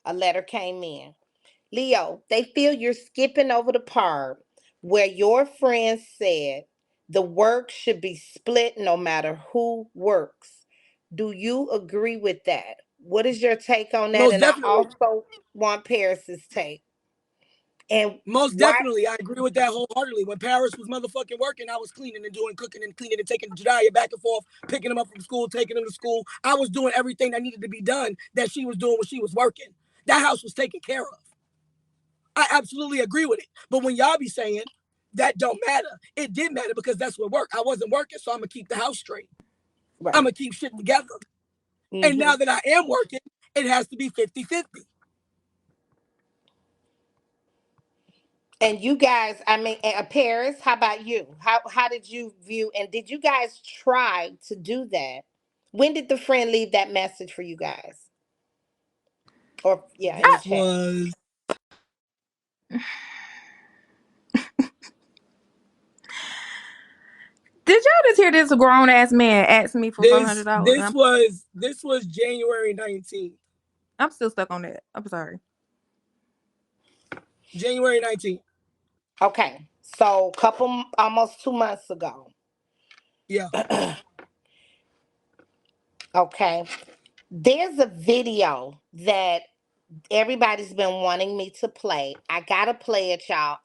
A letter came in. Leo, they feel you're skipping over the part where your friend said the work should be split no matter who works. Do you agree with that? What is your take on that? Most And I definitely. also want Paris's take. And Most why? definitely. I agree with that wholeheartedly. When Paris was motherfucking working, I was cleaning and doing cooking and cleaning and taking Jediah back and forth, picking him up from school, taking him to school. I was doing everything that needed to be done that she was doing when she was working. That house was taken care of. I absolutely agree with it. But when y'all be saying that don't matter, it did matter because that's what worked. I wasn't working, so I'm gonna keep the house straight. I'm Right. gonna keep shit together. And Hmm. now that I am working, it has to be 50-50. And you guys, I mean, Paris, how about you? How did you view, and did you guys try to do that? When did the friend leave that message for you guys? Or yeah, in the This chat. was Did y'all just hear this grown ass man ask me for $400? And this was January 19th. I'm still stuck on that. I'm sorry. January 19th. Okay, so couple almost 2 months ago. Yeah. Okay, there's a video that everybody's been wanting me to play. I gotta play it, y'all.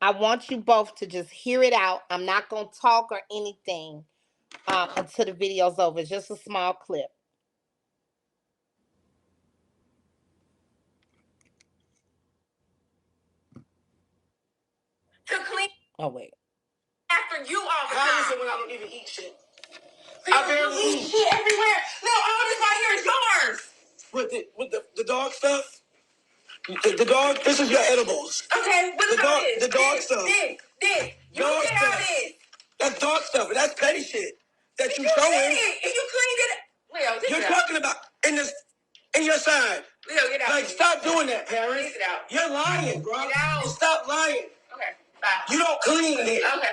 I want you both to just hear it out. I'm not gonna talk or anything until the video's over. It's just a small clip. To clean. Oh wait. After you all the time. How is it when I don't even eat shit? I barely eat shit everywhere. No, all this right here is yours. With the dog stuff? The dog, this is your edibles. Okay, what the about this? The dog stuff. This. You dog see how it is. That's dog stuff, and that's petty shit. That you showing. And you cleaned it. Leo, you're talking about in your side. Leo, get out. Like, stop doing that, Paris. Get out. You're lying, bro. Get out. Stop lying. Okay, bye. You don't clean it. Okay.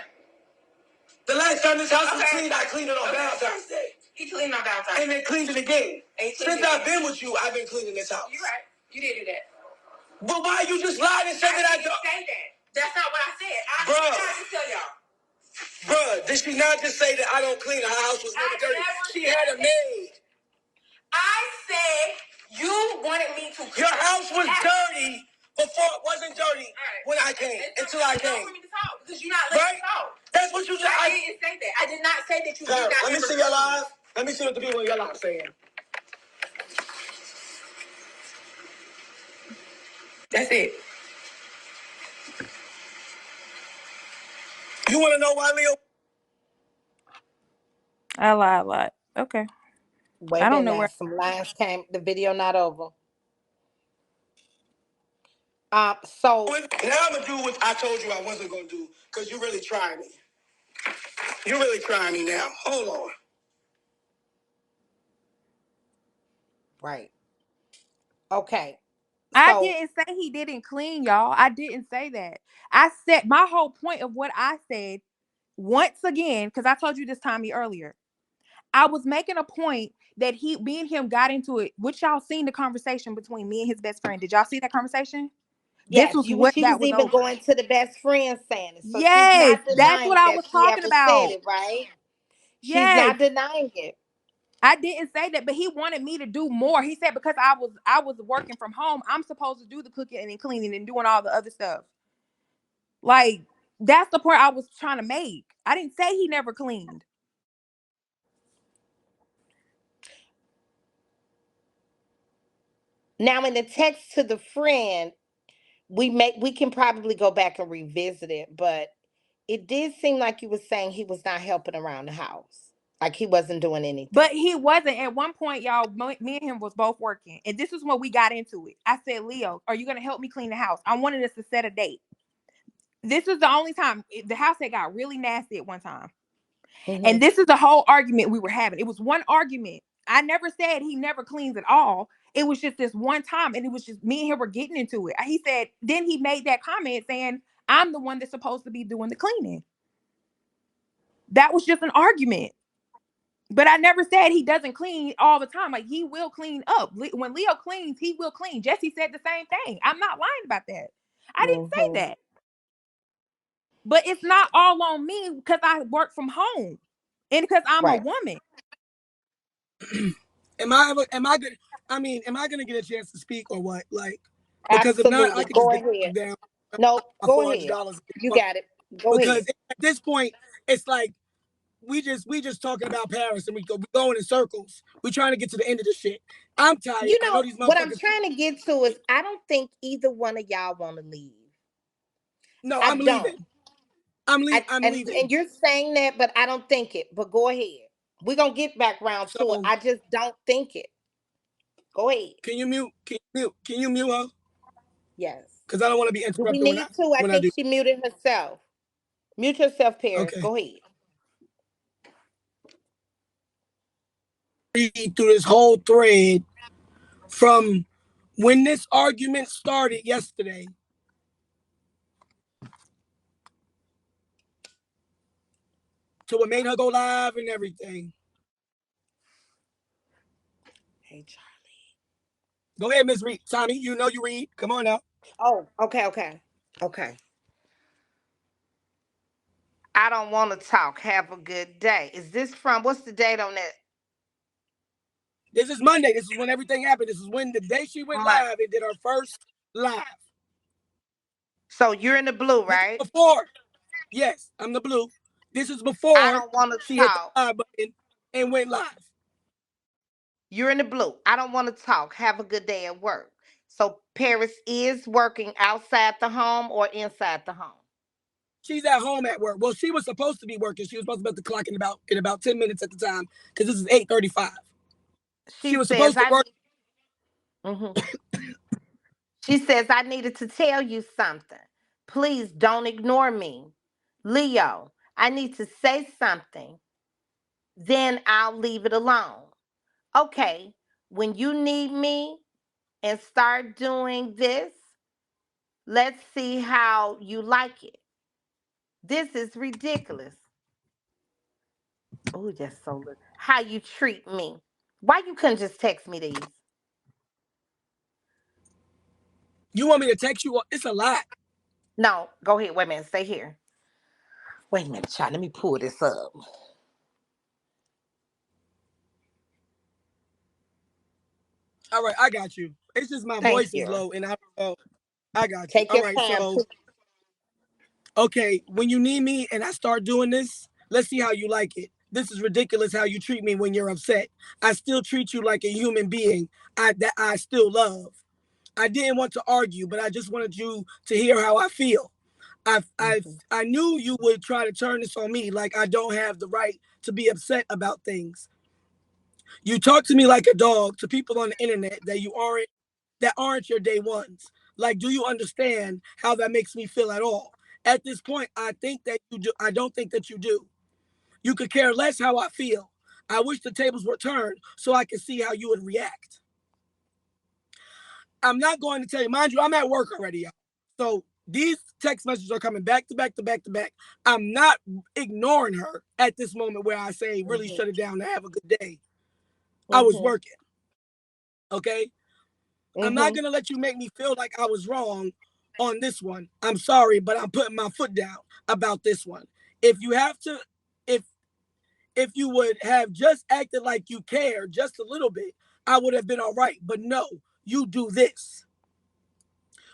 The last time this house was cleaned, I cleaned it on Valentine's Day. He cleaned on Valentine's Day. And then cleaned it again. Since I've been with you, I've been cleaning this house. You're right. You did do that. But why you just lied and said that I don't? I didn't say that. That's not what I said. I tried to tell y'all. Bruh, did she not just say that I don't clean? Her house was never dirty. She had a maid. I said you wanted me to clean. Your house was dirty before it wasn't dirty when I came. Until I came. For me to talk because you're not letting me talk. That's what you just. I didn't say that. I did not say that you did not. Let me see your live. Let me see what the people in your live saying. That's it. You want to know why, Leo? I lie a lot. Okay. Wait I a don't minute know now. where. Some lines came. The video not over. So Now I'm gonna do what I told you I wasn't gonna do, because you're really trying me. You're really trying me now. Hold on. right. Okay. I So didn't say he didn't clean, y'all. I didn't say that. I said my whole point of what I said once again, because I told you this, Tommy, earlier. I was making a point that me and him got into it. Which y'all seen the conversation between me and his best friend? Did y'all see that conversation? This yes, was you was. what She that was was even over. going to the best friend saying it. So she's Yes, not that's what denying I that was she talking ever said about. it, right? She's Yes. not denying it. I didn't say that, but he wanted me to do more. He said because I was working from home, I'm supposed to do the cooking and cleaning and doing all the other stuff. Like that's the point I was trying to make. I didn't say he never cleaned. Now in the text to the friend, we can probably go back and revisit it, but it did seem like you was saying he was not helping around the house. Like he wasn't doing But anything. he wasn't. At one point, y'all, me and him was both working, and this is when we got into it. I said, "Leo, are you gonna help me clean the house? I wanted us to set a date." This is the only time the house had got really nasty at one time. Hmm. And this is the whole argument we were having. It was one argument. I never said he never cleans at all. It was just this one time, and it was just me and him were getting into it. He said, then he made that comment saying, I'm the one that's supposed to be doing the cleaning. That was just an argument. But I never said he doesn't clean all the time. Like he will clean up. When Leo cleans, he will clean. Jesse said the same thing. I'm not lying about that. I didn't say Hmm. that. But it's not all on me because I work from home and because I'm a Right. woman. Am I good? I mean, am I gonna get a chance to speak or what? Like, because if not, I Absolutely. could just Go get ahead. the down No, my go ahead. $400. You got it. Go ahead. Because at this point, it's like we just talking about Paris and we going in circles. We trying to get to the end of this shit. I'm tired. You I know know these what I'm motherfuckers. trying to get to is I don't think either one of y'all want to leave. No, I I'm don't. leaving. I I'm and leaving. you're saying that, but I don't think it. But go ahead. We're gonna get back round to it. So I just don't think it. Go ahead. can you mute? Can you mute? Can you mute her? Yes. Because I don't want to be Do we interrupted need to? I when I think do. she muted herself. Mute yourself, Paris. Okay. Go ahead. Read through this whole thread from when this argument started yesterday to what made her go live and everything. Hey, Charlie. Go ahead, Miss Reed. Tommy, you know you read. Come on now. Oh, okay, okay, okay. I don't want to talk. Have a good day. Is this from? What's the date on that? This is Monday. This is when everything happened. This is when the day she went Monday. live and did her first live. So you're in the blue, This is right? before. Yes, I'm the blue. This is I before don't want to she hit the talk. live button and went live. You're in the blue. I don't want to talk. Have a good day at work. So Paris is working outside the home or inside the home. She's at home at work. Well, she was supposed to be working. She was supposed to be at the clock in about 10 minutes at the time because this is 8:35. She She was says supposed to I work. need. Mhm. She says I needed to tell you something. Please don't ignore me, Leo. I need to say something. Then I'll leave it alone. Okay. When you need me and start doing this, let's see how you like it. This is ridiculous. Oh, that's so little. How you treat me. Why you couldn't just text me these? You want me to text you? It's a lot. No, go ahead. Wait a minute. Stay here. Wait a minute, child. Let me pull this up. All right, I got you. It's just my Thank voice is you. low, and I got you. Take All your right, time, so too. okay, when you need me and I start doing this, let's see how you like it. This is ridiculous how you treat me when you're upset. I still treat you like a human being. That I still love. I didn't want to argue, but I just wanted you to hear how I feel. Mhm. I knew you would try to turn this on me like I don't have the right to be upset about things. You talk to me like a dog to people on the internet that aren't your day ones. Like, do you understand how that makes me feel at all? At this point, I think that you do. I don't think that you do. You could care less how I feel. I wish the tables were turned so I could see how you would react. I'm not going to tell you, mind you, I'm at work already, y'all. So these text messages are coming back to back to back to back. I'm not ignoring her at this moment where I say really Mhm. shut it down and have a good day. I was Mhm. working, okay? I'm not Mhm. gonna let you make me feel like I was wrong on this one. I'm sorry, but I'm putting my foot down about this one. If you have to, if if you would have just acted like you cared just a little bit, I would have been all right. But no, you do this.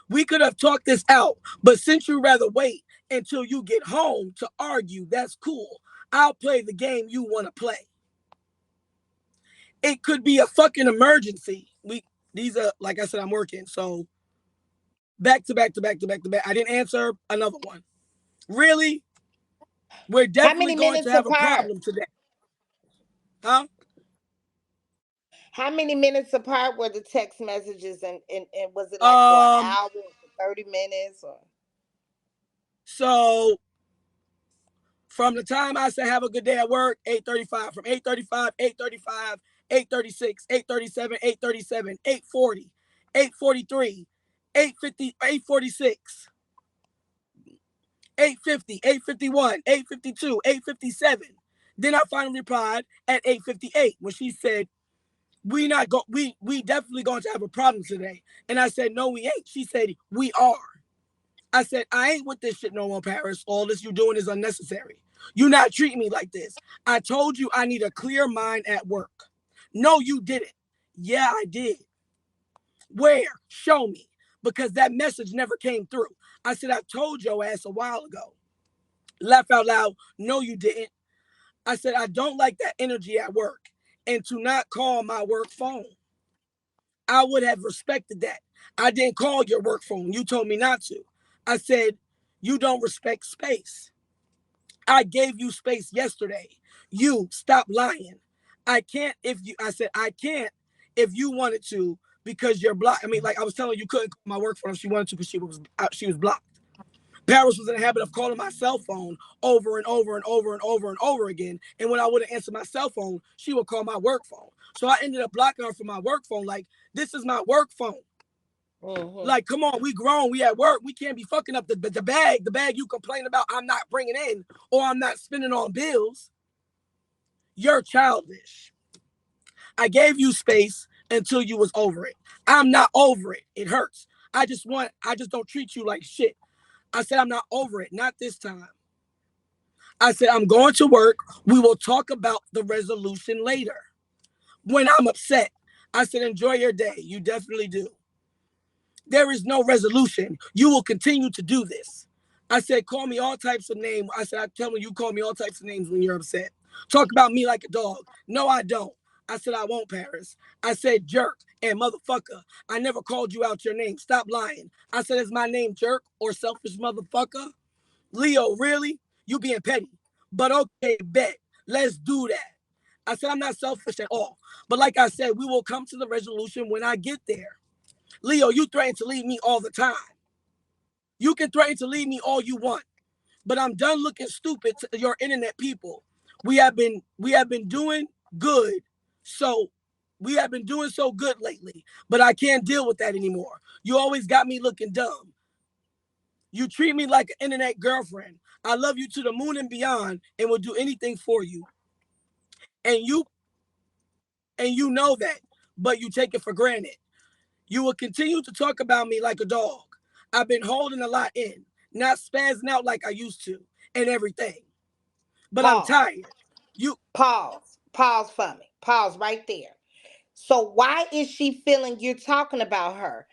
We could have talked this out, but since you rather wait until you get home to argue, that's cool. I'll play the game you want to play. It could be a fucking emergency. These are like I said, I'm working, so back to back to back to back to back. I didn't answer another one. Really, we're How definitely many going to minutes have a apart? problem today, huh? How many minutes apart were the text messages, and was it like for an Um, hour or for 30 minutes or? so from the time I say have a good day at work, 8:35. From 8:35, 8:35, 8:36, 8:37, 8:37, 8:40, 8:43, 8:50, 8:46, 8:50, 8:51, 8:52, 8:57. Then I finally replied at 8:58 when she said, we definitely going to have a problem today. And I said, no, we ain't. She said, we are. I said, I ain't with this shit no more, Paris. All this you doing is unnecessary. You not treating me like this. I told you I need a clear mind at work. No, you didn't. Yeah, I did. Where? Show me. Because that message never came through. I said, I told your ass a while ago. Laugh out loud. No, you didn't. I said, I don't like that energy at work. And to not call my work phone. I would have respected that. I didn't call your work phone. You told me not to. I said, you don't respect space. I gave you space yesterday. You stop lying. I can't if you I said I can't if you wanted to because you're blocked. I mean, like I was telling you, you couldn't call my work phone if she wanted to because she was blocked. Paris was in the habit of calling my cell phone over and over and over and over and over again. And when I wouldn't answer my cell phone, she would call my work phone. So I ended up blocking her from my work phone. Like, this is my work phone. Mhm. Like, come on, we grown, we at work. We can't be fucking up the bag you complain about I'm not bringing in or I'm not spending on bills. You're childish. I gave you space until you was over it. I'm not over it. It hurts. I just don't treat you like shit. I said I'm not over it. Not this time. I said I'm going to work. We will talk about the resolution later. When I'm upset, I said enjoy your day. You definitely do. There is no resolution. You will continue to do this. I said, call me all types of names. I said, I tell you, you call me all types of names when you're upset. Talk about me like a dog. No, I don't. I said, I won't, Paris. I said, jerk and motherfucker. I never called you out your name. Stop lying. I said, is my name jerk or selfish motherfucker? Leo, really? You being petty. But okay, bet. Let's do that. I said, I'm not selfish at all. But like I said, we will come to the resolution when I get there. Leo, you threaten to leave me all the time. You can threaten to leave me all you want, but I'm done looking stupid to your internet people. We have been doing good. So we have been doing so good lately, but I can't deal with that anymore. You always got me looking dumb. You treat me like an internet girlfriend. I love you to the moon and beyond and will do anything for you. And you know that, but you take it for granted. You will continue to talk about me like a dog. I've been holding a lot in, not spazzing out like I used to, and everything. But I'm Pause. tired. You, Pause. Pause for me. Pause right there. So why is she feeling you're talking about her?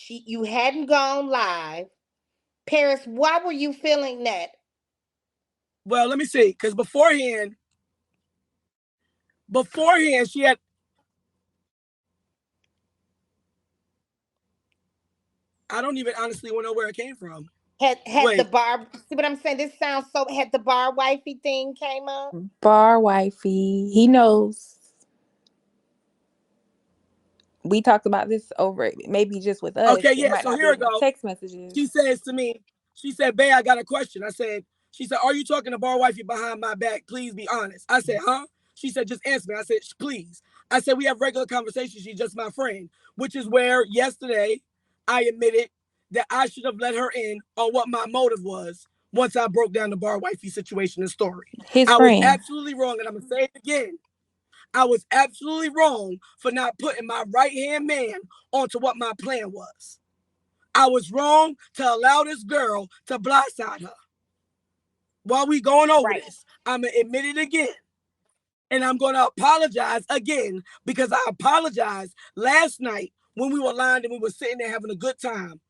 You hadn't gone live. Paris, why were you feeling that? well, let me see, because beforehand, she had, I don't even honestly want to know where it came from. Had the Wait, bar, see what I'm saying? This sounds so, had the bar wifey thing came up? Bar wifey. He knows. We talked about this over maybe just with us. okay, It yeah. might So not here be we in no go. text messages. She says to me, she said, "Bae, I got a question." I said, she said, "Are you talking to bar wifey behind my back? Please be honest." I said, "Huh?" She said, "Just answer me." I said, "Please." I said, "We have regular conversations. She's just my friend," which is where yesterday I admitted that I should have let her in on what my motive was once I broke down the bar wifey situation and story. His I was friend. absolutely wrong, and I'm gonna say it again. I was absolutely wrong for not putting my right hand man onto what my plan was. I was wrong to allow this girl to blindside her. While we going over Right. this, I'm gonna admit it again. And I'm gonna apologize again because I apologized last night when we were lined and we were sitting there having a good time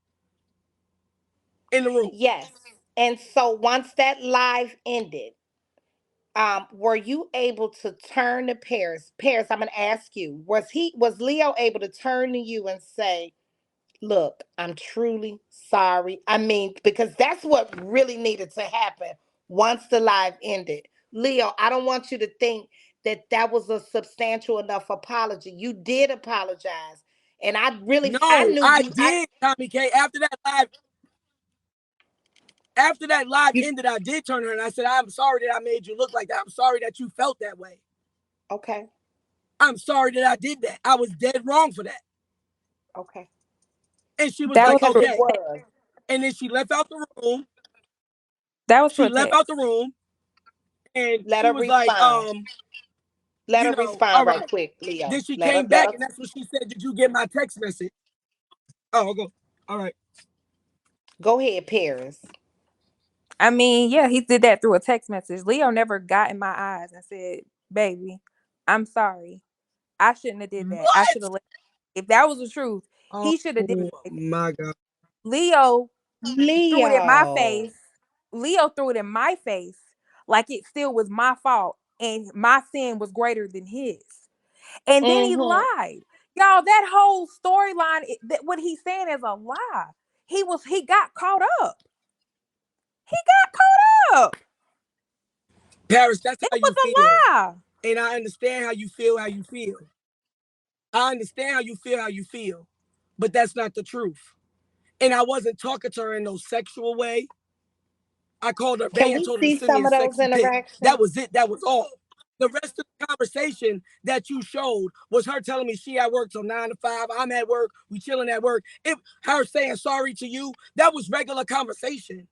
in the room. Yes. And so once that live ended, were you able to turn to Paris? Paris, I'm gonna ask you, was Leo able to turn to you and say, look, I'm truly sorry? I mean, because that's what really needed to happen once the live ended. Leo, I don't want you to think that that was a substantial enough apology. You did apologize. And I No, knew I you, did, TomiKay. After that live you, ended, I did turn her and I said, "I'm sorry that I made you look like that. I'm sorry that you felt that way. okay, I'm sorry that I did that. I was dead wrong for that." okay. And she was That like, was Because it "Okay." protect. was. And then she left out the room. That was She left out protect. the room and Let she her was like, respond. Let her all respond right right. quick, Then Leo. she Let her came let back her and that's when she said, "Did you get my text message?" Oh, I'll go. All right. go ahead, Paris. I mean, yeah, he did that through a text message. Leo never got in my eyes and said, "Baby, I'm sorry. I shouldn't have did that. I should What? have let." If that was the truth, Oh he should have did it. my God. Leo threw it in my Leo. face. Leo threw it in my face like it still was my fault and my sin was greater than his. And then he Mm-hmm. lied. Y'all, that whole storyline, what he's saying is a lie. He got caught up. He got caught up. Paris, that's It how was you feel. a lie. And I understand how you feel, how you feel. I understand how you feel, how you feel. But that's not the truth. And I wasn't talking to her in no sexual way. I called her Can bae and we told her to see send me some a of those sexy pic. That interactions? was it. That was all. The rest of the conversation that you showed was her telling me she at work till 9 to 5. I'm at work. We chilling at work. If her saying sorry to you, that was regular conversation.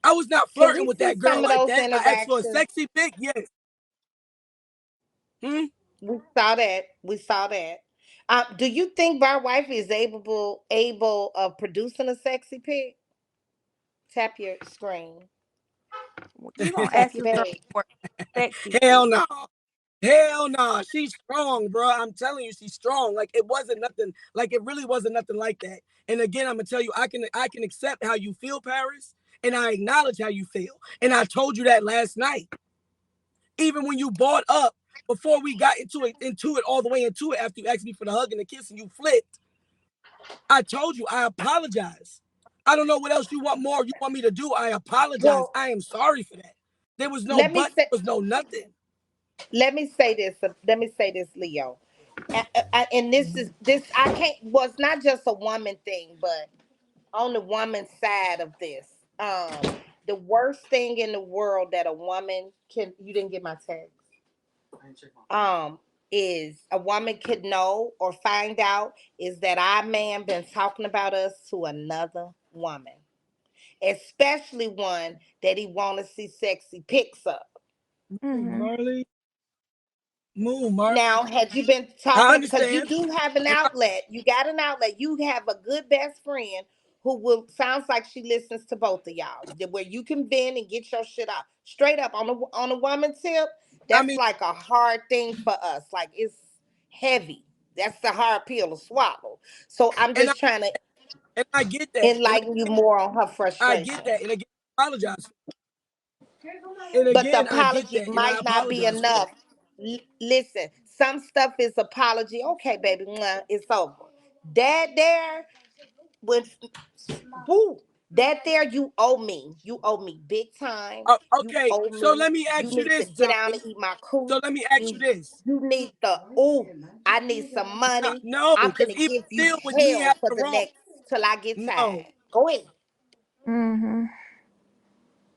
I was not Can flirting we with see that girl some of like those that. I asked for a interactions? sexy pic. Yes. Hmm? We saw that. We saw that. Do you think Bar Wife is able of producing a sexy pic? Tap your screen. You gonna Tap ask your this girl page. for sexy Hell pick. no. Hell no. She's strong, bro. I'm telling you, she's strong. Like it wasn't nothing. Like it really wasn't nothing like that. And again, I'm gonna tell you, I can accept how you feel, Paris, and I acknowledge how you feel. And I told you that last night. Even when you bought up before we got into it all the way into it after you asked me for the hug and the kiss and you flipped. I told you I apologize. I don't know what else you want more. You want me to do? I apologize. Well, I am sorry for that. There was no let me but. say There was no nothing. let me say this. Let me say this, Leo. And this I can't. Well, it's not just a woman thing, but on the woman's side of this, the worst thing in the world that a woman can, you didn't get my text, um is a woman could know or find out is that our man been talking about us to another woman, especially one that he want to see sexy pics of. Move, Mm-hmm. Marley. Move, Marley. Now, had you been I talking, because you understand. do have an And I, outlet, you got an outlet, you have a good best friend who will, sounds like she listens to both of y'all, where you can vent and get your shit out straight up on a woman tip. I That's mean, like a hard thing for us. Like it's heavy. That's the hard pill to swallow. So I'm and I just trying to and I get that. enlighten you more on her I get frustration. that. And again, I apologize. And But the again, I get apology that, and I might not be apologize for enough. that. Listen, some stuff is apology. Okay, baby, mwah, it's over. That there, when woo, that there you owe me. You owe me big time. You Okay, owe so me. let me You ask you need to this, get down Tommy. and eat my So coochie. let me ask you You this. you need the ooh. I need some No, money. no, I'm because finna even give you still, with me hell having for the the wrong, next till I get no, tired. Go ahead. Mm-hmm.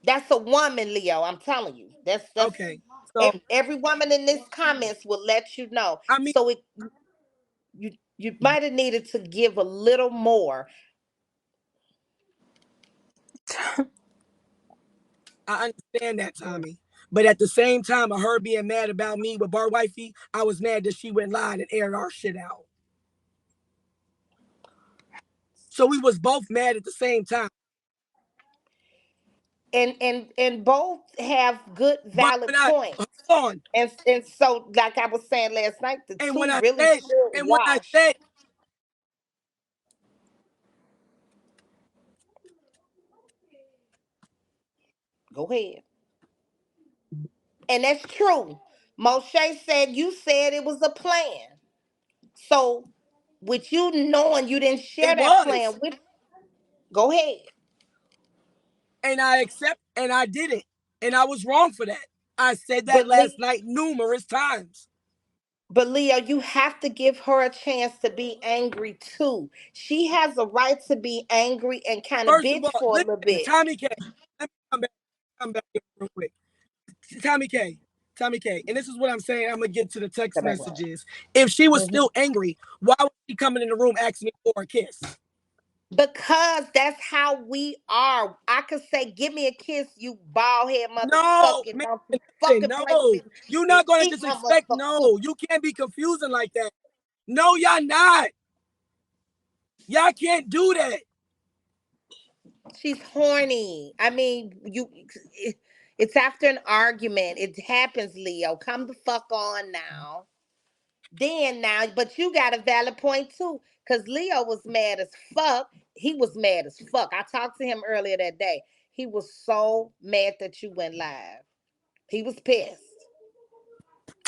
That's a woman, Leo. I'm telling you. That's okay. So every woman in this comments will let you know. I mean, So you might have needed to give a little more. I understand that, Tommy. But at the same time of her being mad about me with Bar Wifey, I was mad that she went live and aired our shit out. So we was both mad at the same time. And both have good But valid when I points. hold on, And so like I was saying last night, the and when two I really said, should and when I wash. said, Go ahead. And that's true. Moshe said you said it was a plan. So with you knowing you didn't share it that was, plan with, go ahead. and I accept, and I did it, and I was wrong for that. I said that But last night numerous times. Leo, you have to give her a chance to be angry too. She has a right to be angry and kind of First of bitch all, for a little listen, bit. Tommy K. Let me come back here real quick. Tommy K. Tommy K. And this is what I'm saying. I'm gonna get to the text messages. If she was Mhm. still angry, why was she coming in the room asking me for a kiss? Because that's how we are. I could say, "Give me a kiss, you bald head No, motherfucker! man, Don't you listen, fucking play with no. me You're and not gonna eat just my expect motherfucker coochie." no. You can't be confusing like that. No, y'all not. Y'all can't do that. She's horny. I mean, it's after an argument. It happens, Leo. Come the fuck on now. Then now, but you got a valid point too, because Leo was mad as fuck. He was mad as fuck. I talked to him earlier that day. He was so mad that you went live. He was pissed.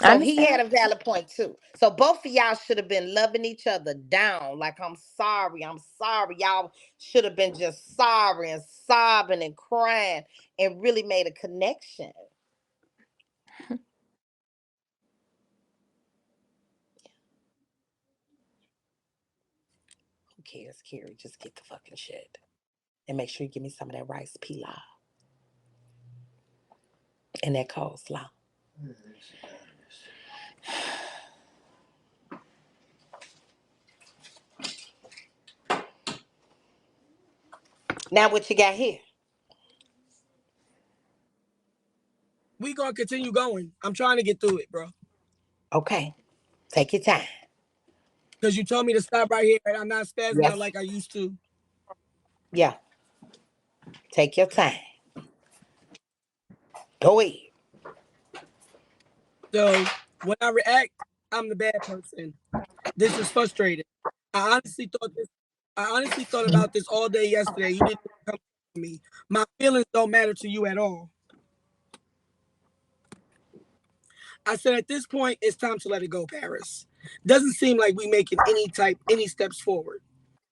I So he understand. had a valid point too. So both of y'all should have been loving each other down. Like, I'm sorry, I'm sorry. Y'all should have been just sorry and sobbing and crying and really made a connection. Who cares, Carrie? Just get the fucking shit. And make sure you give me some of that rice pilaf and that coleslaw. Now what you got here? We gonna continue going. I'm trying to get through it, bro. Okay. Take your time. Because you told me to stop right here, and I'm not spazzing out Yes. like I used to. Yeah. Take your time. Go ahead. So when I react, I'm the bad person. This is frustrating. I honestly thought this. I honestly thought about this all day yesterday. You didn't even come to me. My feelings don't matter to you at all. I said at this point, it's time to let it go, Paris. Doesn't seem like we making any steps forward.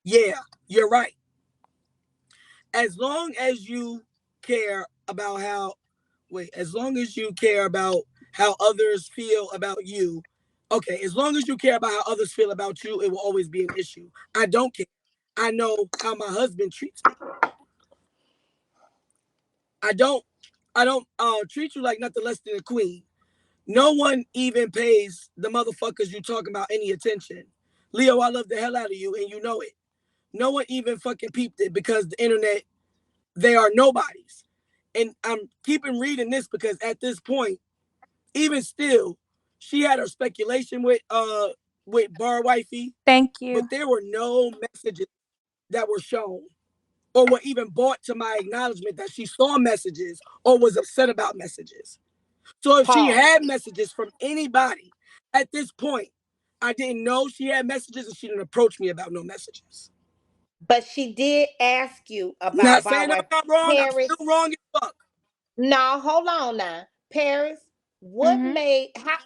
Yeah, you're right. As long as you care about how as long as you care about how others feel about you, okay, as long as you care about how others feel about you, it will always be an issue. I don't care. I know how my husband treats me. I don't treat you like nothing less than a queen. No one even pays the motherfuckers you talking about any attention. Leo, I love the hell out of you and you know it. No one even fucking peeped it because the internet, they are nobodies. And I'm keeping reading this because at this point, even still, she had her speculation with Bar Wifey, Thank but you. there were no messages that were shown or were even brought to my acknowledgement that she saw messages or was upset about messages. So if she Pause. had messages from anybody at this point, I didn't know she had messages and she didn't approach me about no messages. But she did ask you about Not bar saying I'm wife. not wrong, I'm Paris. still wrong as fuck. No, hold on now. Paris, what Mm-hmm. made how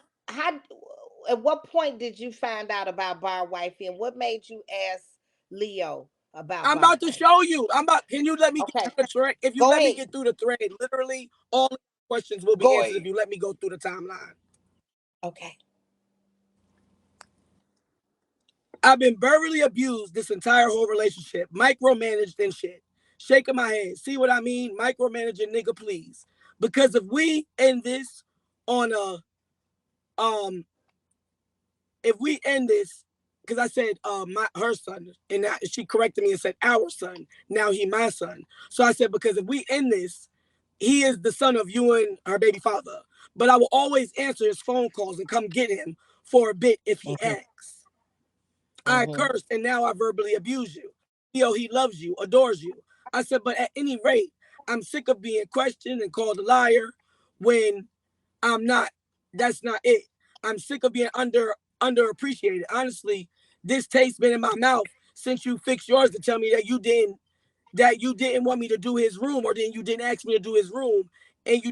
at what point did you find out about bar wifey and what made you ask Leo? about I'm about to Barbara. show you. I'm about. Can you let me get Okay, through the thread? If you go let me ahead. get through the thread, literally all the questions will be Go answered if ahead. you let me go through the timeline. Okay. I've been verbally abused this entire whole relationship, micromanaged and shit. Shaking my head. See what I mean? Micromanaging, nigga, please. Because if we end this on a um if we end this, because I said my her son, and she corrected me and said our son. Now he my son. So I said because if we end this, he is the son of you and her baby father. But I will always answer his phone calls and come get him for a bit if he Mm-hmm. asks. I Mm-hmm. cursed and now I verbally abuse you. Yo, he loves you, adores you. I said, but at any rate, I'm sick of being questioned and called a liar when I'm not. That's not it. I'm sick of being underappreciated. Honestly, this taste's been in my mouth since you fixed yours to tell me that you didn't want me to do his room, or then you didn't ask me to do his room, and you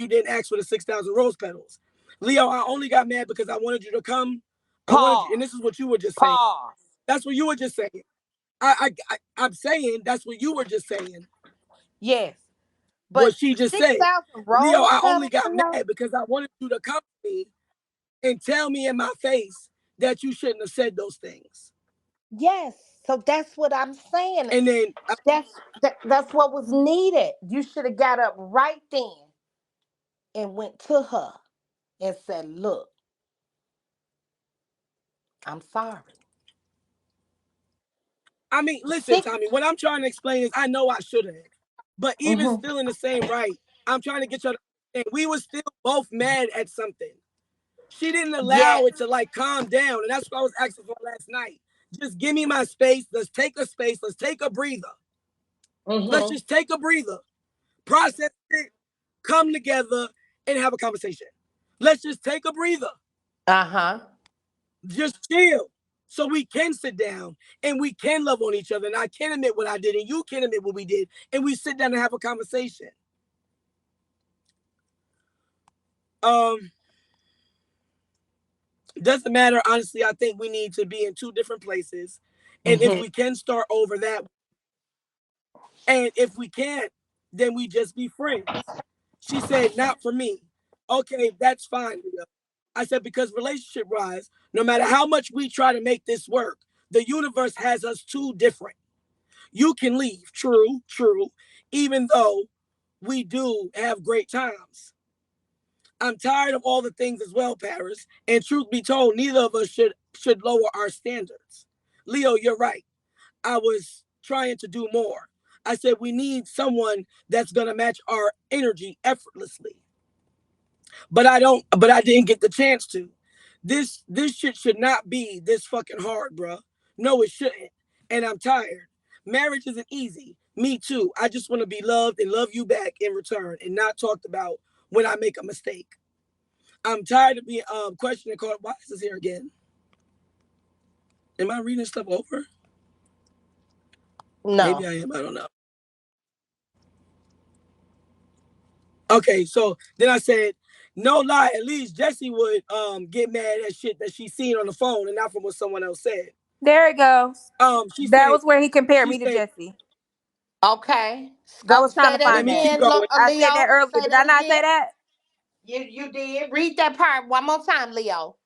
didn't ask for the 6,000 rose petals. Leo, I only got mad because I wanted you to come. I wanted you, and Pause. this is what you were just saying. Pause. That's what you were just saying. I'm saying that's what you were just saying. Yes. What But she just six said. thousand Leo, rose I only petals, got Leo? mad because I wanted you to come to me and tell me in my face that you shouldn't have said those things. Yes. So that's what I'm saying. And then That's what was needed. You should have got up right then and went to her and said, "Look, I'm sorry." I mean, listen, Six. Tommy, what I'm trying to explain is I know I should have. But even Mm-hmm. still in the same right, I'm trying to get you to understand we were still both mad at something. She didn't allow Yes. it to like calm down. And that's what I was asking for last night. Just give me my space. Let's take a space. Let's take a breather. Let's Mm-hmm. just take a breather. Process it, come together, and have a conversation. Let's just take a breather. Uh-huh. Just chill. So we can sit down and we can love on each other. And I can admit what I did, and you can admit what we did. And we sit down and have a conversation. Um, doesn't matter. Honestly, I think we need to be in two different places. And if Mm-hmm. we can start over that, and if we can't, then we just be friends. She said, not for me. Okay, that's fine, Leah. I said, because relationship wise, no matter how much we try to make this work, the universe has us too different. You can leave, true, true, even though we do have great times. I'm tired of all the things as well, Paris. And truth be told, neither of us should lower our standards. Leo, you're right. I was trying to do more. I said we need someone that's gonna match our energy effortlessly. But I didn't get the chance to. This shit should not be this fucking hard, bro. No, it shouldn't. And I'm tired. Marriage isn't easy. Me too. I just want to be loved and love you back in return and not talked about when I make a mistake. I'm tired of being questioned and called. Why is this here again? Am I reading stuff over? Maybe No. I am. I don't know. Okay, so then I said, no lie, at least Jesse would get mad at shit that she seen on the phone and not from what someone else said. There it goes. She That said, was where he compared she me to said, Jesse. Okay. I Go was trying say to that let find me that. keep again, going. I said that Leo. earlier. Say Did I that not say again. that? You did. Read that part one more time, Leo.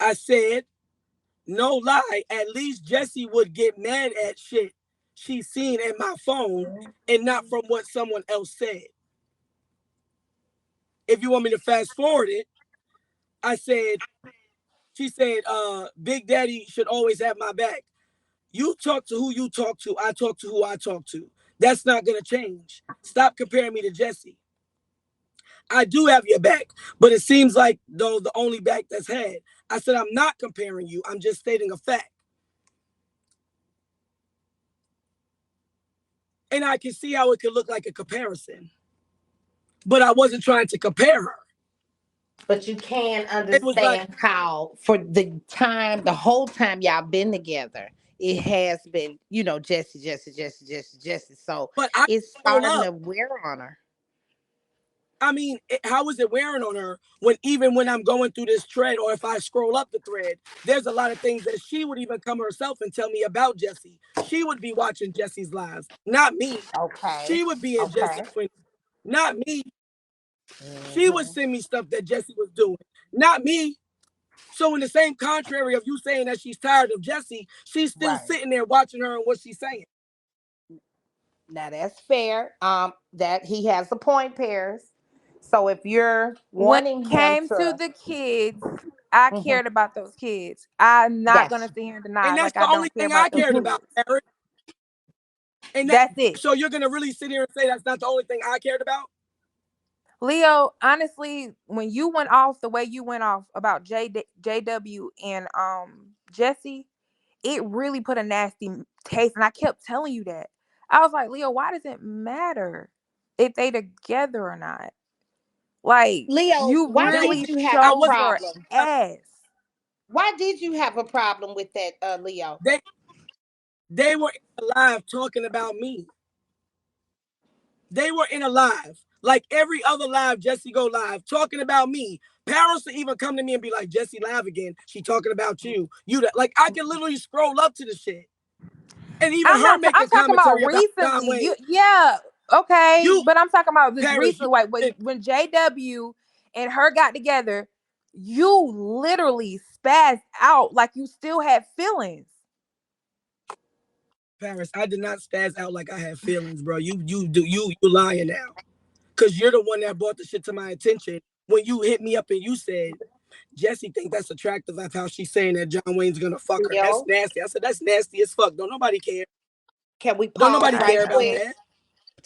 I said, no lie, at least Jesse would get mad at shit she seen in my phone and not from what someone else said. If you want me to fast forward it, I said, she said, Big Daddy should always have my back. You talk to who you talk to. I talk to who I talk to. That's not going to change. Stop comparing me to Jesse. I do have your back, but it seems like, though, the only back that's had. I said, I'm not comparing you. I'm just stating a fact. And I can see how it could look like a comparison, but I wasn't trying to compare her. But you can It was like, understand how, for the whole time y'all been together, it has been, Jesse, Jesse, Jesse, Jesse, Jesse. So but I it's roll starting up. to wear on her. I mean, how is it wearing on her when even when I'm going through this thread or if I scroll up the thread, there's a lot of things that she would even come herself and tell me about Jesse. She would be watching Jesse's lives, not me. Okay. She would be in Jesse Okay. Quinn, not me. She would Hmm. send me stuff that Jesse was doing, not me. So in the same contrary of you saying that she's tired of Jesse, she's still Right. sitting there watching her and what she's saying. Now that's fair. That he has a point, Paris. So if you're When wanting it him came to to, the kids, I mhm, cared about those kids. I'm not got gonna you. sit here and deny And that's like the I only don't care thing about I those cared Mhm. about, kids. Eric. And that That's it. so you're gonna really sit here and say that's not the only thing I cared about? Leo, honestly, when you went off the way you went off about JW and Jesse, it really put a nasty taste. And I kept telling you that. I was like, Leo, why does it matter if they together or not? Like, Leo, you why That really did you have a I showed wasn't your problem? ass. Why did you have a problem with that, Leo? they they were alive talking about me. They were in a live. Like every other live, Jesse go live talking about me. Parents will even come to me and be like, Jesse live again. She talking about you. Like I can literally scroll up to the shit. And even her I'm making talking about commentary about John recently. Wayne. Yeah, okay, You, but I'm talking about just Paris, recently. Like when JW and her got together, you literally spazzed out like you still had feelings. Paris, I did not spaz out like I had feelings, bro. You lying now. Cause you're the one that brought the shit to my attention when you hit me up and you said, Jesse think that's attractive of how she's saying that John Wayne's gonna fuck her. That's Leo, nasty. I said, that's nasty as fuck. Don't nobody care. can we Don't pause nobody I, right care I about can't. quick? that.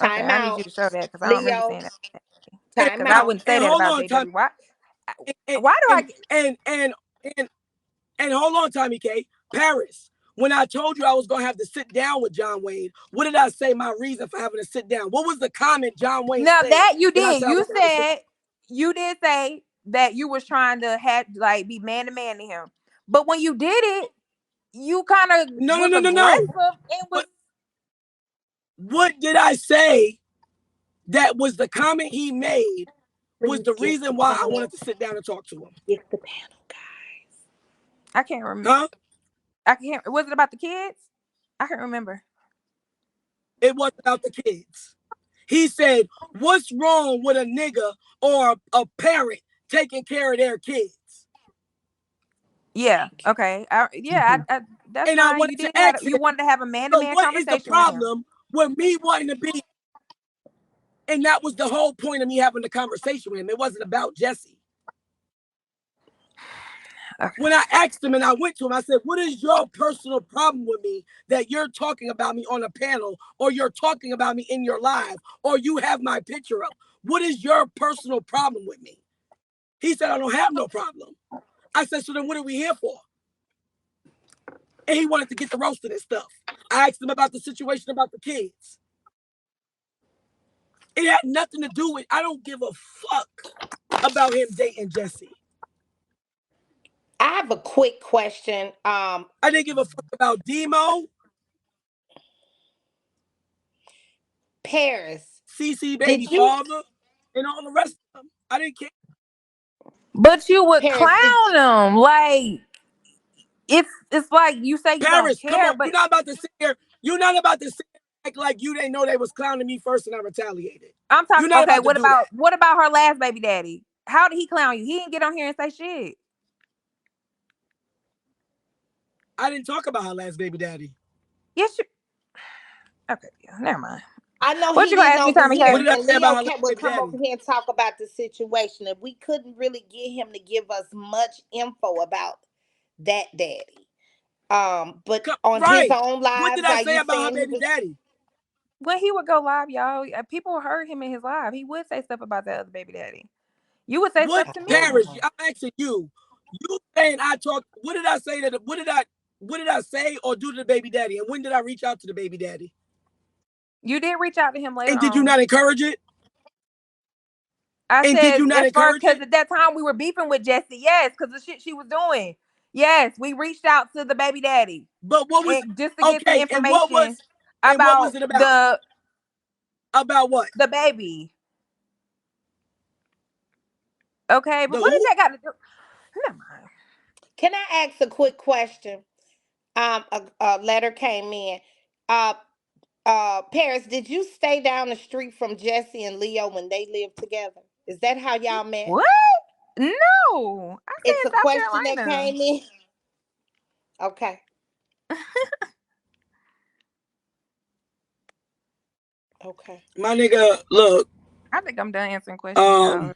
Okay, Time I need you out. to show that because I don't remember Leo, saying that. And time Because I out. wouldn't say and that hold about on, Tommy. JW. Why? And Why do I and get? and and and, and hold on, Tommy K. Paris. When I told you I was gonna have to sit down with John Wayne, what did I say my reason for having to sit down? What was the comment John Wayne Now said that you that I did, said I was you gonna have to sit said you did say that you was trying to have like be man to man to him, but when you did it, you kind of down? No, no, was no, no, aggressive no. and was. What did I say that was the comment he made was Please the get the reason why I wanted panel. to sit down and talk to him? Get the panel, guys. I can't remember. Huh? I can't. Was it about the kids? I can't remember. It was about the kids. He said, what's wrong with a nigga or a parent taking care of their kids? Yeah. Okay. Yeah. That's And I fine. You wanted did to have. ask him, You wanted to have a man to so man what is the conversation with him. problem with me wanting to be? And that was the whole point of me having the conversation with him. It wasn't about Jesse. Okay. When I asked him and I went to him, I said, what is your personal problem with me that you're talking about me on a panel or you're talking about me in your live or you have my picture up? What is your personal problem with me? He said, I don't have no problem. I said, so then what are we here for? And he wanted to get the roasted and stuff. I asked him about the situation about the kids. It had nothing to do with, I don't give a fuck about him dating Jesse. I have a quick question. I didn't give a fuck about Demo, Paris, CC baby did you, father, and all the rest of them. I didn't care. But you would Paris, did clown him like it's like you say you don't Paris, come care, on. but You're not about to sit here. You're not about to sit here and act like you didn't know they was clowning me first and I retaliated. I'm You're talking. not Okay. about to What do about that. her last baby daddy? How did he clown you? He didn't get on here and say shit. I didn't talk about her last baby daddy. Yes. You, okay. Yeah. Never mind. I know What he you gonna didn't ask me, over Tommy here, What K? did I and say Leo about her last would baby come over daddy? here and talk about the situation, and we couldn't really get him to give us much info about that daddy. But on his Right. own What did lives, I are say you about her saying he baby was? daddy? When he would go live, y'all, people heard him in his live. He would say stuff about that other baby daddy. You would say What, stuff to me. Paris? I'm asking you. You saying I talked? What did I say that? What did I say or do to the baby daddy? And when did I reach out to the baby daddy? You did reach out to him later And did you on. not encourage it? I And did said, you not as far encourage because it? at that time we were beefing with Jesse. Yes, because the shit she was doing. Yes, we reached out to the baby daddy But what was and just to get the okay? information And what about was it about? the About what? the baby. Okay, The but what does who? that got to do? Never mind. Can I ask a quick question? A letter came in. Uh, Paris, did you stay down the street from Jesse and Leo when they lived together? Is that how y'all met? What? No, I It's said a South question that Carolina. came in. Okay. Okay. My nigga, look, I think I'm done answering questions, y'all. um,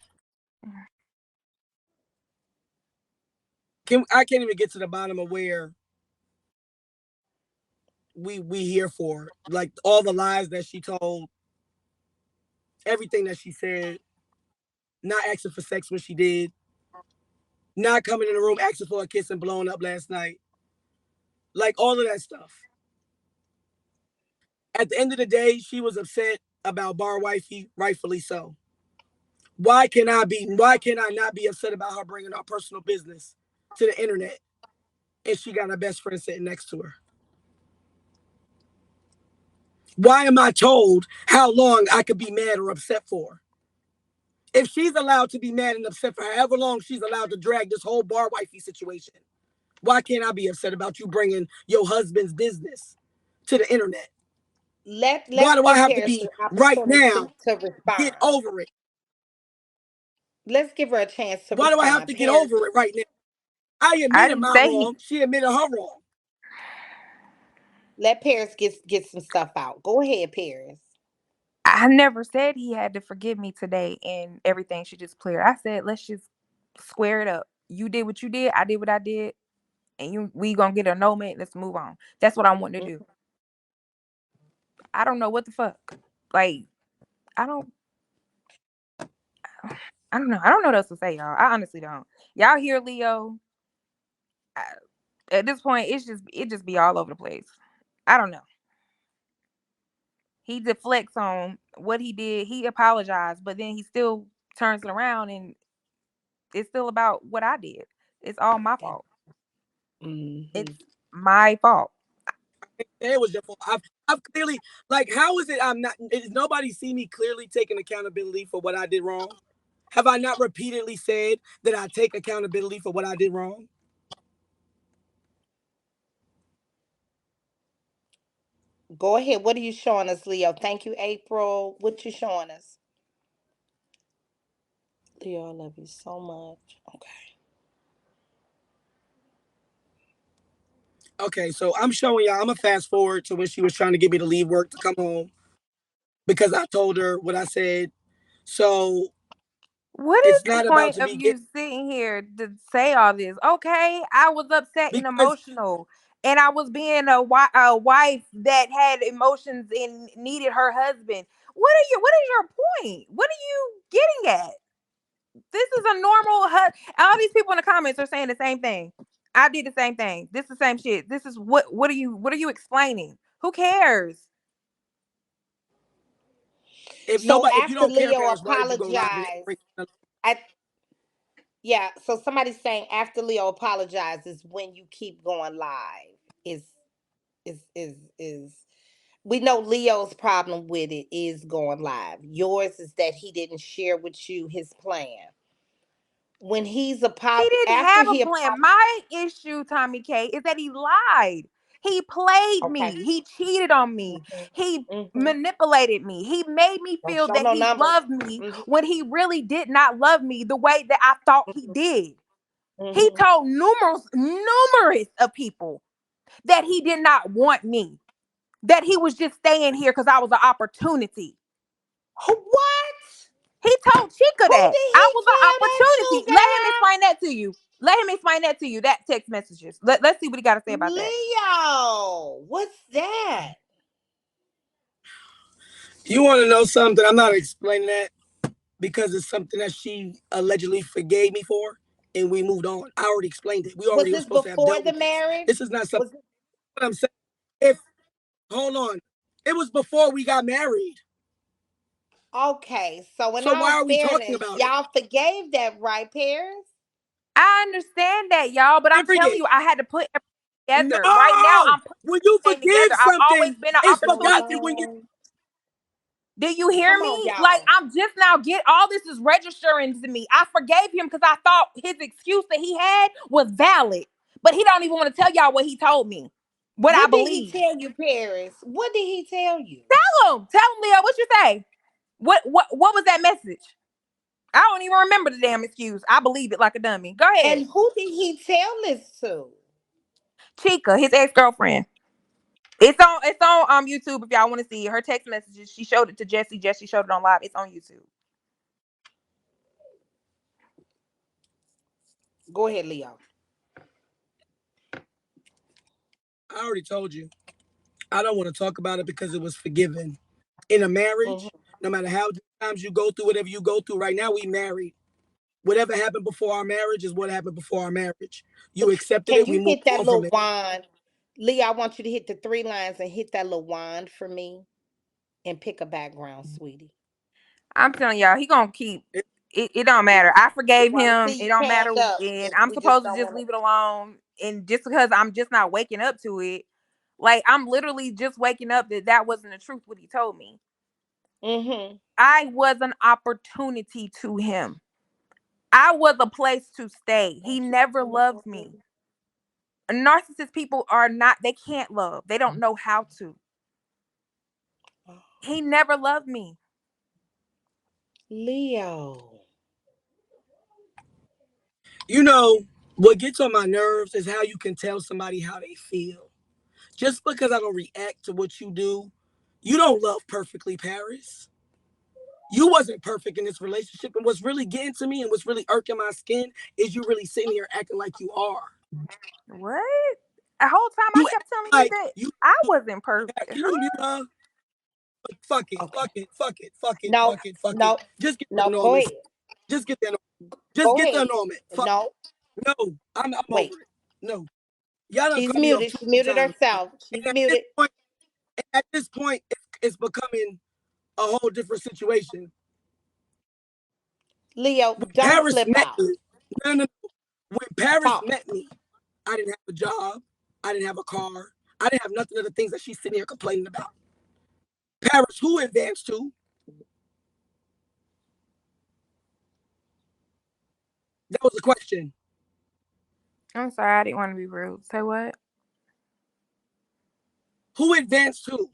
I can't even get to the bottom of where we here for. Like all the lies that she told, everything that she said, not asking for sex when she did, not coming in the room asking for a kiss and blowing up last night. Like all of that stuff. At the end of the day, she was upset about bar wifey, rightfully so. Why can I not be upset about her bringing our personal business to the internet and she got her best friend sitting next to her? Why am I told how long I could be mad or upset for? If she's allowed to be mad and upset for however long she's allowed to drag this whole bar wifey situation, why can't I be upset about you bringing your husband's business to the internet? Why Let's do I give have to Paris be an right opportunity now? to Get respond. over it. Let's give her a chance to Why do I have respond. to get Paris, over it right now? I I admitted didn't my say wrong. he. She admitted her wrong. let Paris get some stuff out. Go ahead, Paris. I never said he had to forgive me today and everything should just clear. I said let's just square it up. You did what you did. I did what I did, and we gonna get a no man. Let's move on. That's what I want to do. I don't know what the fuck. Like I don't. I don't know. I don't know what else to say, y'all. I honestly don't. Y'all hear Leo? I, at this point, it just be all over the place. I don't know. He deflects on what he did. He apologized, but then he still turns it around and it's still about what I did. It's all my fault. Mm-hmm. It's my fault. It was your fault. I've clearly, like, how is it I'm not, is nobody see me clearly taking accountability for what I did wrong? Have I not repeatedly said that I take accountability for what I did wrong? Go ahead. What are you showing us, Leo? Thank you, April. What you showing us? Leo, I love you so much. Okay. Okay, so I'm showing y'all, I'm gonna fast forward to when she was trying to get me to leave work to come home because I told her what I said. So What it's is the not about point to of be you get sitting here to say all this? Okay, I was upset and because emotional, and I was being a wife that had emotions and needed her husband. What is your point? What are you getting at? This is a normal. All these people in the comments are saying the same thing. I did the same thing. This is the same shit. This is what are you explaining? Who cares? So if you after don't care, Leo Paris, why did you go live and apologized, bring I yeah. So somebody's saying after Leo apologizes when you keep going live is we know Leo's problem with it is going live. Yours is that he didn't share with you his plan. When He didn't after have a he plan. My issue, TomiKay, is that he lied. He played okay. me. He cheated on me. Mhm. He Mhm. manipulated me. He made me Don't feel show that no he numbers. loved me Mhm. when he really did not love me the way that I thought he Mhm. did. He Mhm. told numerous of people that he did not want me, that he was just staying here because I was an opportunity. What? He told Chica Who that did I he was an tell that opportunity. to, Let him girl? explain that to you. Let him explain that to you. That text messages. Let's see what he got to say about that. Leo, what's that? You want to know something? I'm not explaining that because it's something that she allegedly forgave me for, and we moved on. I already explained it. We Was already were this supposed to have before dealt the with this. marriage? This is not something. Was it, What I'm saying. If hold on, it was before we got married. okay? So, in So why all are we talking fairness, about it? y'all forgave that, right, Paris? I understand that, y'all, but I'm telling Period. you, I had to put everything together. Right now, No. I'm putting When you everything together. forgive I've always something, been an it's Hold opportunity. forgotten when you on. Do you hear Come on, me? Like, y'all. I'm just now get all this is registering to me. I forgave him because I thought his excuse that he had was valid. But he don't even want to tell y'all what he told me. What I What did he believe. tell you, Paris? What did he tell you? Tell him, Leo, what you say? What was that message? I don't even remember the damn excuse. I believe it like a dummy. Go ahead. And who did he tell this to? Chica, his ex-girlfriend. It's on YouTube if y'all want to see it. Her text messages. She showed it to Jesse. Jesse showed it on live. It's on YouTube. Go ahead, Leo. I already told you. I don't want to talk about it because it was forgiven. In a marriage, Hmm. no matter how many times you go through whatever you go through, right now we married. Whatever happened before our marriage is what happened before our marriage. You accepted Can it, we you moved hit that on from little it. wand? Leo, I want you to hit the three lines and hit that little wand for me and pick a background, sweetie. I'm telling y'all, he gonna keep It- it. It don't matter. I We forgave want to him. see It you don't matter, hand up and because I'm we just supposed to don't just want leave it alone. And just because I'm just not waking up to it, like I'm literally just waking up that wasn't the truth. What he told me, to. Hmm. I was an opportunity to him. I was a place to stay. He never loved me. Narcissist people are not. They can't love. They don't know how to. He never loved me. Leo. You know, what gets on my nerves is how you can tell somebody how they feel. Just because I don't react to what you do, you don't love perfectly, Paris. You wasn't perfect in this relationship. And what's really getting to me and what's really irking my skin is you really sitting here acting like you are. What? The whole time I You act kept telling you like that you. I wasn't perfect. Can you mute her? Fuck it, Okay. fuck it, fuck it, fuck it, No, fuck it, fuck it. no, Just get the no. Go enormous. ahead. Just get the just Go get the ahead. enormous. Fuck No, no. I'm over wait. it. No. Y'all done She's cut me off muted. too She many muted times. herself. She's And muted. at this point, it's becoming a whole different situation. Leo, When don't Paris flip met out. me, no, no, no. When Paris Talk. met me, I didn't have a job. I didn't have a car. I didn't have nothing of the things that she's sitting here complaining about. Paris, who advanced to? That was the question. I'm sorry, I didn't want to be rude. Say what? Who advanced to?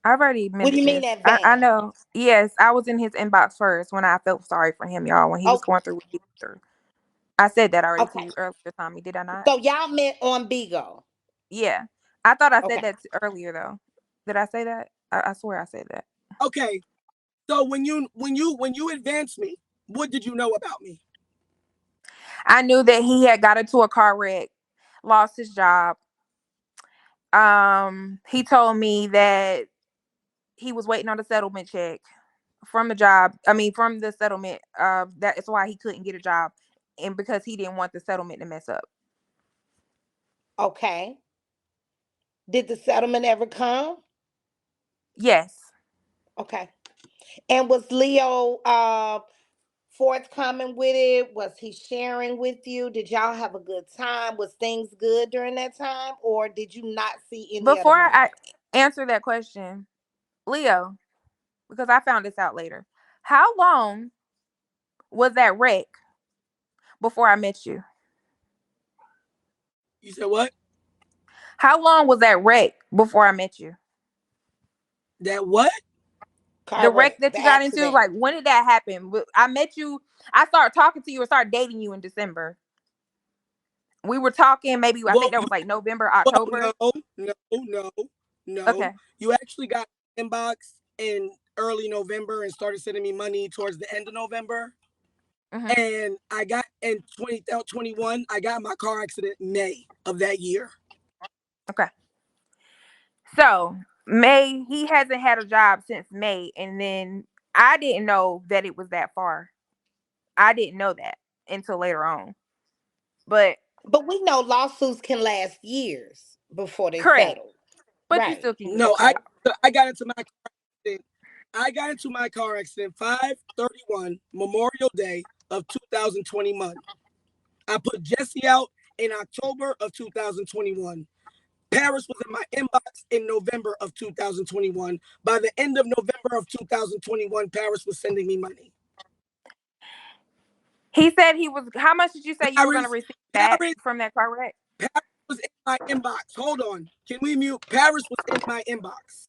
I've already What do admitted you mean this. I advance? know. Yes, I was in his inbox first when I felt sorry for him, y'all, when he was Okay. going through what he went through. I said that already to Okay. you earlier, Tommy. Did I not? So y'all met on Bigo. Yeah. I thought I said Okay. that earlier, though. Did I say that? I swear I said that. Okay. So when you advanced me, what did you know about me? I knew that he had got into a car wreck, lost his job. He told me that he was waiting on a settlement check from the job. I mean, from the settlement. That is why he couldn't get a job, and because he didn't want the settlement to mess up. Okay. Did the settlement ever come? Yes. Okay. And was Leo forthcoming with it? Was he sharing with you? Did y'all have a good time? Was things good during that time? Or did you not see any of the Before I marks? answer that question, Leo, because I found this out later. How long was that wreck before I met you? You said what? How long was that wreck before I met you? That what? The Car wreck wreck, that the you got into, accident. like when did that happen? I met you. I started talking to you and started dating you in December. We were talking. Maybe I Well, think that was like November, well, October. no. Okay. You actually got inbox in early November and started sending me money towards the end of November. Hmm. And I got in 2021, I got my car accident May of that year. Okay. So May, he hasn't had a job since May, and then I didn't know that it was that far. I didn't know that until later on. But But we know lawsuits can last years before they correct. settle. But you Right. still can get a No, job. I got into my accident. I got into my car accident 5/31 Memorial Day of 2021. I put Jesse out in October of 2021. Paris was in my inbox in November of 2021. By the end of November of 2021, Paris was sending me money. He said he was. How much did you say you were going to Paris, receive back Paris, from that car wreck? Paris was in my inbox. Hold on. Can we mute? Paris was in my inbox.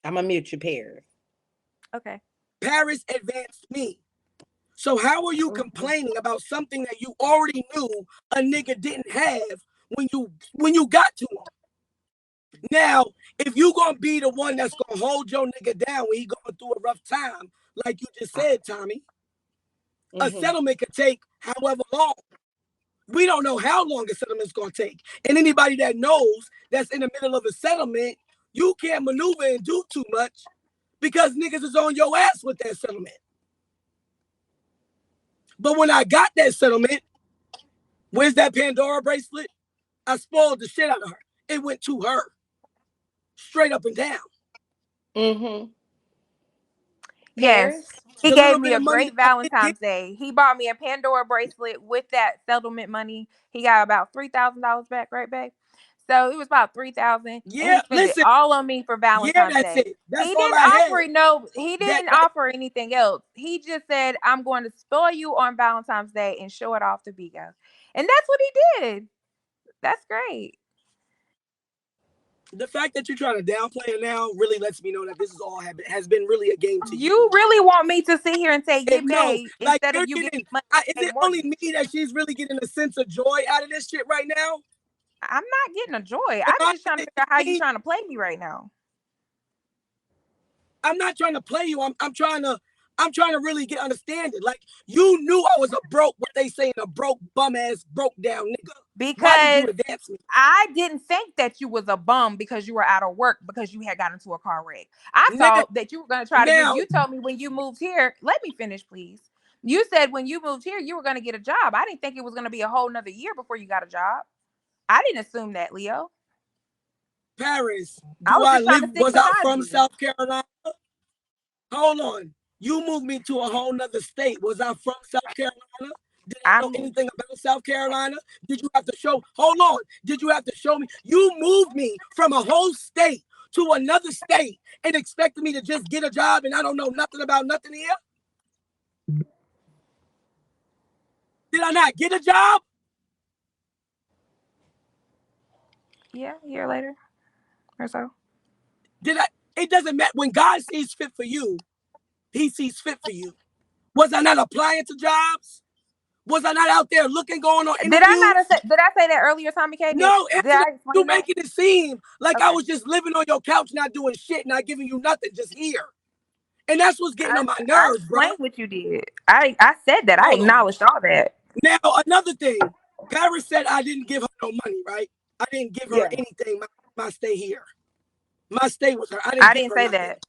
I'm gonna mute your peers. Okay. Paris advanced me. So how are you Mhm. complaining about something that you already knew a nigga didn't have when you got to him? Now, if you gonna be the one that's gonna hold your nigga down when he going through a rough time, like you just said, Tommy, a Mhm. settlement could take however long. We don't know how long a settlement's gonna take. And anybody that knows that's in the middle of a settlement, you can't maneuver and do too much because niggas is on your ass with that settlement. But when I got that settlement, where's that Pandora bracelet? I spoiled the shit out of her. It went to her, straight up and down. Mhm. Yes. Paris. He The gave little me bit a of money that great I did get, Valentine's Day. He bought me a Pandora bracelet with that settlement money. He got about $3,000 back, right, babe? So it was about 3,000, and yeah, he spent it listen, all on me for yeah, Valentine's that's Day. it. That's He all didn't I had. offer no. He That didn't that offer anything else. He just said, "I'm going to spoil you on Valentine's Day and show it off to Bigo," and that's what he did. That's great. the fact that you're trying to downplay it now really lets me know that this is all has been really a game to you. You really want me to sit here and say And no, yippee like instead of you're you giving getting. me money to Is pay the it only mortgage? me that she's really getting a sense of joy out of this shit right now? I'm not getting a joy. Am I'm I just trying to is figure out how it you me? trying to play me right now. I'm not trying to play you. I'm trying to really get understanding. Like you knew I was a broke, what they saying, a broke bum ass, broke down nigga. Why did you Because advance me? I didn't think that you was a bum because you were out of work because you had got into a car wreck. I Now, thought that you were going to try to give. now, You told me when you moved here. Let me finish, please. You said when you moved here you were going to get a job. I didn't think it was going to be a whole nother year before you got a job. I didn't assume that, Leo. Paris, I do was I just trying live? to stick Was I beside from you. South Carolina? Hold on. You moved me to a whole nother state. Was I from South Carolina? Did I know I'm anything about South Carolina? Did you have to show? Hold on. Did you have to show me? You moved me from a whole state to another state and expected me to just get a job and I don't know nothing about nothing here? Did I not get a job? yeah, a year later or so. Did I? It doesn't matter. When God sees fit for you, he sees fit for you. Was I not applying to jobs? Was I not out there looking, going on Did I not interviews? say, did I say that earlier, Tommy K? No, Did answer I that. You explain that? making it seem like I Okay. was just living on your couch, not doing shit, not giving you nothing, just here. And that's what's getting I on my I nerves, bro. explained what you did. I said that. I Hold on. acknowledged all that. Now, another thing. Paris said I didn't give her no money, right? I didn't give her Yeah. anything. My stay here. My stay with her. I didn't I give didn't her say nothing. that.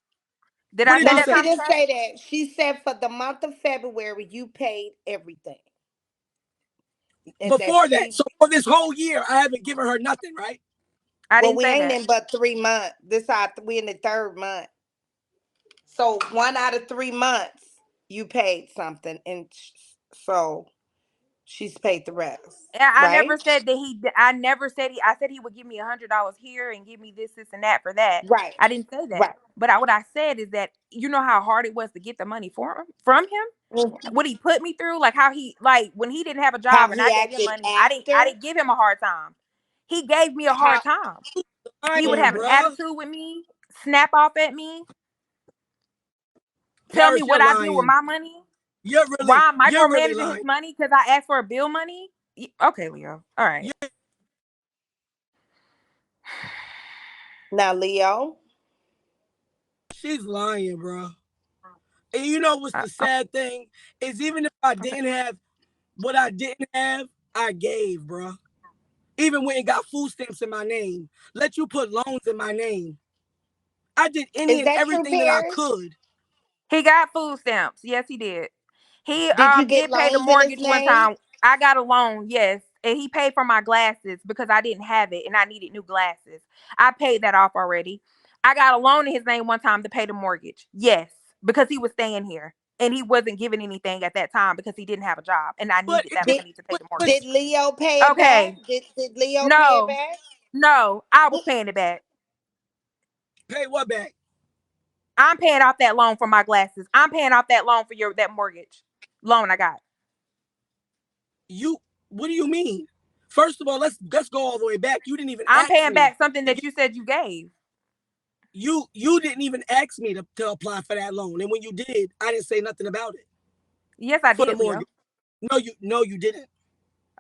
Did What I did say you No, that, say? she Tommy didn't K? say that. She said for the month of February you paid everything, and that Before that. she. So for this whole year, I haven't given her nothing, right? I Well, didn't we say ain't that. in but 3 months. We in the third month. So 1 out of 3 months you paid something, and so she's paid the rest, And I right? never said that I never said I said he would give me $100 here and give me this, and that for that. Right, I didn't say that. right. But what I said is that you know how hard it was to get the money from him. Mhm. What he put me through, like how he like when he didn't have a How job and he I gave him acted money. I after? didn't give him a hard time. He gave me a How? hard time. He would Lying, have an Mhm. bruh. attitude with me, snap off at me, tell me Paris, what you're I do with lying. my money. You're Why I'm really micromanaging his lying. money because I asked for a bill money. Okay, Leo. All right. You're, Now, Leo. she's lying, bro. And you know what's Uh, the uh, sad thing is, even if I okay. didn't have what I didn't have, I gave, bro. Even when it got food stamps in my name, let you put loans in my name. I did any Is and that true, everything that I Paris? could. He got food stamps. Yes, he did. He Did you get did pay the loans in his mortgage one name? time. I got a loan, yes. And he paid for my glasses because I didn't have it and I needed new glasses. I paid that off already. I got a loan in his name one time to pay the mortgage. Yes, because he was staying here and he wasn't giving anything at that time because he didn't have a job and I But needed it, that it Did money to pay but, the but mortgage. Did Leo pay it back? Okay. Did Leo pay it No. back? No, I Who was paying it back. pay what back? I'm paying off that loan for my glasses. I'm paying off that loan for your that mortgage loan I got. You. What do you mean? First of all, let's go all the way back. You didn't even I'm ask paying me back something to that get. you said you gave. You didn't even ask me to apply for that loan, and when you did, I didn't say nothing about it Yes, I for the did, Leo. mortgage. No, you didn't.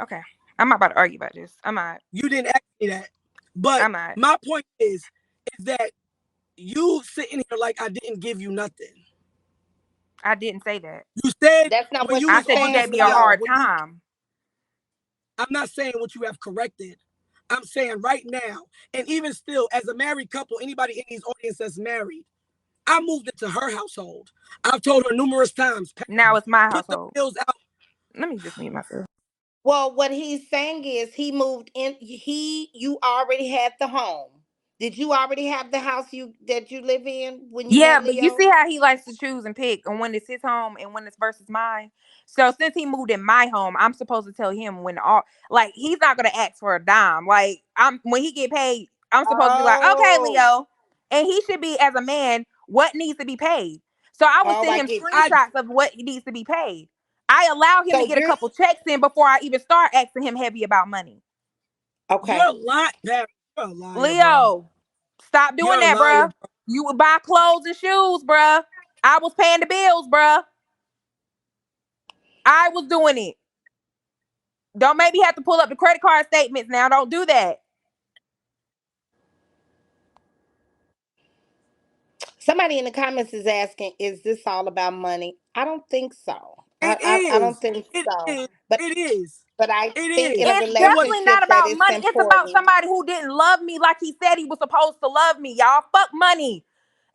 Okay. I'm not about to argue about this. I'm not. You didn't ask me that. But I'm not. my point is that you sitting here like I didn't give you nothing. I didn't say that. You said That's not when what you I she was said you on said, gave this me a live, Leo. hard when you time. I'm not saying what you have corrected. I'm saying right now, and even still, as a married couple, anybody in these audience that's married, I moved into her household. I've told her numerous times, Now it's my put the household. bills out. Let me just mute myself. Well, what he's saying is he moved in. You already had the home. Did you already have the house that you live in when you Yeah, met but you Leo? see how he likes to choose and pick on when it's his home and when it's versus mine. So since he moved in my home, I'm supposed to tell him when all like he's not gonna ask for a dime. Like I'm when he get paid, I'm supposed to be like, okay, Oh, Leo, and he should be as a man what needs to be paid. So I would oh, send I him get you. I screenshots of what needs to be paid. I allow him to So get a you're couple checks in before I even start asking him heavy about money. okay. you're lying, Pat. You're a liar, bro. Leo, stop doing You're a that, liar, bruh. bro. You would buy clothes and shoes, bruh. I was paying the bills, bruh. I was doing it. Don't make me have to pull up the credit card statements now. Don't do that. Somebody in the comments is asking, "Is this all about money?" I don't think so. It I don't is. think It so. is. But It is. I It think in a is. It's And what? definitely not relationship that about it's money. It's about important. somebody who didn't love me like he said he was supposed to love me, y'all. Fuck money.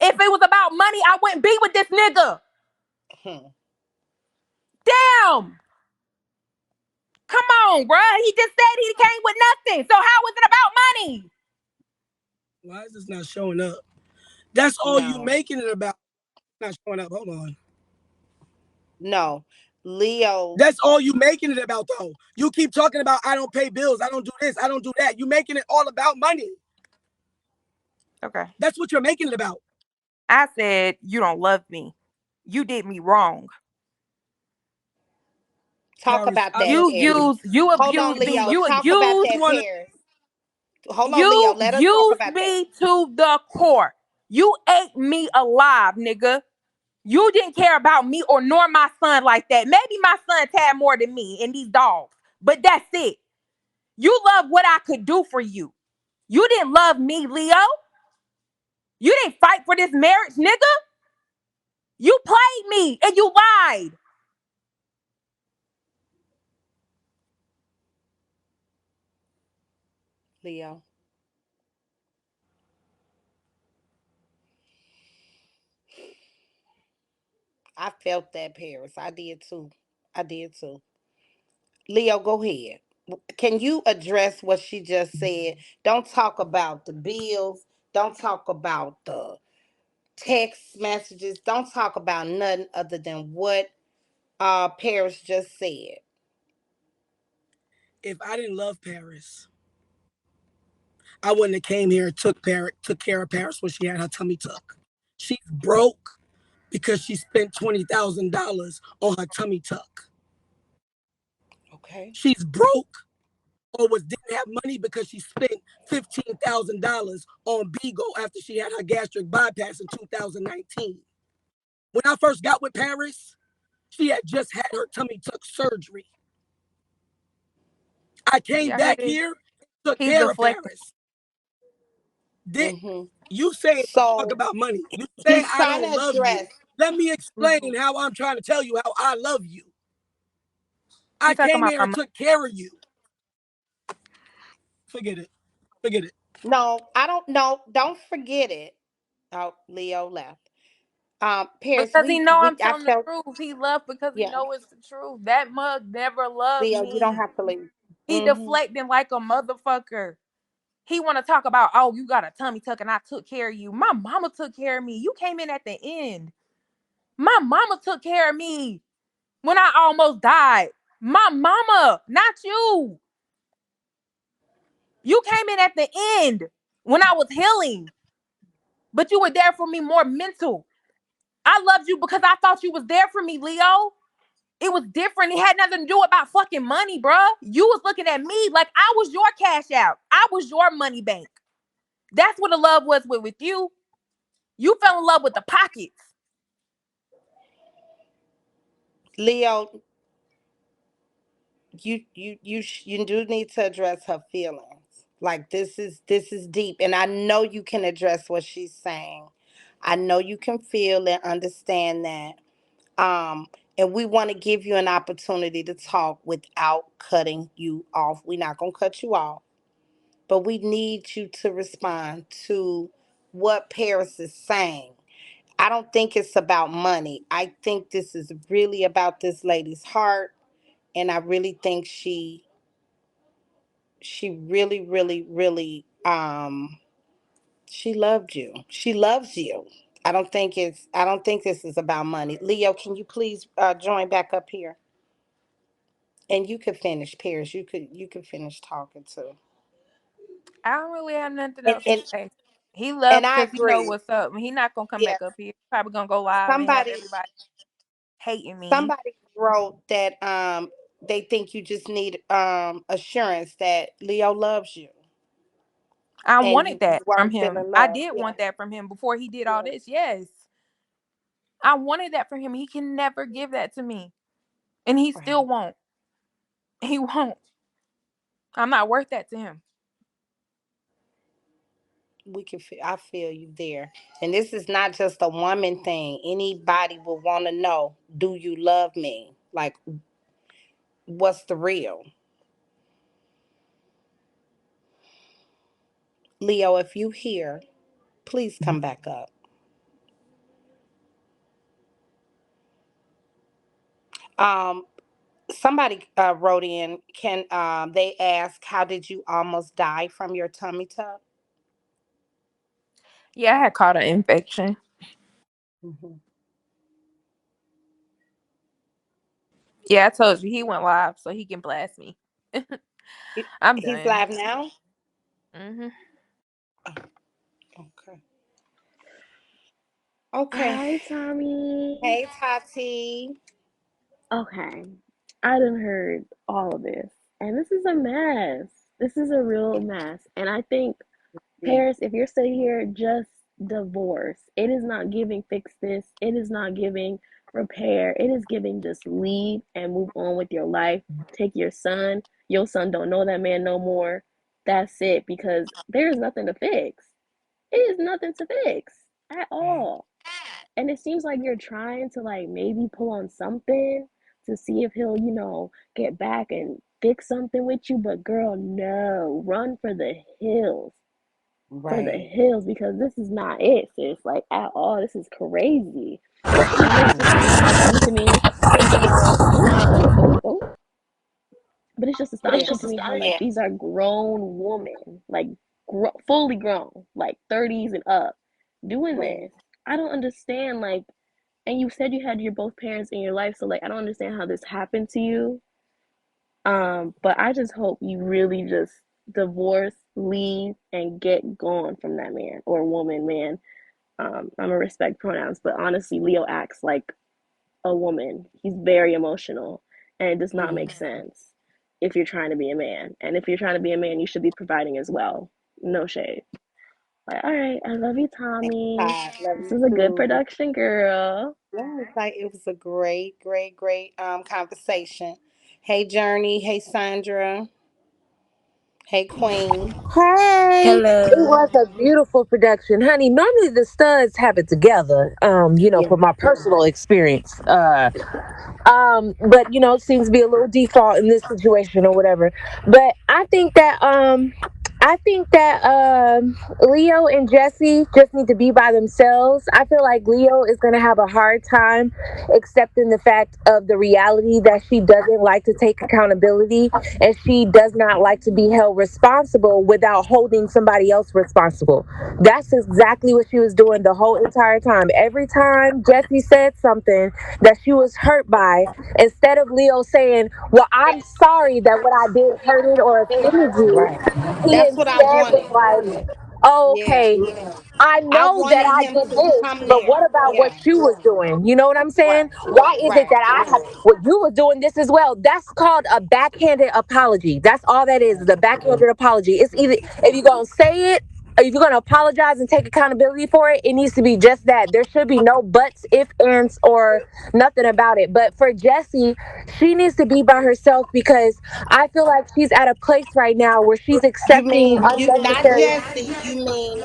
If it was about money, I wouldn't be with this nigga. Hmm. Damn. Come on, bruh. He just said he came with nothing. So how is it about money? Why is this not showing up? That's all you No, making it about. Not showing up. Hold on. no, Leo. That's all you making it about, though. You keep talking about I don't pay bills, I don't do this, I don't do that. You making it all about money. Okay. That's what you're making it about. I said you don't love me. You did me wrong. Talk Paris, about that, Paris. You Hold on, abused me. Leo. You Talk about abused you that, wanna Paris. Hold on, Leo. You Let us talk used about that. me to the core. You ate me alive, nigga. You didn't care about me or nor my son like that. Maybe my son had more than me and these dogs, but that's it. You love what I could do for you. You didn't love me, Leo. You didn't fight for this marriage, nigga. You played me and you lied. Leo. I felt that, Paris. I did too. I did too. Leo, go ahead. Can you address what she just said? Don't talk about the bills. Don't talk about the text messages. Don't talk about nothing other than what Paris just said. if I didn't love Paris, I wouldn't have came here and took care of Paris when she had her tummy tuck. She's broke because she spent $20,000 on her tummy tuck. Okay. She's broke or was didn't have money because she spent $15,000 on Beagle after she had her gastric bypass in 2019. When I first got with Paris, she had just had her tummy tuck surgery. I came Yeah, back here, took he's care of deflecting. Paris. Did Mm-hmm. you saying talk So about money? You saying he's I trying don't to love you? address. Let me Mhm. explain how I'm trying to tell you how I love you. I He talking came about here my and money. took care of you. Forget it. Forget it. No, I don't know. Don't forget it. Oh, Leo left. Paris, Because he know I'm I telling the felt truth. He loved because he yeah. know it's the truth. That mug never loved Leo, you don't me. have to leave. He Mm-hmm. deflecting like a motherfucker. He want to talk about, oh, you got a tummy tuck and I took care of you. My mama took care of me. You came in at the end. My mama took care of me when I almost died. My mama, not you. You came in at the end when I was healing, but you were there for me more mental. I loved you because I thought you was there for me, Leo. It was different. It had nothing to do about fucking money, bruh. You was looking at me like I was your cash out. I was your money bank. That's what the love was with you. You fell in love with the pockets. Leo, you do need to address her feelings. Like this is deep, and I know you can address what she's saying. I know you can feel and understand that. Um, and we want to give you an opportunity to talk without cutting you off. We're not gonna cut you off, but we need you to respond to what Paris is saying. I don't think it's about money. I think this is really about this lady's heart, and I really think she really, really, really she loved you. She loves you. I don't think this is about money. Leo, can you please join back up here? And you could finish, Paris. You could finish talking too. I don't really have nothing And else to and, say. He and left I because he know agree. what's up. He not gonna come Yeah. back up here. Probably gonna go live and have Somebody everybody hating me. somebody wrote that they think you just need assurance that Leo loves you I and wanted you that from weren't him. feeling I love. did Yeah. want that from him before he did all Yeah. this. Yes. I wanted that from him. He can never give that to me. And he Right. still won't. He won't. I'm not worth that to him. I feel you there. And this is not just a woman thing. Anybody will want to know, do you love me? Like, what's the real? Leo, if you hear, please come back up. Um, somebody wrote in, can they ask, how did you almost die from your tummy tuck? Yeah, I had caught an infection. Hmm. Yeah, I told you he went live so he can blast me. I'm He's done. live now? Hmm. Oh, okay. Okay. Hi, Tommy. Hey, Tati. Okay, I done heard all of this, and this is a mess. This is a real mess. And I think, Yeah. Paris, if you're still here, just divorce. It is not giving fix this. It is not giving repair. It is giving just leave and move on with your life. Take your son. Your son don't know that man no more. That's it, because there is nothing to fix. It is nothing to fix at Right. all. And it seems like you're trying to like maybe pull on something to see if he'll, get back and fix something with you. But girl, no, run for the hills. For the Right. hills, because this is not it, sis. Like at all. This is crazy. And it's just astonishing to me how but it's just Yeah. astonishing to me how like these are grown women, like fully grown, like 30s and up, doing Right. this. I don't understand, like, and you said you had your both parents in your life, so like I don't understand how this happened to you. But I just hope you really just divorce, leave, and get gone from that man or woman, man. I'm gonna respect pronouns, but honestly, Leo acts like a woman. He's very emotional, and it does not Hmm. make sense if you're trying to be a man. And if you're trying to be a man, you should be providing as well. No shade. Like, all right, I love you, Tommy. I love This you is a good too. production, girl. Yeah, it's like it was a great, great, great conversation. Hey Journey, hey Sandra, hey Queen. Hey, it Hello. was a beautiful production, honey. Normally the studs have it together. Yeah. For my personal experience. But it seems to be a little default in this situation or whatever. But I think that Leo and Jesse just need to be by themselves. I feel like Leo is gonna have a hard time accepting the fact of the reality that she doesn't like to take accountability and she does not like to be held responsible without holding somebody else responsible. That's exactly what she was doing the whole entire time. Every time Jesse said something that she was hurt by, instead of Leo saying, well, I'm sorry that what I did hurted or offended you, Right. he That's That's what I Paris wanted. is like, oh, Yeah. okay, I I know that wanted I him did to this, come but there. what about what Yeah. you was doing? You know what I'm saying? Right. Why is it Right. that I have well you was doing this as well? That's called a backhanded apology. That's all that is a backhanded apology. It's either if you're gonna say it or if you're gonna apologize and take accountability for it, it needs to be just that. There should be no buts, if, ands, or nothing about it. But for Jessie, she needs to be by herself because I feel like she's at a place right now where she's You accepting mean you not unnecessary. Jesse, you mean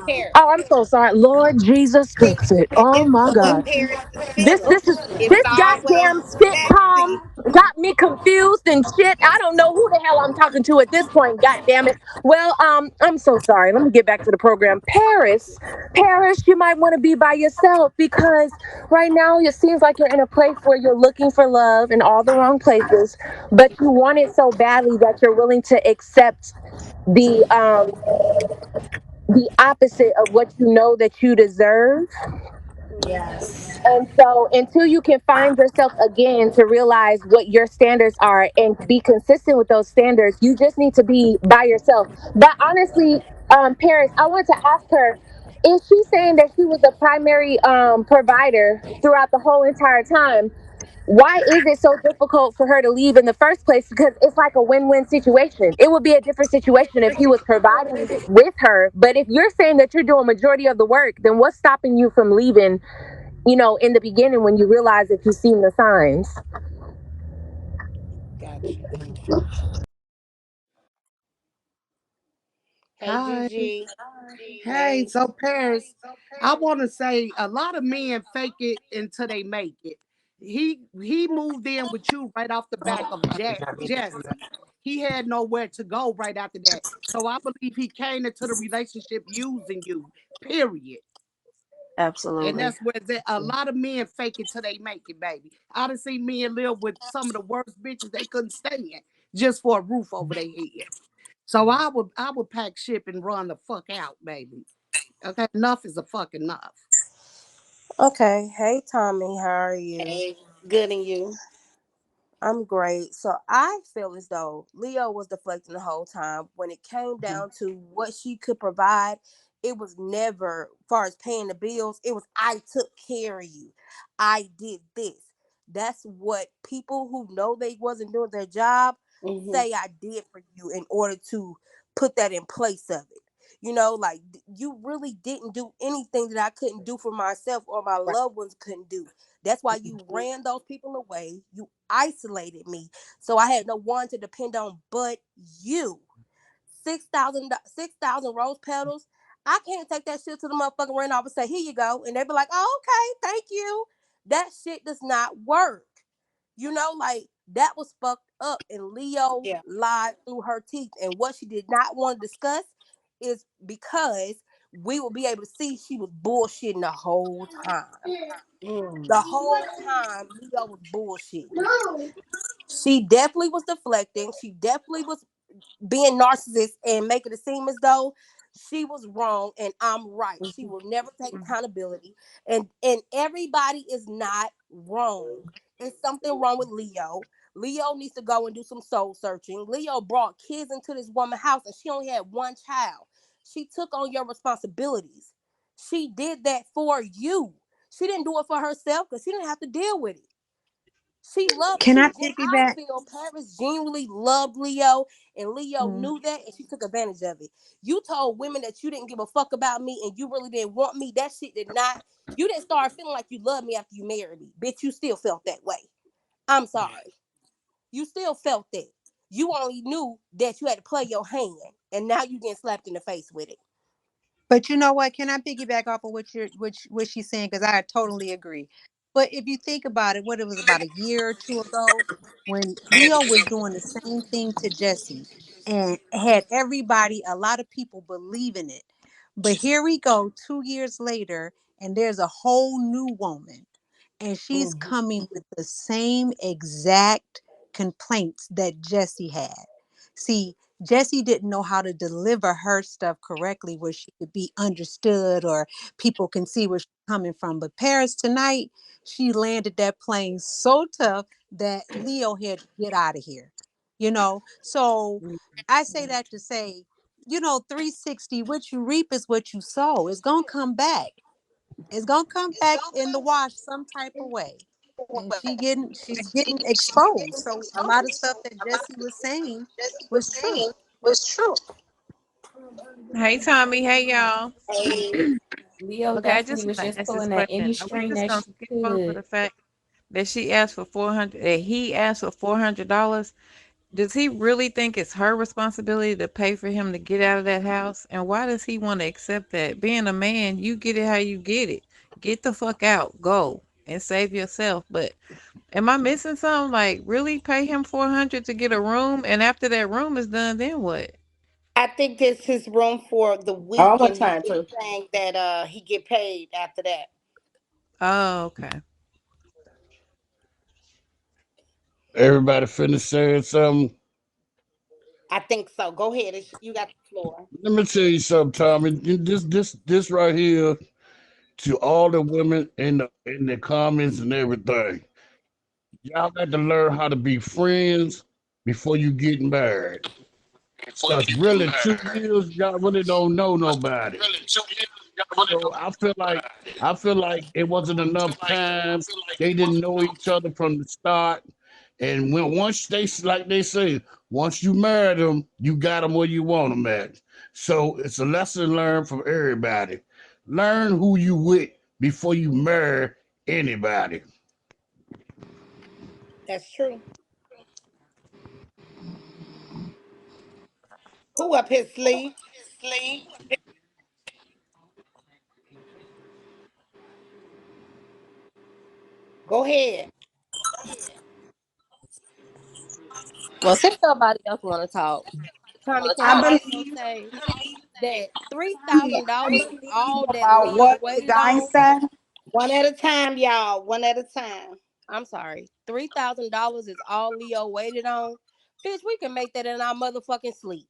Paris. Oh, I'm so sorry. Lord Jesus, fix it. Oh It's my but God. Paris is This Philip. this is It's this always goddamn sitcom Jesse. got me confused and shit. I don't know who the hell I'm talking to at this point. God damn it. Well, I'm so sorry. Let me get back to the program. Paris, you might want to be by yourself because right now it seems like you're in a place where you're looking for love in all the wrong places, but you want it so badly that you're willing to accept the opposite of what you know that you deserve. Yes. And so, until you can find yourself again to realize what your standards are and be consistent with those standards, you just need to be by yourself. But honestly, Paris, I want to ask her, is she saying that she was the primary provider throughout the whole entire time? Why is it so difficult for her to leave in the first place? Because it's like a win-win situation. It would be a different situation if he was providing with her. But if you're saying that you're doing majority of the work, then what's stopping you from leaving, in the beginning when you realize that you've seen the signs? Gotcha. Hey Hi. Gigi. Hey, Hey. so Paris, I want to say a lot of men fake it until they make it. He moved in with you right off the back of Jesse. He had nowhere to go right after that. So I believe he came into the relationship using you. Period. And Absolutely. that's where a lot of men fake it till they make it, baby. I done seen men live with some of the worst bitches they couldn't stand just for a roof over their head. So I would pack ship and run the fuck out, baby. Okay, enough is a fucking enough. Okay. Hey, Tommy. How are you? Hey. Good in you. I'm great. So I feel as though Leo was deflecting the whole time. When it came Mhm. down to what she could provide, it was never, far as paying the bills, it was I took care of you. I did this. That's what people who know they wasn't doing their job Hmm. say I did for you in order to put that in place of it. Like you really didn't do anything that I couldn't do for myself or my Right. loved ones couldn't do. That's why you ran those people away. You isolated me. So I had no one to depend on but you. 6,000 rose petals. I can't take that shit to the motherfucking rent office and say, here you go. And they be like, oh, okay, thank you. That shit does not work. Like that was fucked up. And Leo Yeah. lied through her teeth. And what she did not want to discuss is because we will be able to see she was bullshitting the whole time. Mm. The whole time Leo was bullshitting. She definitely was deflecting. She definitely was being narcissist and making it seem as though she was wrong and I'm right. She will never take accountability. And everybody is not wrong. It's something wrong with Leo. Leo needs to go and do some soul searching. Leo brought kids into this woman's house and she only had one child. She took on your responsibilities. She did that for you. She didn't do it for herself because she didn't have to deal with it. Can I I piggyback? feel Paris genuinely loved Leo, and Leo Mm. knew that, and she took advantage of it. You told women that you didn't give a fuck about me, and you really didn't want me. That shit did not. You didn't start feeling like you loved me after you married me, bitch. You still felt that way. I'm sorry. You still felt that. You only knew that you had to play your hand, and now you getting slapped in the face with it. But you know what? Can I piggyback off of what she's saying? Because I totally agree. But if you think about it, what it was about a year or two ago, when Leo was doing the same thing to Jesse and had everybody, a lot of people believing it. But here we go, 2 years later, and there's a whole new woman, and she's Hmm. coming with the same exact complaints that Jesse had. See, Jessie didn't know how to deliver her stuff correctly where she could be understood or people can see where she's coming from. But Paris tonight, she landed that plane so tough that Leo had to get out of here. So I say that to say you know, 360, what you reap is what you sow. It's gonna come back. It's gonna come back in the wash some type of way. And she's getting exposed. So a lot of stuff that Jesse was saying was true. Hey Tommy, hey y'all. Hey, Okay, I just want to ask this question. Are we just gonna skip over the fact that she asked for 400, that he asked for $400? Does he really think it's her responsibility to pay for him to get out of that house? And why does he want to accept that? Being a man, you get it how you get it. Get the fuck out, go and save yourself. But am I missing something? Like, really pay him 400 to get a room, and after that room is done, then what? I think this his room for the All week, her and time he's too. saying that he get paid after that. Oh, okay. Everybody finna say something. I think so. Go ahead. You got the floor. Let me tell you something, Tommy. This right here to all the women in the comments and everything. Y'all got to learn how to be friends before you get married. Cause really 2 years, y'all really don't know nobody. So I feel like it wasn't enough time. They didn't know each other from the start. And when once they like they say, once you marry them, you got them where you want them at. So it's a lesson learned from everybody. Learn who you with before you marry anybody. That's true. Who up his sleeve? Go ahead. Well, since nobody else want to talk, Tommy, can I I also believe say that I $3,000 is believe all that about Leo what the waited guy on? said. One at a time, y'all. One at a time. I'm sorry, $3,000 is all Leo waited on? Bitch, we can make that in our motherfucking sleep.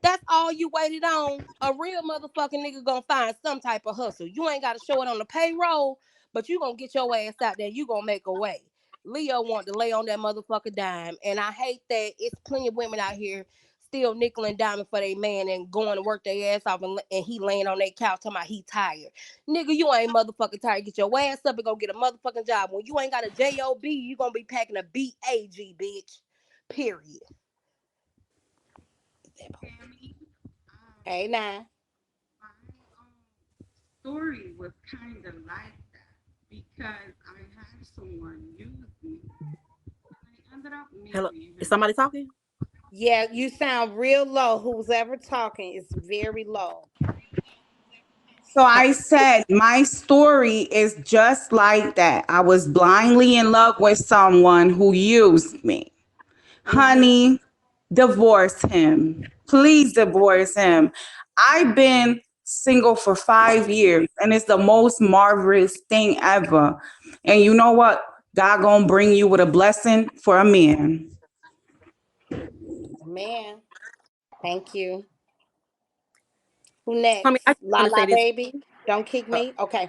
That's all you waited on. A real motherfucking nigga gonna find some type of hustle. You ain't gotta show it on the payroll, but you gonna get your ass out there. You gonna make a way. Leo want to lay on that motherfucker dime, and I hate that it's plenty of women out here still nickel and diming for their man and going to work their ass off, and he laying on their couch talking about he tired. Nigga, you ain't motherfucking tired. Get your ass up and go get a motherfucking job. When you ain't got a job, you gonna be packing a BAG, bitch. Period. Tammy, um, Hey, now. my story was kind of like that because I had someone use me. I ended up Hello, marrying is him. somebody talking? Yeah, you sound real low. Who's ever talking is very low. So I said, my story is just like that. I was blindly in love with someone who used me. Mm-hmm. Honey, divorce him. Please divorce him. I've been single for 5 years and it's the most marvelous thing ever. And you know what? God gonna bring you with a blessing for a man. Man, thank you. Who Tommy, I next? just La want to say La this. Baby. Don't kick uh, me. Okay.